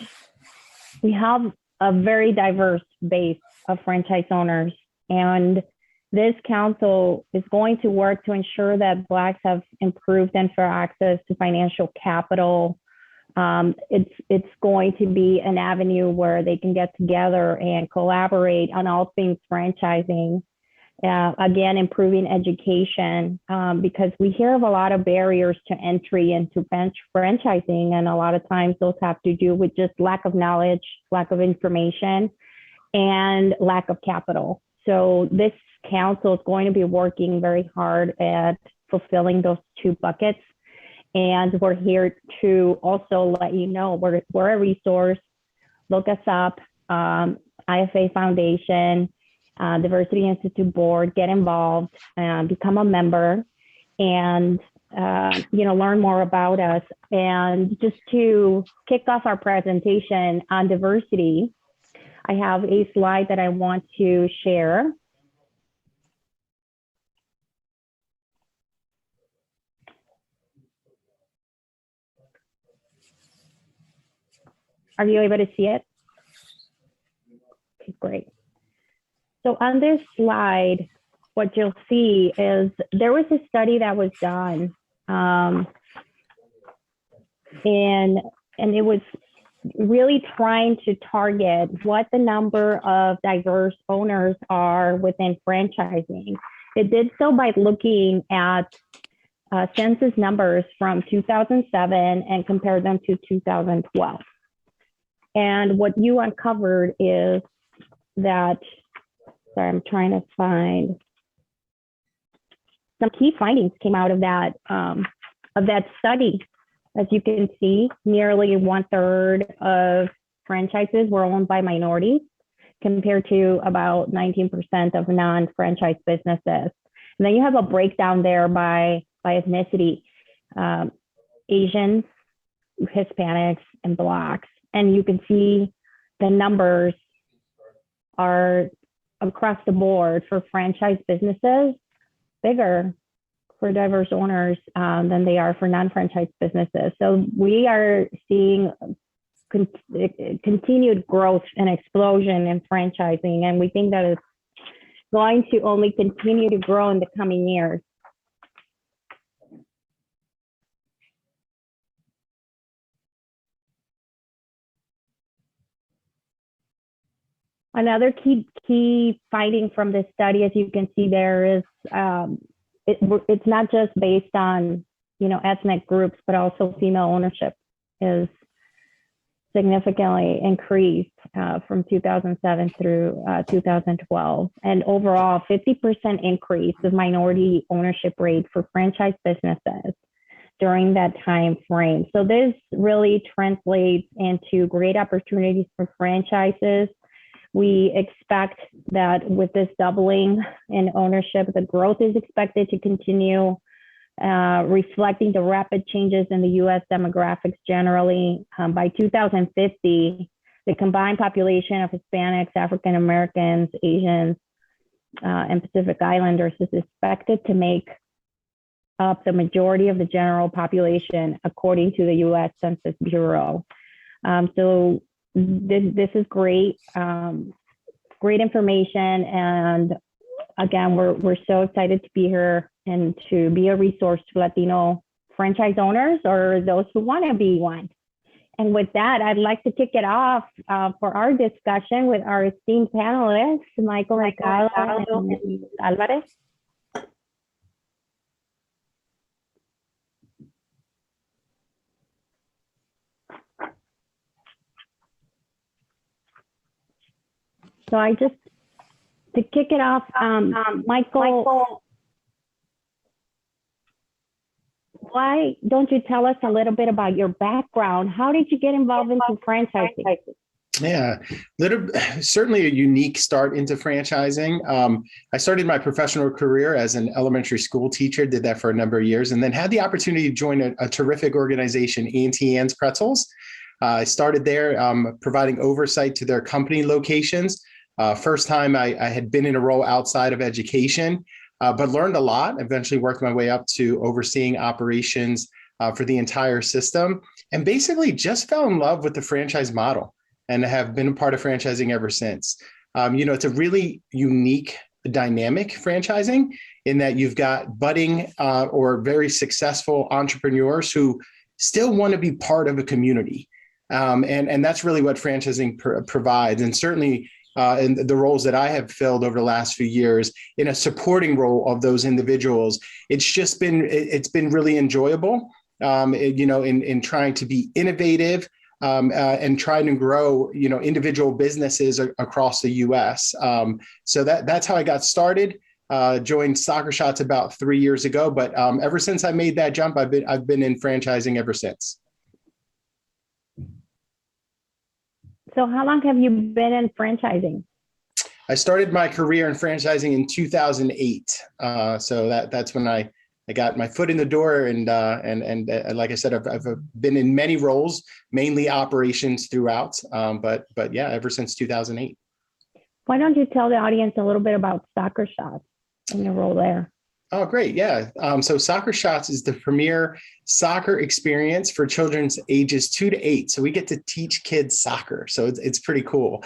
Speaker 8: we have a very diverse base of franchise owners. And this council is going to work to ensure that Blacks have improved and fair access to financial capital. It's going to be an avenue where they can get together and collaborate on all things franchising. Again, improving education, because we hear of a lot of barriers to entry into franchising, and a lot of times those have to do with just lack of knowledge, lack of information, and lack of capital. So this council is going to be working very hard at fulfilling those two buckets. And we're here to also let you know we're a resource. Look us up, IFA Foundation, Diversity Institute Board, get involved, become a member, and learn more about us. And just to kick off our presentation on diversity, I have a slide that I want to share. Are you able to see it? Okay, great. So on this slide, what you'll see is there was a study that was done, and it was really trying to target what the number of diverse owners are within franchising. It did so by looking at census numbers from 2007 and compared them to 2012. And what you uncovered is that, sorry, I'm trying to find some key findings came out of that study. As you can see, nearly 1/3 of franchises were owned by minorities, compared to about 19% of non-franchise businesses. And then you have a breakdown there by ethnicity, Asians, Hispanics, and Blacks. And you can see the numbers are across the board for franchise businesses bigger for diverse owners than they are for non-franchise businesses. So we are seeing continued growth and explosion in franchising, and we think that it's going to only continue to grow in the coming years. Another key finding from this study, as you can see there, is it's not just based on ethnic groups, but also female ownership is significantly increased from 2007 through 2012, and overall 50% increase of minority ownership rate for franchise businesses during that time frame. So this really translates into great opportunities for franchises. We expect that with this doubling in ownership, the growth is expected to continue, reflecting the rapid changes in the U.S. demographics generally. By 2050, the combined population of Hispanics, African Americans, Asians, and Pacific Islanders is expected to make up the majority of the general population, according to the U.S. Census Bureau. So this is great, great information. And again, we're so excited to be here and to be a resource to Latino franchise owners or those who want to be one. And with that, I'd like to kick it off for our discussion with our esteemed panelists, Michael Mercado and Alvarez. So to kick it off, Michael, why don't you tell us a little bit about your background? How did you get involved into franchising?
Speaker 9: Yeah, certainly a unique start into franchising. I started my professional career as an elementary school teacher, did that for a number of years, and then had the opportunity to join a terrific organization, Auntie Anne's Pretzels. I started there providing oversight to their company locations. First time I had been in a role outside of education, but learned a lot, eventually worked my way up to overseeing operations for the entire system, and basically just fell in love with the franchise model and have been a part of franchising ever since. It's a really unique dynamic franchising in that you've got budding or very successful entrepreneurs who still want to be part of a community. And that's really what franchising provides. And certainly in the roles that I have filled over the last few years in a supporting role of those individuals, it's been really enjoyable, in trying to be innovative and trying to grow, individual businesses across the U.S. So that's how I got started. Joined Soccer Shots about 3 years ago, but ever since I made that jump, I've been in franchising ever since.
Speaker 8: So how long have you been in franchising?
Speaker 9: I started my career in franchising in 2008. So that's when I got my foot in the door, and like I said, I've been in many roles, mainly operations throughout. But yeah, ever since 2008.
Speaker 8: Why don't you tell the audience a little bit about Soccer Shots and your role there?
Speaker 9: Oh, great. Yeah. So Soccer Shots is the premier soccer experience for children's ages 2 to 8. So we get to teach kids soccer. So it's pretty cool.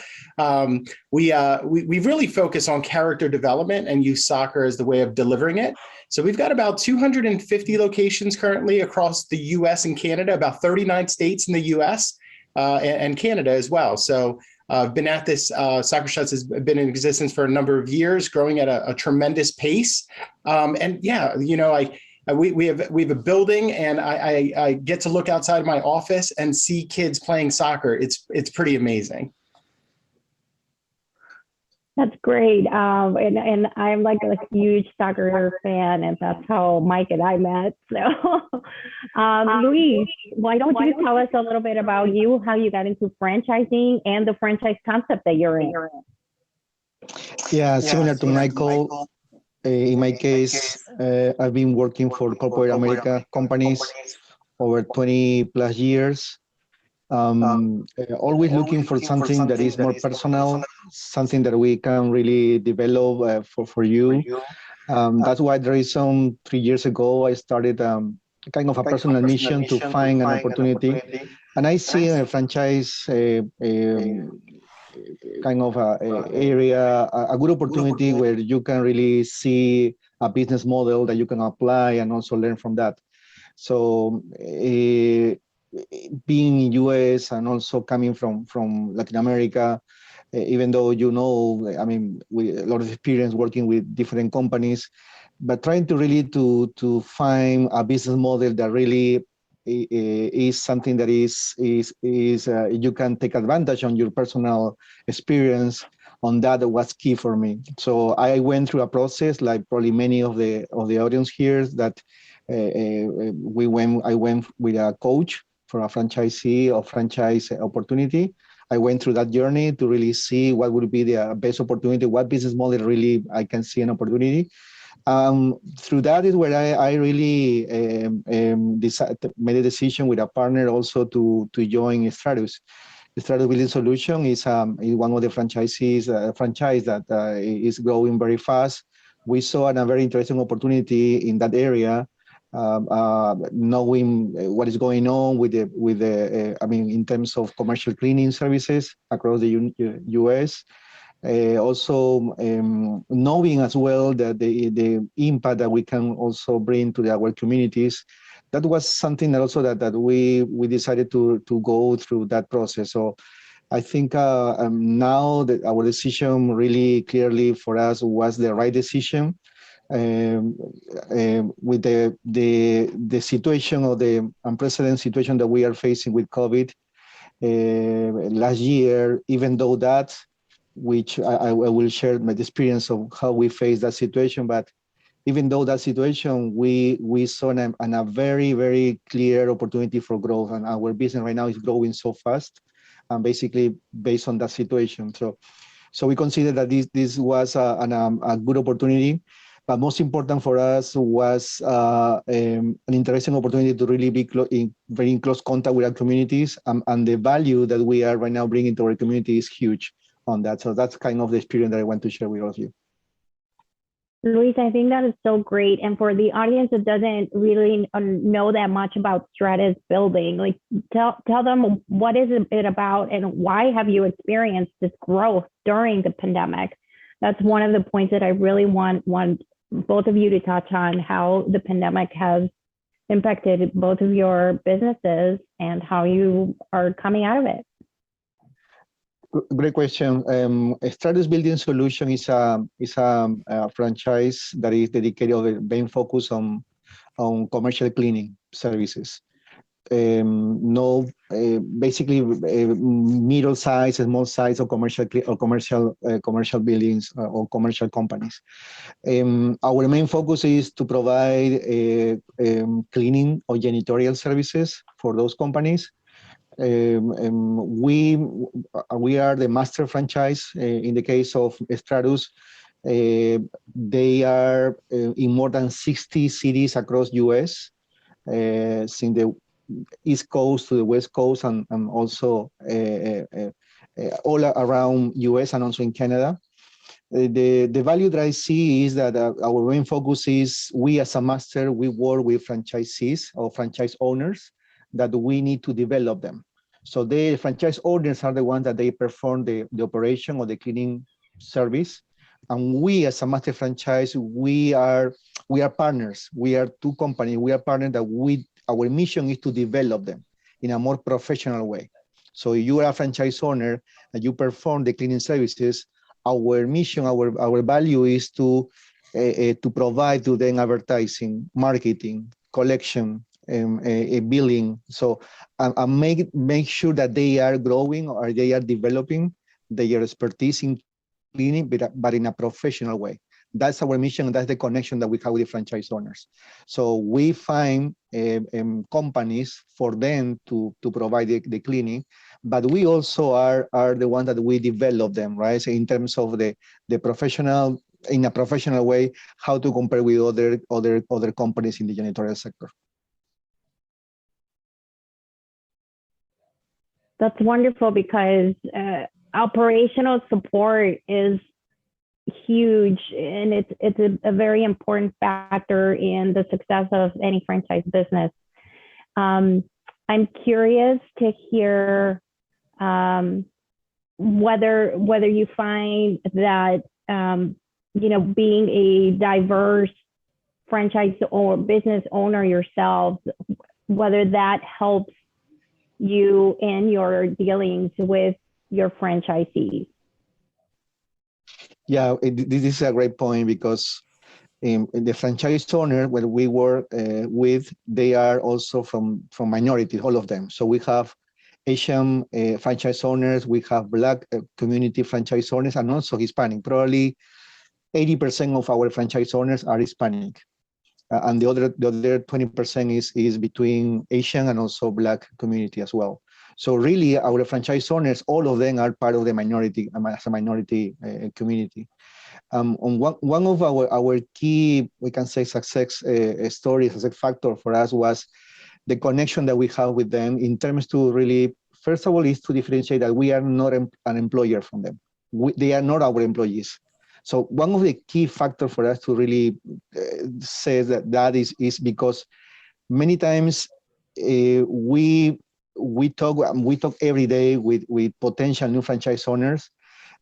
Speaker 9: We really focus on character development and use soccer as the way of delivering it. So we've got about 250 locations currently across the US and Canada, about 39 states in the US and Canada as well. So I've been at this, Soccer Shots has been in existence for a number of years, growing at a tremendous pace. And yeah, we have a building, and I get to look outside my office and see kids playing soccer. It's pretty amazing.
Speaker 8: That's great. And I'm like a huge soccer fan, and that's how Mike and I met. So, Luis, why don't you tell us a little bit about you, how you got into franchising and the franchise concept that you're in?
Speaker 10: Yeah, similar to Michael, in my case, I've been working for corporate America companies over 20 plus years. Always looking for something that is more personal, something that we can really develop for you. That's why the reason 3 years ago I started kind of a personal mission to find an opportunity And I see a franchise kind of area, a good opportunity where you can really see a business model that you can apply and also learn from that. So being in US and also coming from Latin America, even though I mean, we a lot of experience working with different companies, but trying to really to find a business model that really is something that is you can take advantage on your personal experience on that was key for me. So I went through a process like probably many of the audience here that I went with a coach for a franchisee or franchise opportunity. I went through that journey to really see what would be the best opportunity, what business model really I can see an opportunity. Through that is where I really made a decision with a partner also to join Stratus. The Stratus Building Solution is one of the franchise that is growing very fast. We saw a very interesting opportunity in that area, knowing what is going on with the I mean, in terms of commercial cleaning services across the U.S. Also knowing as well that the impact that we can also bring to our communities. That was something that also that we decided to go through that process. So I think now that our decision really clearly for us was the right decision. With the situation or the unprecedented situation that we are facing with COVID last year, even though that, which I will share my experience of how we face that situation, but even though that situation, we saw a very, very clear opportunity for growth, and our business right now is growing so fast, and basically based on that situation. So we consider that this was a good opportunity, but most important for us was an interesting opportunity to really be in very close contact with our communities, and the value that we are right now bringing to our community is huge on that. So that's kind of the experience that I want to share with all of you.
Speaker 8: Luis, I think that is so great. And for the audience that doesn't really know that much about Stratus Building, like tell them what is it about and why have you experienced this growth during the pandemic? That's one of the points that I really want both of you to touch on, how the pandemic has impacted both of your businesses and how you are coming out of it.
Speaker 10: Great question. Stratus Building Solution is a franchise that is dedicated or the main focus on commercial cleaning services. Basically middle size, small size of commercial buildings or commercial companies. Our main focus is to provide cleaning or janitorial services for those companies. We are the master franchise. In the case of Stratus, they are in more than 60 cities across US, since the East Coast to the West Coast, and also all around US and also in Canada. The value that I see is that our main focus is we as a master, we work with franchisees or franchise owners that we need to develop them. So the franchise owners are the ones that they perform the operation or the cleaning service. And we as a master franchise, we are partners. We are two companies. We are partners that our mission is to develop them in a more professional way. So you are a franchise owner and you perform the cleaning services. Our mission, our value is to provide to them advertising, marketing, collection, billing. So make sure that they are growing or they are developing their expertise in cleaning, but in a professional way. That's our mission. That's the connection that we have with the franchise owners. So we find companies for them to provide the cleaning, but we also are the ones that we develop them, right? So in terms of the professional, in a professional way, how to compare with other companies in the janitorial sector.
Speaker 8: That's wonderful because operational support is huge, and it's a very important factor in the success of any franchise business. I'm curious to hear whether you find that being a diverse franchise or business owner yourself, whether that helps you in your dealings with your franchisees.
Speaker 10: Yeah, this is a great point because the franchise owner where we work with, they are also from minorities, all of them. So we have Asian franchise owners, we have Black community franchise owners, and also Hispanic. Probably 80% of our franchise owners are Hispanic. And the other 20% is between Asian and also Black community as well. So really, our franchise owners, all of them are part of the minority, as a minority community. On one of our key, we can say, success stories, success factor for us was the connection that we have with them in terms to really, first of all, is to differentiate that we are not an employer from them. They are not our employees. So one of the key factors for us to really say that is because many times we talk every day with potential new franchise owners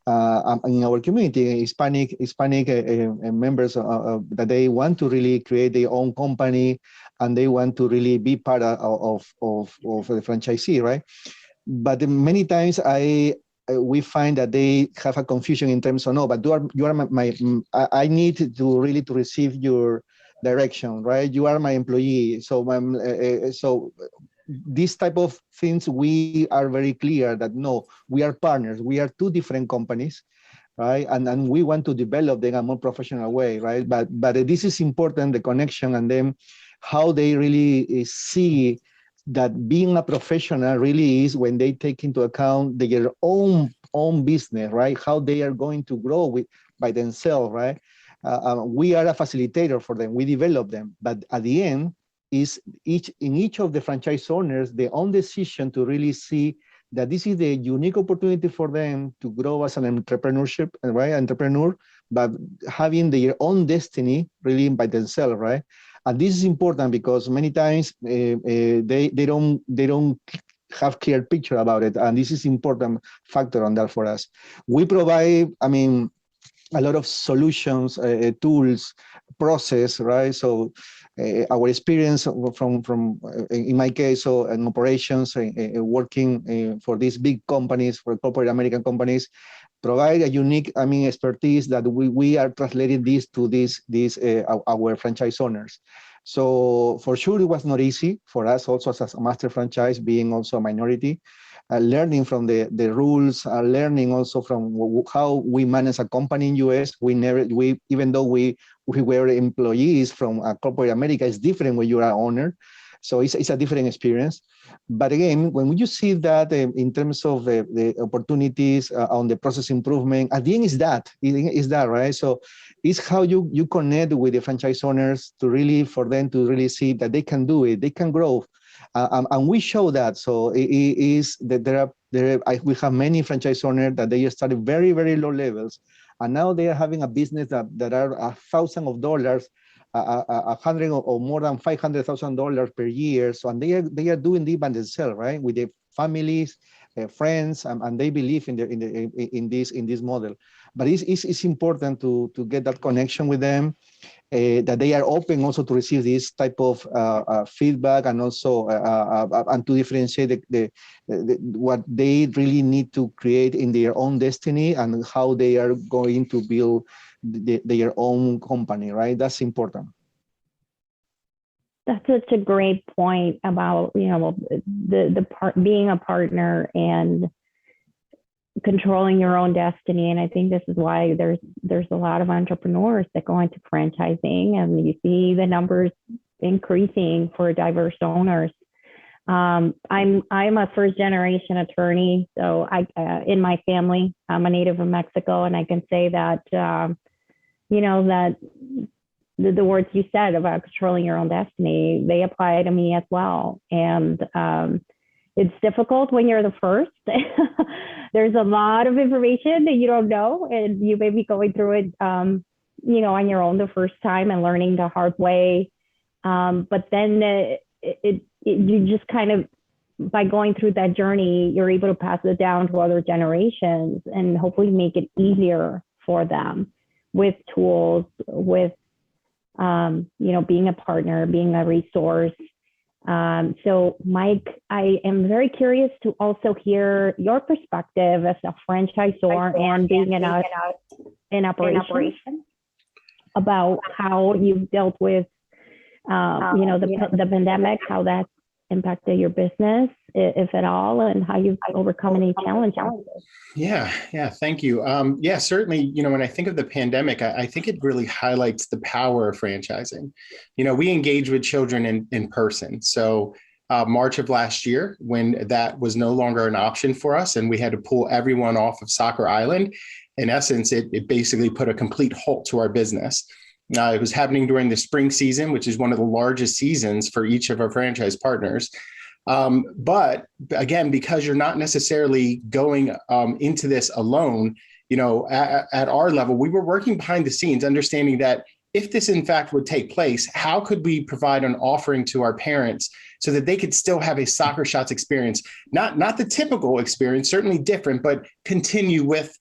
Speaker 10: in our community, Hispanic members that they want to really create their own company and they want to really be part of the franchisee, right? But many times we find that they have a confusion in terms of, no, but you are I need to really to receive your direction, right? You are my employee. So these type of things, we are very clear that no, we are partners. We are two different companies, right? And we want to develop them in a more professional way, right? But this is important, the connection, and then how they really see that being a professional really is when they take into account their own business, right? How they are going to grow by themselves, right? We are a facilitator for them. We develop them, but at the end is each of the franchise owners their own decision to really see that this is the unique opportunity for them to grow as an entrepreneurship, right? Entrepreneur, but having their own destiny really by themselves, right? And this is important because many times they don't have clear picture about it, and this is important factor on that for us. We provide, a lot of solutions, tools, process, right? So our experience from in my case, so in operations, working for these big companies, for corporate American companies, provide a unique, expertise that we are translating this to our franchise owners. So for sure, it was not easy for us also as a master franchise, being also a minority, learning from the rules, learning also from how we manage a company in US. Even though we were employees from corporate America, it's different when you are an owner. So it's a different experience. But again, when you see that in terms of the opportunities on the process improvement, at the end is that, right? So it's how you connect with the franchise owners for them to really see that they can do it, they can grow. And we show that. So it is that we have many franchise owners that they started very, very low levels. And now they are having a business that are thousands of dollars, $100 or more than $500,000 per year. So, and they are doing this by themselves, right? With their families, friends, and they believe in this model. But it's important to get that connection with them, that they are open also to receive this type of feedback, and also and to differentiate what they really need to create in their own destiny and how they are going to build their own company, right? That's important.
Speaker 8: That's such a great point about, being a partner and controlling your own destiny. And I think this is why there's a lot of entrepreneurs that go into franchising, and you see the numbers increasing for diverse owners. I'm a first generation attorney, so in my family, I'm a native of Mexico, and I can say that that the words you said about controlling your own destiny, they apply to me as well. And it's difficult when you're the first. There's a lot of information that you don't know, and you may be going through it, on your own the first time and learning the hard way. But then you just kind of by going through that journey, you're able to pass it down to other generations and hopefully make it easier for them with tools, with, being a partner, being a resource. So Mike, I am very curious to also hear your perspective as a franchisor and being in operation about how you've dealt with, the pandemic, how that's impacted your business, if at all, and how you've overcome any challenges.
Speaker 9: Yeah, thank you. Certainly, when I think of the pandemic, I think it really highlights the power of franchising. We engage with children in person. So March of last year, when that was no longer an option for us and we had to pull everyone off of Soccer Island, in essence, it basically put a complete halt to our business. It was happening during the spring season, which is one of the largest seasons for each of our franchise partners. But again, because you're not necessarily going into this alone, at our level, we were working behind the scenes, understanding that if this in fact would take place, how could we provide an offering to our parents so that they could still have a Soccer Shots experience, not the typical experience, certainly different, but continue with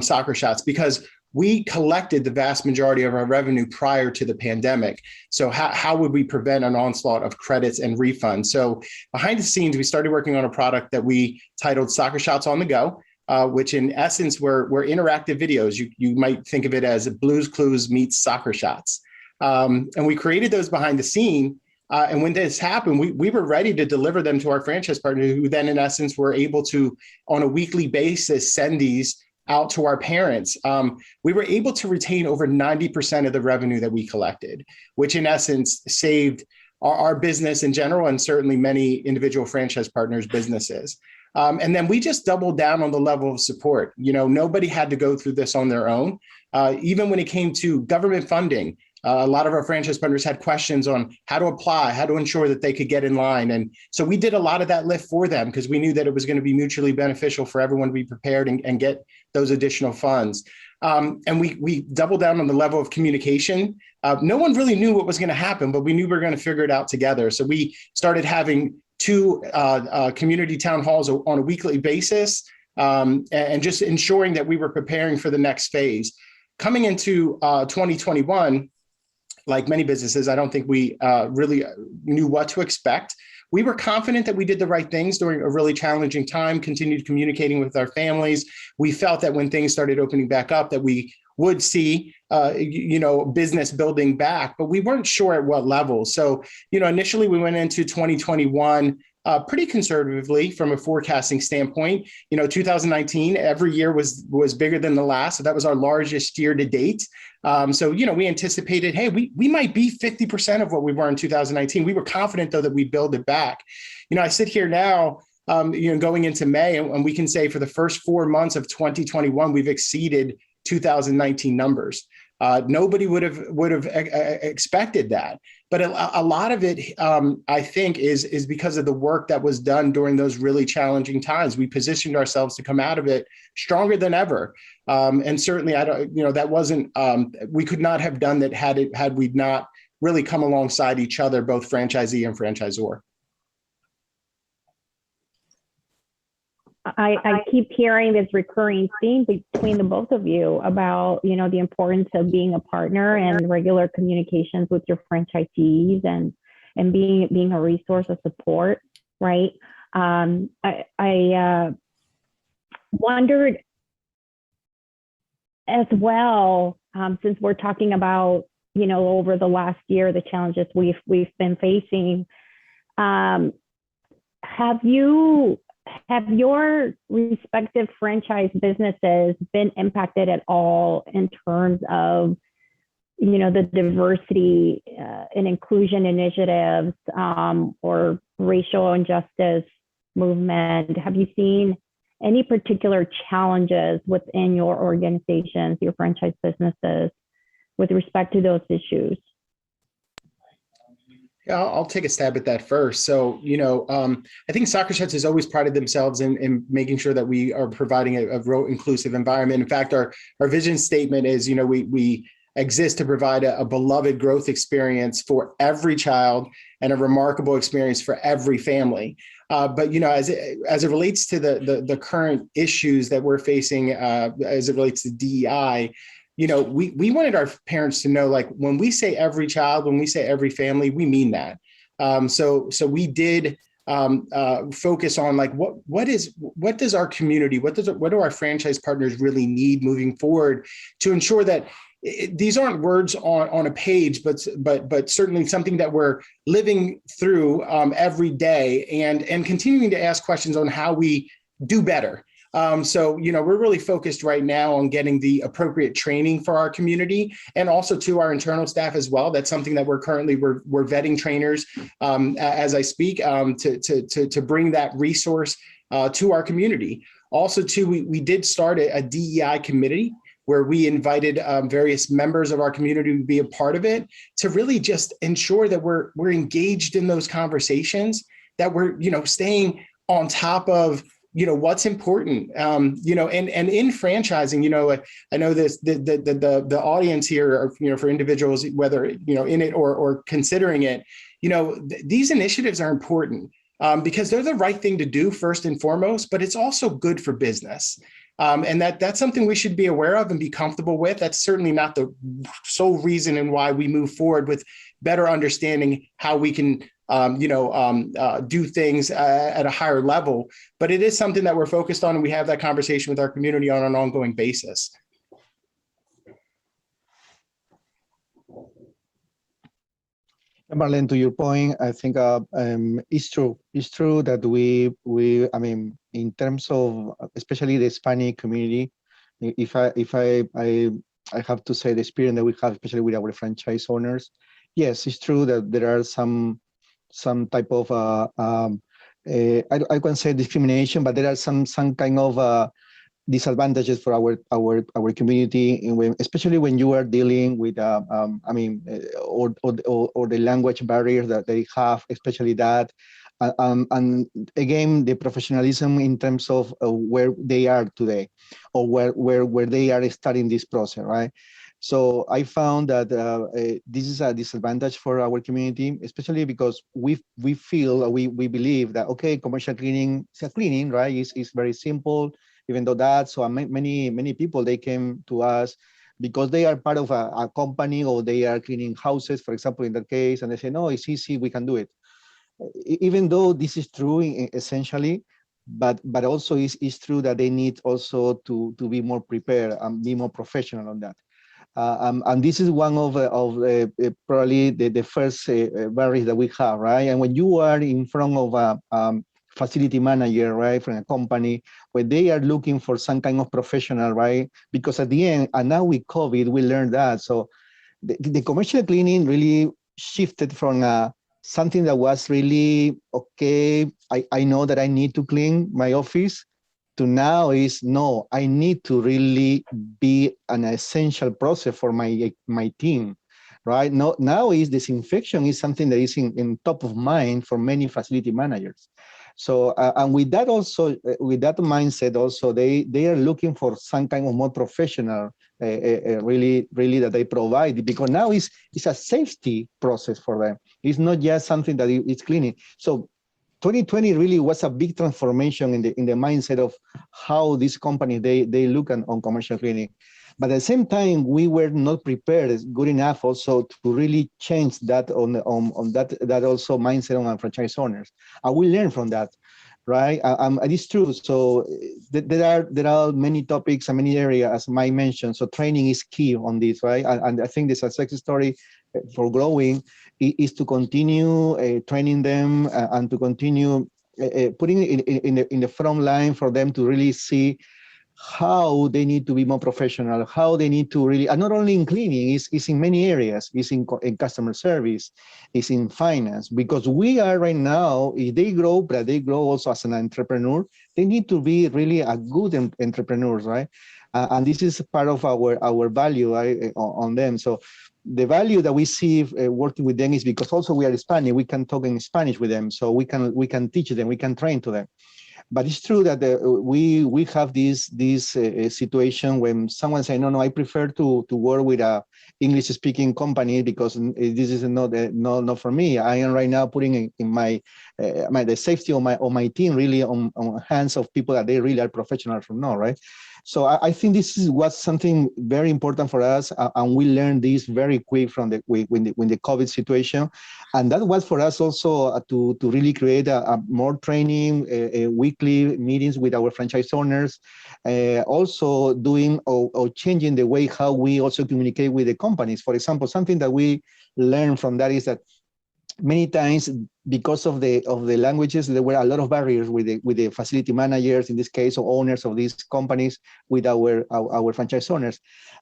Speaker 9: Soccer Shots, because we collected the vast majority of our revenue prior to the pandemic. So how would we prevent an onslaught of credits and refunds? So behind the scenes, we started working on a product that we titled Soccer Shots on the Go, which in essence were interactive videos. You might think of it as Blue's Clues meets Soccer Shots. And we created those behind the scene. And when this happened, we were ready to deliver them to our franchise partners, who then in essence were able to, on a weekly basis, send these out to our parents. We were able to retain over 90% of the revenue that we collected, which in essence saved our business in general, and certainly many individual franchise partners' businesses. And then we just doubled down on the level of support. Nobody had to go through this on their own. Even when it came to government funding, a lot of our franchise partners had questions on how to apply, how to ensure that they could get in line. And so we did a lot of that lift for them, because we knew that it was going to be mutually beneficial for everyone to be prepared and get those additional funds. And we doubled down on the level of communication. No one really knew what was going to happen, but we knew we were going to figure it out together. So we started having 2 community town halls on a weekly basis, and just ensuring that we were preparing for the next phase. Coming into 2021, like many businesses, I don't think we really knew what to expect. We were confident that we did the right things during a really challenging time, continued communicating with our families. We felt that when things started opening back up, that we would see, business building back, but we weren't sure at what level. So, initially we went into 2021 pretty conservatively from a forecasting standpoint. 2019, every year was bigger than the last. So that was our largest year to date. So, we anticipated, hey, we might be 50% of what we were in 2019. We were confident, though, that we'd build it back. I sit here now, going into May, and we can say for the first 4 months of 2021, we've exceeded 2019 numbers. Nobody would have expected that. But a lot of it, I think, is because of the work that was done during those really challenging times. We positioned ourselves to come out of it stronger than ever. And certainly, that wasn't, we could not have done that had we not really come alongside each other, both franchisee and franchisor.
Speaker 8: I keep hearing this recurring theme between the both of you about, the importance of being a partner and regular communications with your franchisees and being a resource of support, right? I wondered as well, since we're talking about, over the last year, the challenges we've been facing, have your respective franchise businesses been impacted at all in terms of, the diversity and inclusion initiatives or racial injustice movement? Have you seen any particular challenges within your organizations, your franchise businesses, with respect to those issues?
Speaker 9: Yeah, I'll take a stab at that first. So, I think Soccer Shots has always prided themselves in making sure that we are providing a real inclusive environment. In fact, our vision statement is, we exist to provide a beloved growth experience for every child and a remarkable experience for every family. But as it relates to the current issues that we're facing as it relates to DEI, we wanted our parents to know, like, when we say every child, when we say every family, we mean that. So we did focus on, like, what does our community, what do our franchise partners really need moving forward to ensure that these aren't words on a page, but certainly something that we're living through every day, and continuing to ask questions on how we do better. So we're really focused right now on getting the appropriate training for our community, and also to our internal staff as well. That's something that we're vetting trainers as I speak, to bring that resource to our community. Also, too, we did start a DEI committee, where we invited various members of our community to be a part of it, to really just ensure that we're engaged in those conversations, that we're staying on top of what's important, and in franchising, I know this, the audience here are, for individuals, whether in it or considering it, these initiatives are important because they're the right thing to do first and foremost, but it's also good for business. And that's something we should be aware of and be comfortable with. That's certainly not the sole reason and why we move forward with better understanding how we can, do things at a higher level. But it is something that we're focused on, and we have that conversation with our community on an ongoing basis.
Speaker 10: Marlén, to your point, I think it's true. It's true that I mean, in terms of especially the Hispanic community, if I have to say the experience that we have, especially with our franchise owners, yes, it's true that there are some type of I can't say discrimination, but there are some kind of disadvantages for our community, especially when you are dealing with I mean, or the language barriers that they have, especially that, and again, the professionalism in terms of where they are today, or where they are starting this process, right? So I found that this is a disadvantage for our community, especially because we believe that, okay, commercial cleaning is a cleaning, right? It's very simple. Even though that, so many people, they came to us because they are part of a company, or they are cleaning houses, for example, in that case, and they say, no, it's easy, we can do it. Even though this is true essentially, but also it's true that they need also to be more prepared and be more professional on that. And this is one of probably the first barriers that we have, right? And when you are in front of a facility manager, right, from a company, where they are looking for some kind of professional, right? Because at the end, and now with COVID, we learned that. So the commercial cleaning really shifted from something that was really, okay, I know that I need to clean my office, to now is, no, I need to really be an essential process for my team, right? Now is disinfection is something that is in top of mind for many facility managers. So, and with that also, with that mindset also, they are looking for some kind of more professional, really that they provide, because now it's a safety process for them. It's not just something that it's cleaning. So 2020 really was a big transformation in the mindset of how these companies, they look on commercial cleaning. But at the same time, we were not prepared good enough also to really change that on that also mindset on our franchise owners. And we learned from that, right? It is true. So there are many topics and many areas, as Mike mentioned. So training is key on this, right? And I think the success story for growing is to continue training them and to continue putting it in the front line for them to really see how they need to be more professional, how they need to really, and not only in cleaning, it's in many areas, it's in customer service, it's in finance, because we are right now, if they grow, but they grow also as an entrepreneur, they need to be really a good entrepreneurs, right? And this is part of our value, right, on them. So the value that we see working with them is because also we are Hispanic, we can talk in Spanish with them, so we can teach them, we can train to them. But it's true that we have this situation when someone say, no, I prefer to work with a English speaking company because this is not for me. I am right now putting in the safety of my team really on hands of people that they really are professionals from now, right? So I think this was something very important for us, and we learned this very quick from when the COVID situation, and that was for us also to really create a more training, weekly meetings with our franchise owners, also doing or changing the way how we also communicate with the companies. For example, something that we learned from that is that many times, because of the languages, there were a lot of barriers with the facility managers, in this case, or owners of these companies, with our franchise owners.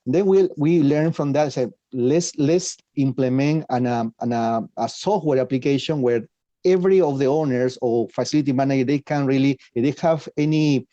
Speaker 10: Then we learn from that. Say, let's implement a software application where every of the owners or facility manager, they can really, if they have any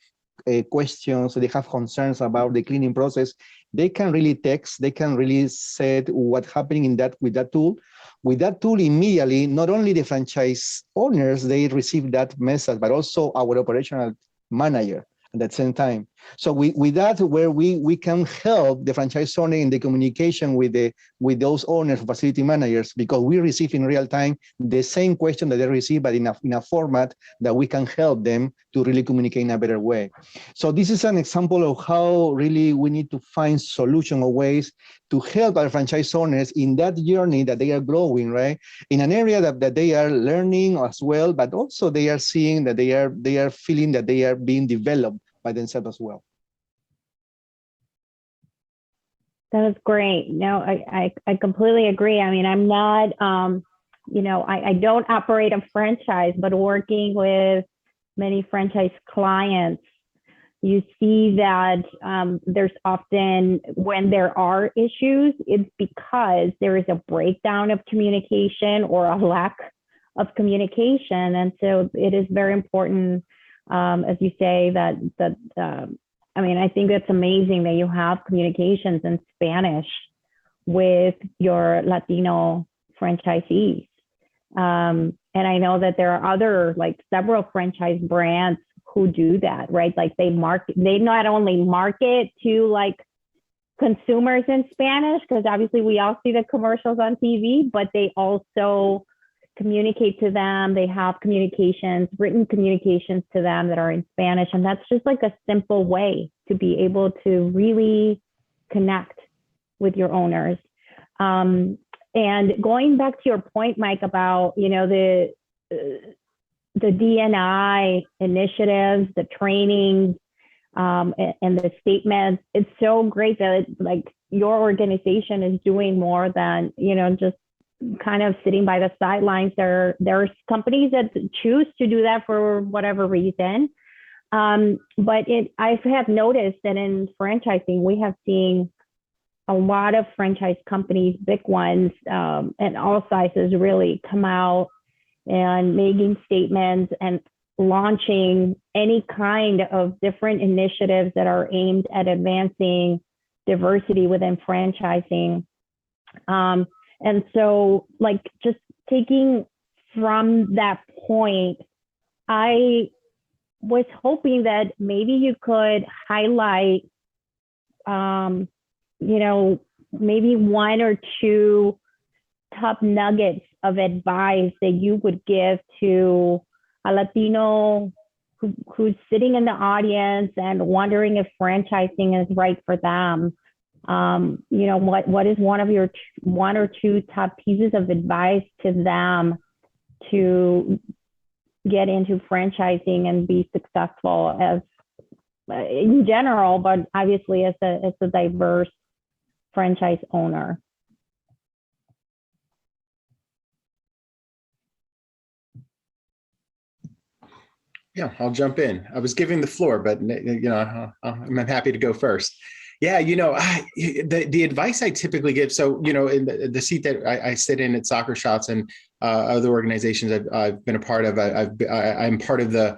Speaker 10: questions, or they have concerns about the cleaning process, they can really text, they can really say what's happening with that tool. With that tool, immediately, not only the franchise owners, they receive that message, but also our operational manager at the same time. So with that, where we can help the franchise owner in the communication with those owners, facility managers, because we receive in real time the same question that they receive, but in a format that we can help them to really communicate in a better way. So this is an example of how really we need to find solutions or ways to help our franchise owners in that journey that they are growing, right? In an area that they are learning as well, but also they are seeing that they are feeling that they are being developed by themselves as well.
Speaker 8: That was great. No, I completely agree. I mean, I'm not, I don't operate a franchise, but working with many franchise clients, you see that there's often, when there are issues, it's because there is a breakdown of communication or a lack of communication. And so it is very important, as you say, I think it's amazing that you have communications in Spanish with your Latino franchisees. And I know that there are other, like, several franchise brands who do that, right? Like they not only market to like consumers in Spanish, because obviously we all see the commercials on TV, but they also communicate to them. They have written communications to them that are in Spanish. And that's just like a simple way to be able to really connect with your owners. And going back to your point, Mike, about, the D&I initiatives, the trainings, and the statements, it's so great that your organization is doing more than, just kind of sitting by the sidelines. There are companies that choose to do that for whatever reason. But I have noticed that in franchising, we have seen a lot of franchise companies, big ones, and all sizes, really come out and making statements and launching any kind of different initiatives that are aimed at advancing diversity within franchising. And so, just taking from that point, I was hoping that maybe you could highlight, maybe one or two top nuggets of advice that you would give to a Latino who's sitting in the audience and wondering if franchising is right for them. What is one of your one or two top pieces of advice to them to get into franchising and be successful as in general, but obviously as a diverse franchise owner?
Speaker 9: Yeah, I'll jump in. I was giving the floor, but I'm happy to go first. Yeah, the advice I typically give. So, in the seat that I sit in at Soccer Shots and other organizations I've been a part of, I'm part of the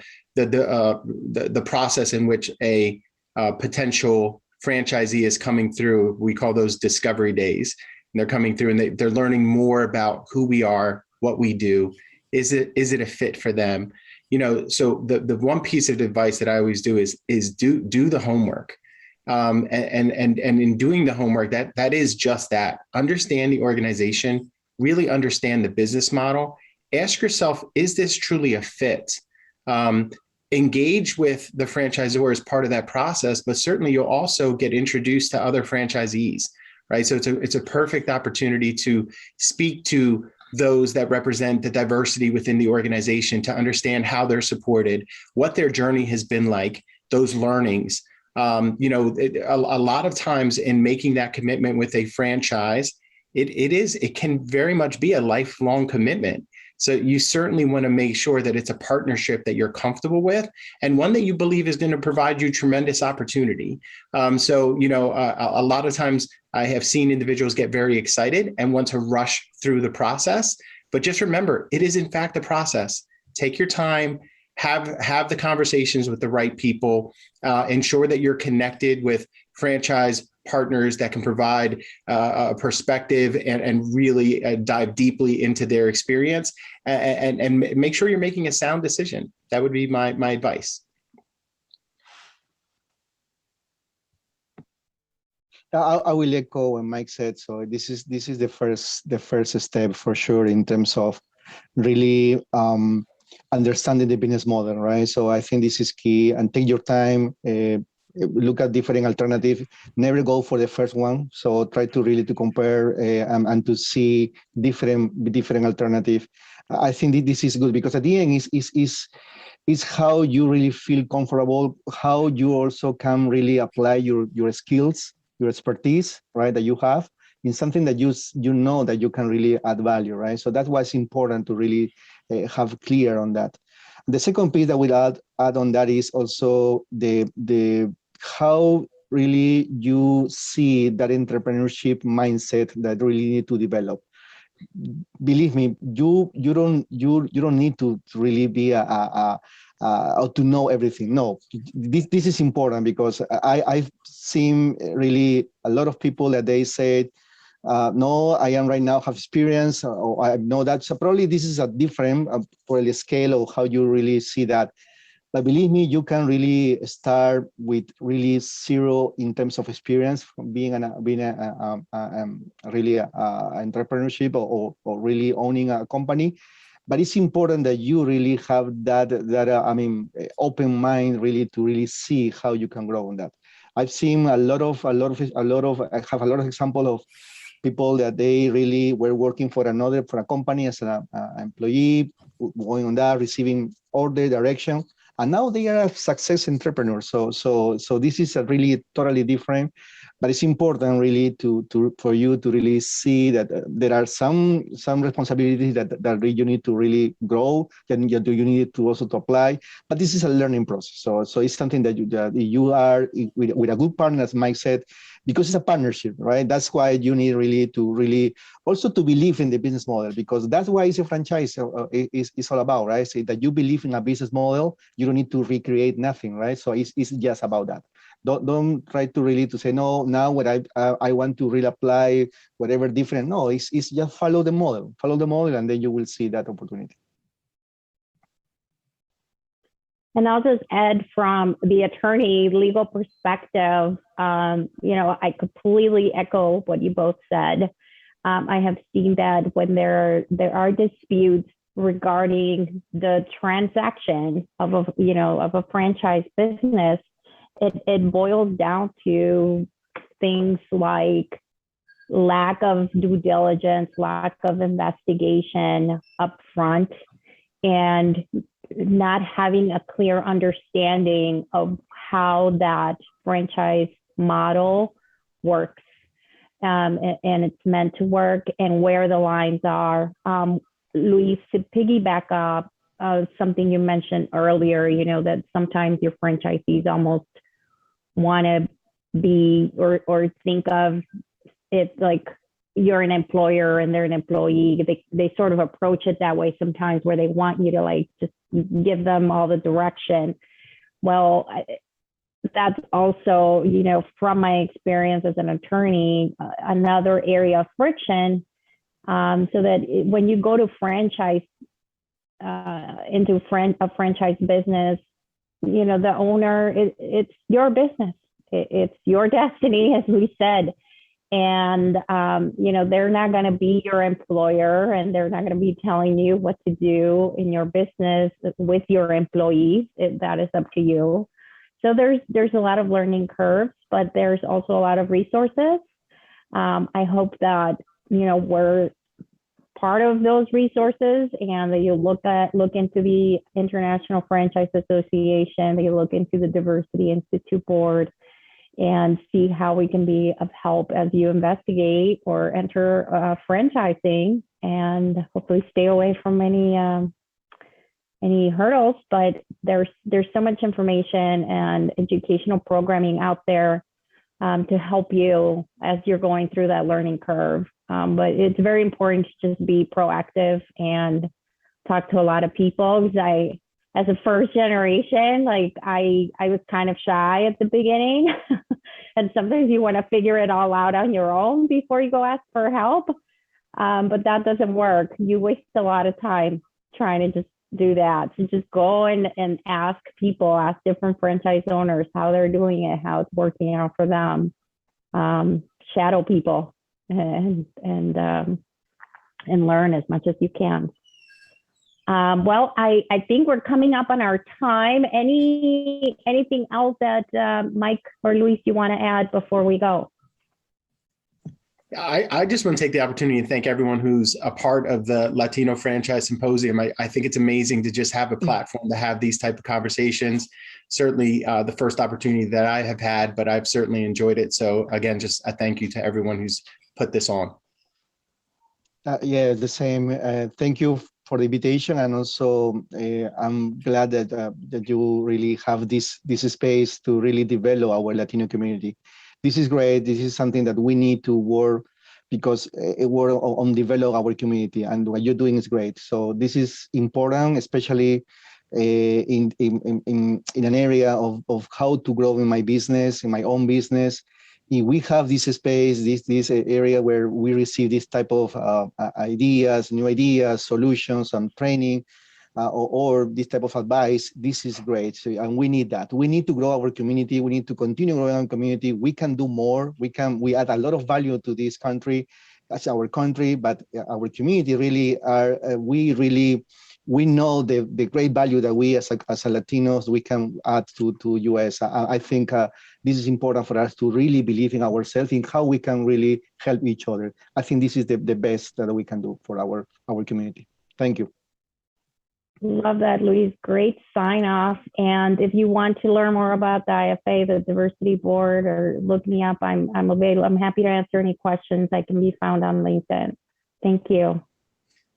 Speaker 9: process in which a potential franchisee is coming through. We call those discovery days, and they're coming through and they're learning more about who we are, what we do. Is it a fit for them? So the one piece of advice that I always do is do the homework. And in doing the homework, that is just that. Understand the organization, really understand the business model. Ask yourself, is this truly a fit? Engage with the franchisor as part of that process, but certainly you'll also get introduced to other franchisees, right? So it's a perfect opportunity to speak to those that represent the diversity within the organization, to understand how they're supported, what their journey has been like, those learnings. A lot of times in making that commitment with a franchise, it can very much be a lifelong commitment. So you certainly want to make sure that it's a partnership that you're comfortable with and one that you believe is going to provide you tremendous opportunity. A lot of times I have seen individuals get very excited and want to rush through the process. But just remember, it is in fact a process. Take your time, have the conversations with the right people, ensure that you're connected with franchise partners that can provide a perspective and really dive deeply into their experience and make sure you're making a sound decision. That would be my advice.
Speaker 10: I will echo what Mike said. So this is the first step for sure in terms of really understanding the business model, right? So I think this is key, and take your time. Look at different alternatives. Never go for the first one. So try to really to compare and to see different alternatives. I think this is good because at the end is how you really feel comfortable, how you also can really apply your skills, your expertise, right, that you have in something that you know that you can really add value, right? So that's what's important to really have clear on that. The second piece that we'll add on that is also the how really you see that entrepreneurship mindset that really need to develop. Believe me, you don't need to really be or to know everything. No, this is important because I've seen really a lot of people that they say, no, I am right now have experience, or I know that. So probably this is a different probably scale of how you really see that. But believe me, you can really start with really zero in terms of experience, being really entrepreneurship or really owning a company. But it's important that you really have that open mind really to really see how you can grow on that. I've seen I have a lot of examples of people that they really were working for a company as an employee, going on that, receiving order direction, and now they are success entrepreneurs. So this is a really totally different, but it's important really for you to really see that there are some responsibilities that you need to really grow, and you need to also to apply. But this is a learning process. So it's something that you are with a good partner, as Mike said, because it's a partnership, right? That's why you need really to also to believe in the business model, because that's why it's a franchise is all about, right? So that you believe in a business model, you don't need to recreate nothing, right? So it's just about that. Don't try to really to say, no, now what I want to really apply whatever different. No, it's just follow the model, and then you will see that opportunity.
Speaker 8: And I'll just add from the attorney legal perspective, I completely echo what you both said. I have seen that when there are disputes regarding the transaction of a franchise business, it boils down to things like lack of due diligence, lack of investigation upfront, and not having a clear understanding of how that franchise model works and it's meant to work and where the lines are. Luis, to piggyback up something you mentioned earlier, that sometimes your franchisees almost want to be or think of it like you're an employer and they're an employee. They sort of approach it that way sometimes, where they want you to just give them all the direction. Well, that's also, from my experience as an attorney, another area of friction. So that when you go to franchise into a franchise business, you know, the owner, it's your business. It's your destiny, as we said. And, you know, they're not going to be your employer, and they're not going to be telling you what to do in your business with your employees. That is up to you. So there's a lot of learning curves, but there's also a lot of resources. I hope that, you know, we're part of those resources, and that you look into the International Franchise Association, that you look into the Diversity Institute Board, and see how we can be of help as you investigate or enter franchising, and hopefully stay away from any hurdles. But there's so much information and educational programming out there to help you as you're going through that learning curve. But it's very important to just be proactive and talk to a lot of people, because as a first generation, like I was kind of shy at the beginning. And sometimes you want to figure it all out on your own before you go ask for help. But that doesn't work. You waste a lot of time trying to just do that. So just go and ask people, ask different franchise owners how they're doing it, how it's working out for them. Shadow people and learn as much as you can. Well, I think we're coming up on our time. Anything else that Mike or Luis, you want to add before we go?
Speaker 9: I just want to take the opportunity to thank everyone who's a part of the Latino Franchise Symposium. I think it's amazing to just have a platform to have these type of conversations. Certainly the first opportunity that I have had, but I've certainly enjoyed it. So again, just a thank you to everyone who's put this on.
Speaker 10: Yeah, the same. Thank you for the invitation, and also I'm glad that you really have this space to really develop our Latino community. This is great. This is something that we need to work, because work on develop our community, and what you're doing is great. So this is important, especially in an area of how to grow in my business, in my own business. If we have this space, this area where we receive this type of ideas, new ideas, solutions, and training, or this type of advice, this is great. So, and we need that. We need to grow our community. We need to continue growing our community. We can do more. We add a lot of value to this country. That's our country, but our community really are. We know the great value that we as Latinos we can add to US. I think this is important for us to really believe in ourselves, in how we can really help each other. I think this is the best that we can do for our community. Thank you.
Speaker 8: Love that, Luis. Great sign off. And if you want to learn more about the IFA, the Diversity Board, or look me up, I'm available. I'm happy to answer any questions. I can be found on LinkedIn. Thank you.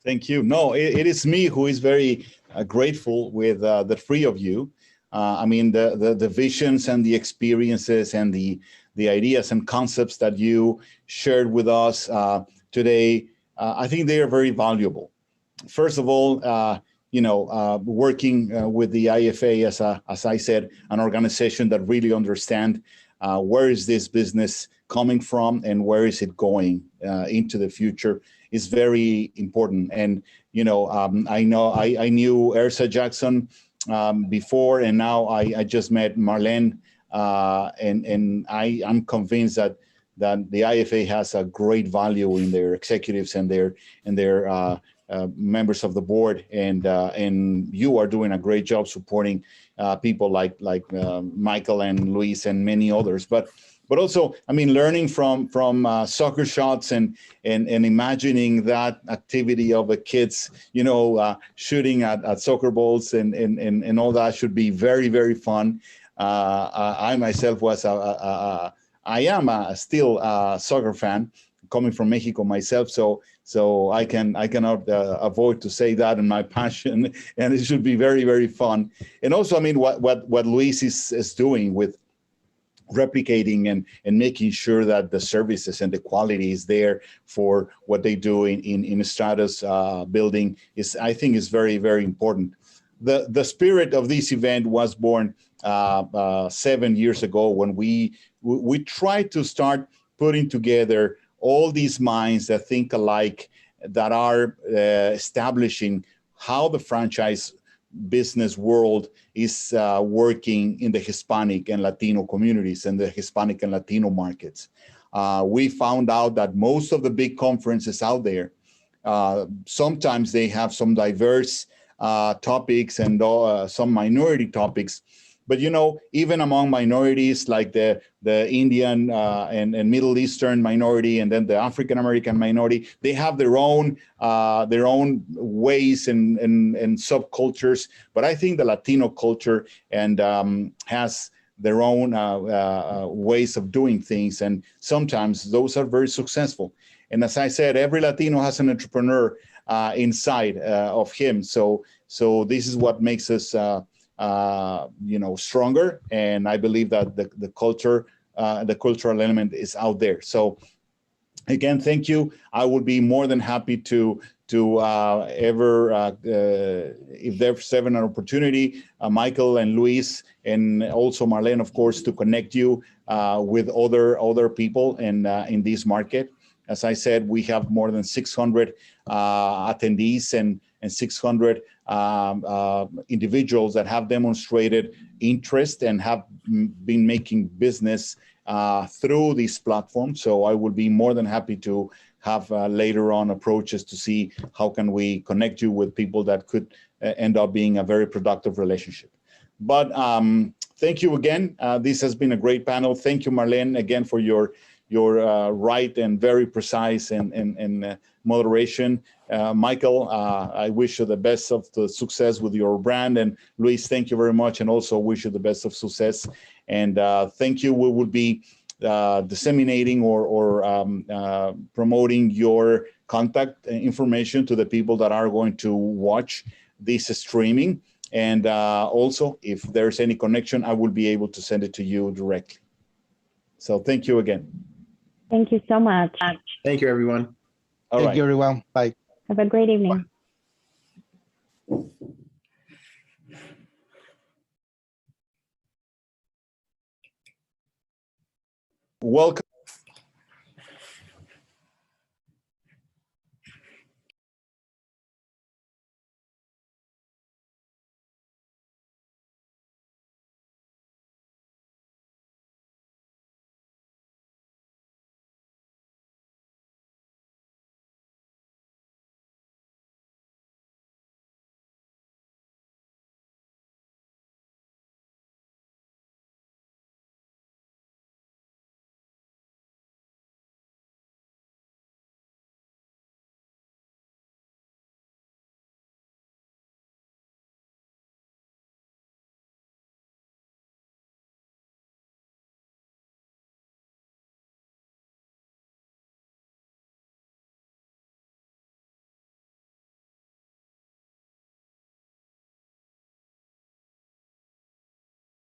Speaker 1: Thank you. No, it is me who is very grateful with the three of you. I mean, the visions and the experiences and the ideas and concepts that you shared with us today, I think they are very valuable. First of all, working with the IFA, as I said, an organization that really understand where is this business coming from and where is it going into the future is very important. And, I knew Ersa Jackson before, and now I just met Marlén, and I'm convinced that the IFA has a great value in their executives and their members of the board, and you are doing a great job supporting people like Michael and Luis and many others. But also, I mean, learning from soccer shots and imagining that activity of the kids, shooting at soccer balls and all that should be very, very fun. I myself I am still a soccer fan, coming from Mexico myself, so I cannot avoid to say that in my passion, and it should be very, very fun. And also, I mean, what Luis is doing with replicating and making sure that the services and the quality is there for what they do in Stratus building I think is very, very important. The spirit of this event was born 7 years ago when we tried to start putting together all these minds that think alike, that are establishing how the franchise business world is working in the Hispanic and Latino communities and the Hispanic and Latino markets. We found out that most of the big conferences out there, sometimes they have some diverse topics and some minority topics. But even among minorities like the Indian and Middle Eastern minority, and then the African American minority, they have their own ways and subcultures. But I think the Latino culture and has their own ways of doing things, and sometimes those are very successful. And as I said, every Latino has an entrepreneur inside of him. So this is what makes us stronger. And I believe that the culture, the cultural element is out there. So again, thank you. I would be more than happy to if there's ever an opportunity, Michael and Luis, and also Marlén, of course, to connect you with other people in this market. As I said, we have more than 600 attendees and 600 individuals that have demonstrated interest and have been making business through this platform. So I would be more than happy to have later on approaches to see how can we connect you with people that could end up being a very productive relationship. But thank you again. This has been a great panel. Thank you, Marlén, again for your right and very precise and moderation. Michael, I wish you the best of the success with your brand. And Luis, thank you very much, and also wish you the best of success. And thank you. We will be disseminating or promoting your contact information to the people that are going to watch this streaming. And also, if there's any connection, I will be able to send it to you directly. So thank you again.
Speaker 8: Thank you so much.
Speaker 9: Thank you, everyone.
Speaker 10: Thank you, everyone. Bye.
Speaker 8: Have a great evening.
Speaker 1: Welcome.